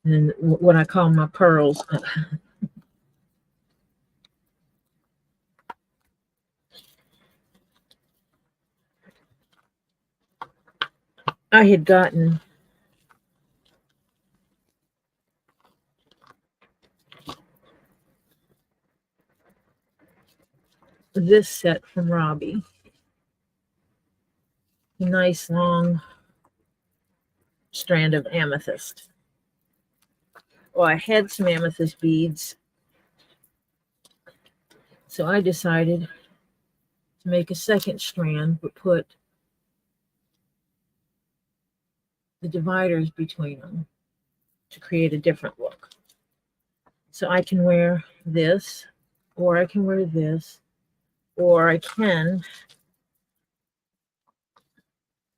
And then what I call my pearls. I had gotten this set from Robbie. A nice long strand of amethyst. Well, I had some amethyst beads. So I decided to make a second strand, but put the dividers between them to create a different look. So I can wear this, or I can wear this, or I can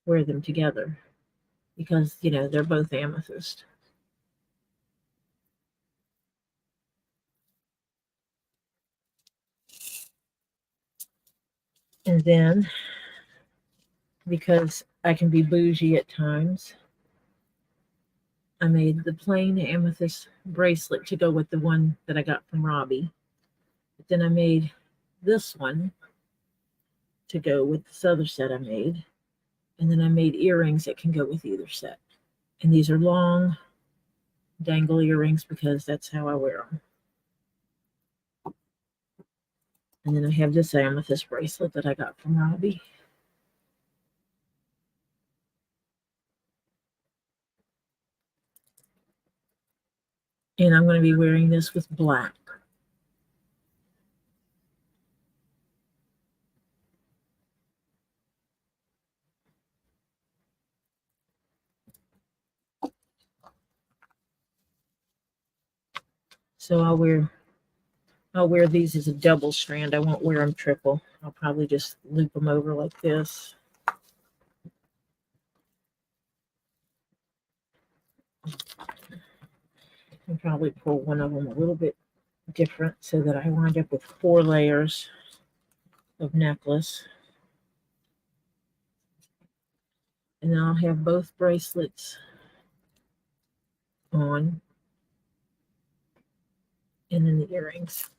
wear them together because, you know, they're both amethyst. And then, because I can be bougie at times, I made the plain amethyst bracelet to go with the one that I got from Robbie. But then I made this one to go with this other set I made. And then I made earrings that can go with either set. And these are long dangle earrings because that's how I wear them. And then I have this amethyst bracelet that I got from Robbie. And I'm going to be wearing this with black. So I'll wear these as a double strand. I won't wear them triple. I'll probably just loop them over like this. And probably pull one of them a little bit different so that I wind up with 4 layers of necklace. And then I'll have both bracelets on. And then the earrings.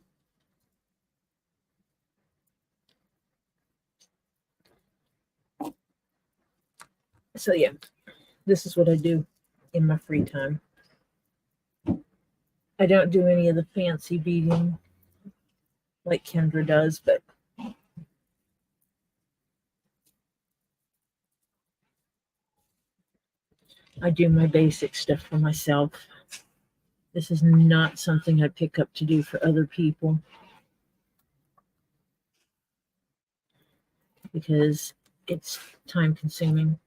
So yeah, this is what I do in my free time. I don't do any of the fancy beading like Kendra does, but I do my basic stuff for myself. This is not something I pick up to do for other people because it's time consuming.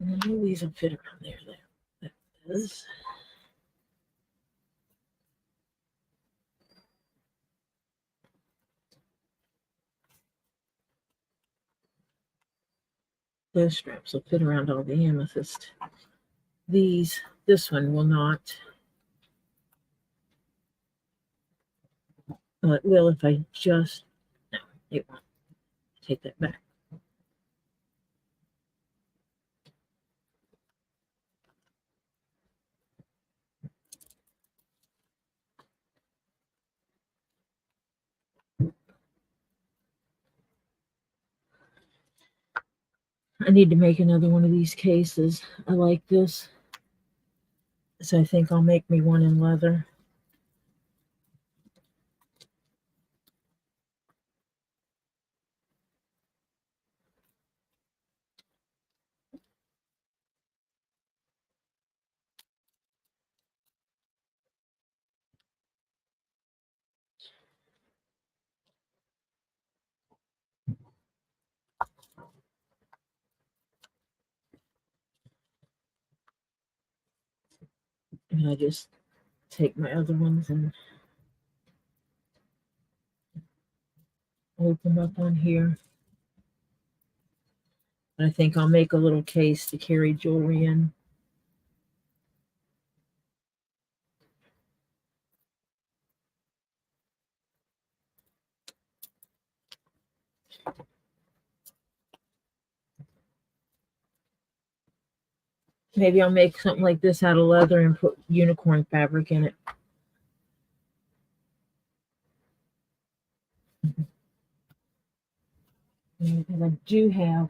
And all these will fit around there. That does. Those straps will fit around all the amethyst. This one will not. Well, it will if I just, no, it won't. Take that back. I need to make another one of these cases. I like this. So I think I'll make me one in leather. And I just take my other ones and open them up on here. I think I'll make a little case to carry jewelry in. Maybe I'll make something like this out of leather and put unicorn fabric in it. And I do have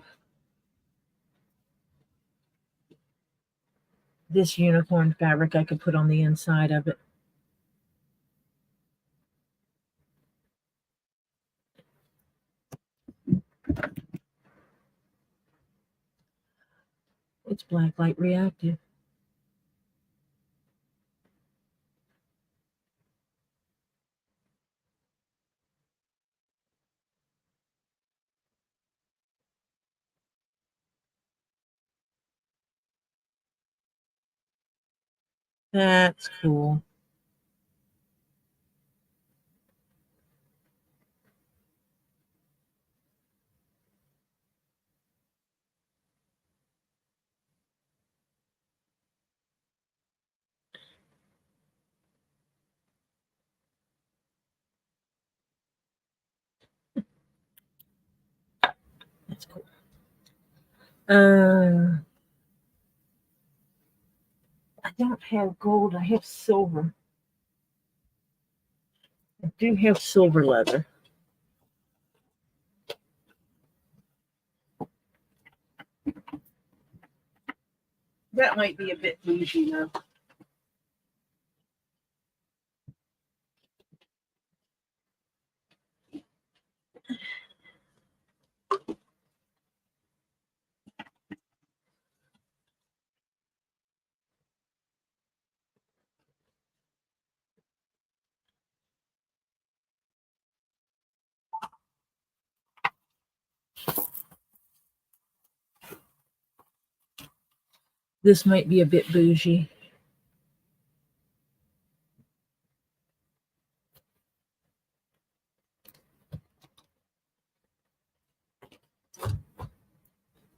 this unicorn fabric I could put on the inside of it. It's black light reactive. That's cool. That's cool. I don't have gold. I have silver. I do have silver leather. That might be a bit bougie though. This might be a bit bougie. I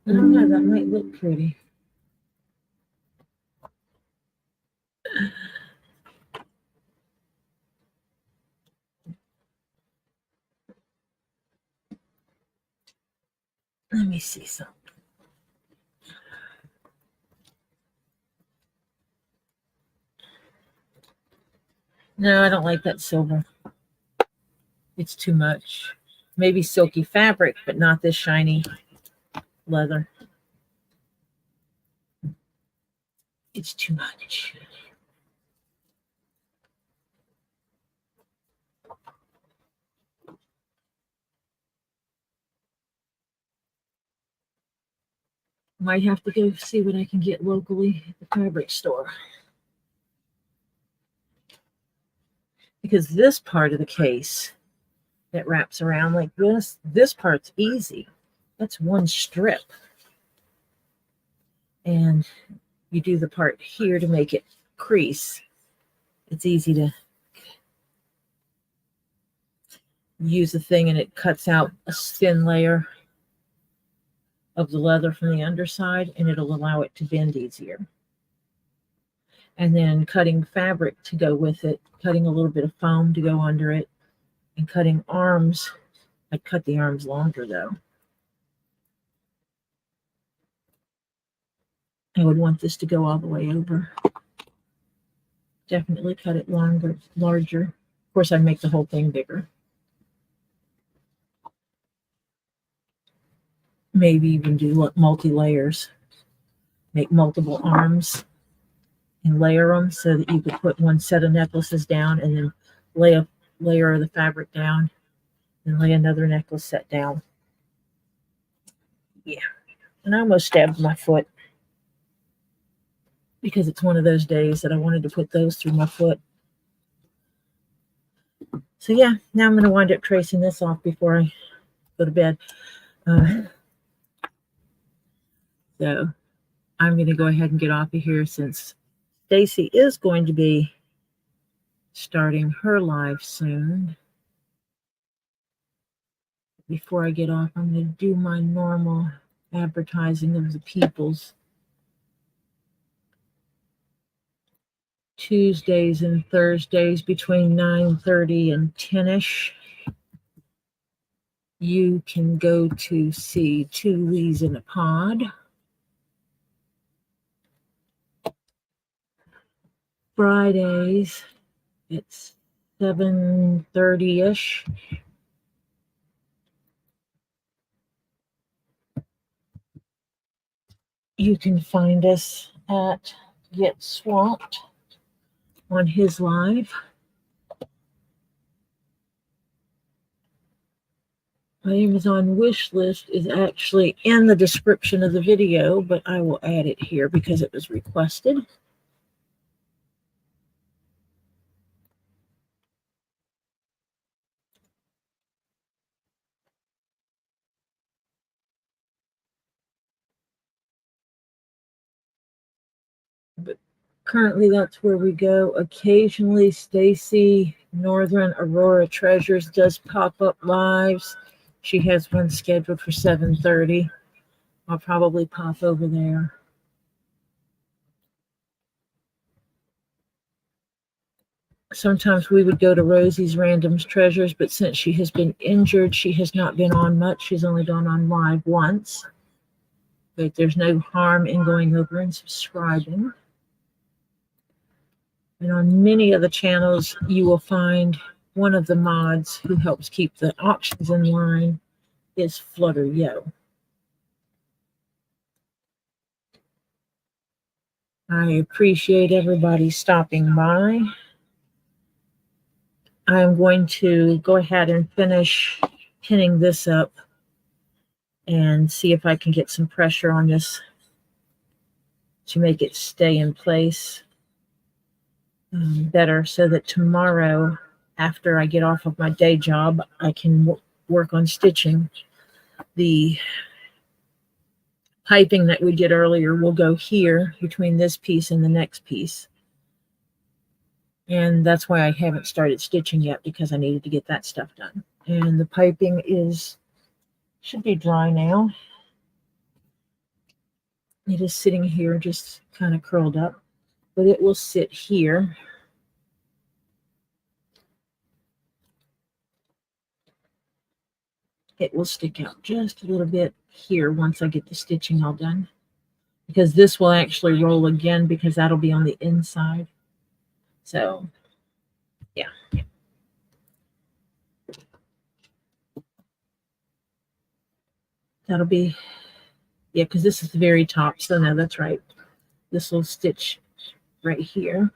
don't know, that might look pretty. Let me see something. No, I don't like that silver. It's too much. Maybe silky fabric, but not this shiny leather. It's too much. Might have to go see what I can get locally at the fabric store. Because this part of the case that wraps around like this part's easy. That's one strip. And you do the part here to make it crease. It's easy to use the thing and it cuts out a thin layer of the leather from the underside and it'll allow it to bend easier. And then cutting fabric to go with it, cutting a little bit of foam to go under it, and cutting arms. I cut the arms longer though. I would want this to go all the way over. Definitely cut it larger. Of course, I'd make the whole thing bigger. Maybe even do multi-layers. Make multiple arms and layer them so that you could put one set of necklaces down and then lay a layer of the fabric down and lay another necklace set down. Yeah. And I almost stabbed my foot because it's one of those days that I wanted to put those through my foot. So yeah, now I'm going to wind up tracing this off before I go to bed. So I'm going to go ahead and get off of here since Stacy is going to be starting her live soon. Before I get off, I'm going to do my normal advertising of the people's Tuesdays and Thursdays between 9:30 and 10ish. You can go to see Two Lees in a Pod. Fridays, it's 7:30ish. You can find us at Get Swamped on his live. My Amazon wish list is actually in the description of the video, but I will add it here because it was requested. But currently that's where we go. Occasionally Stacy Northern Aurora Treasures does pop up lives. She has one scheduled for 7:30. I'll probably pop over there. Sometimes we would go to Rosie's Randoms Treasures, but since she has been injured, she has not been on much. She's only gone on live once. But there's no harm in going over and subscribing. And on many of the channels, you will find one of the mods who helps keep the auctions in line is Flutter Yo. I appreciate everybody stopping by. I'm going to go ahead and finish pinning this up and see if I can get some pressure on this to make it stay in place better, so that tomorrow, after I get off of my day job, I can work on stitching. The piping that we did earlier will go here between this piece and the next piece. And that's why I haven't started stitching yet, because I needed to get that stuff done. And the piping should be dry now. It is sitting here just kind of curled up, but it will sit here. It will stick out just a little bit here once I get the stitching all done, because this will actually roll again, because that'll be on the inside. So yeah. That'll be, yeah, because this is the very top. So no, that's right. This will stitch right here.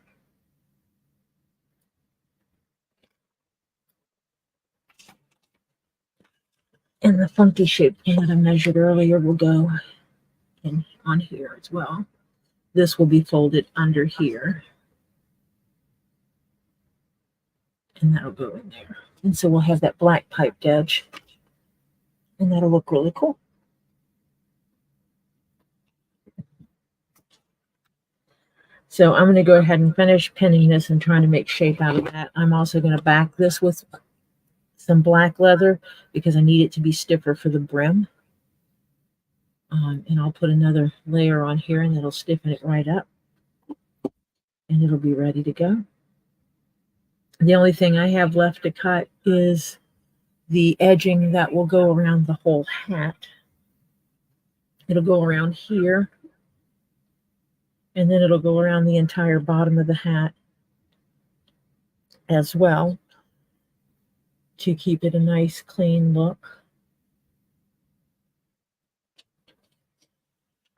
And the funky shaped one that I measured earlier will go in on here as well. This will be folded under here. And that'll go in there. And so we'll have that black piped edge. And that'll look really cool. So I'm going to go ahead and finish pinning this and trying to make shape out of that. I'm also going to back this with some black leather, because I need it to be stiffer for the brim. And I'll put another layer on here, and it'll stiffen it right up. And it'll be ready to go. The only thing I have left to cut is the edging that will go around the whole hat. It'll go around here, and then it'll go around the entire bottom of the hat as well, to keep it a nice clean look.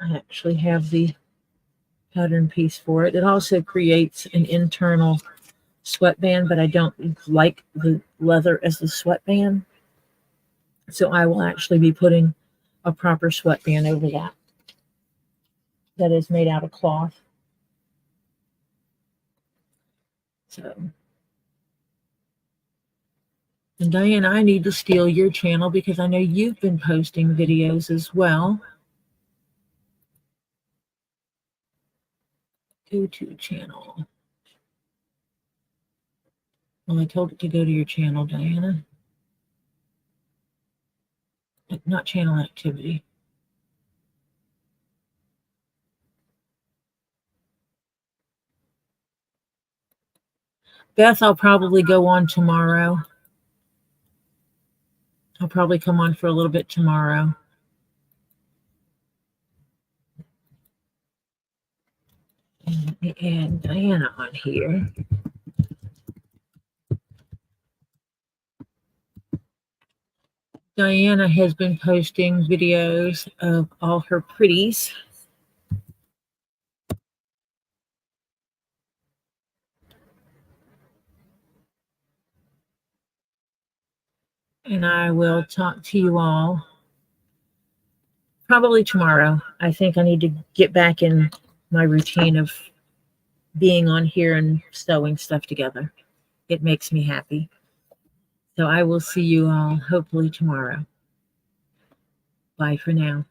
I actually have the pattern piece for it. It also creates an internal sweatband, but I don't like the leather as the sweatband. So I will actually be putting a proper sweatband over that is made out of cloth. So, and Diane, I need to steal your channel, because I know you've been posting videos as well. Go to channel. Well, I told it to go to your channel, Diana. Not channel activity. Beth, I'll probably go on tomorrow. I'll probably come on for a little bit tomorrow. And let me add Diana on here. Diana has been posting videos of all her pretties. And I will talk to you all probably tomorrow. I think I need to get back in my routine of being on here and sewing stuff together. It makes me happy. So I will see you all hopefully tomorrow. Bye for now.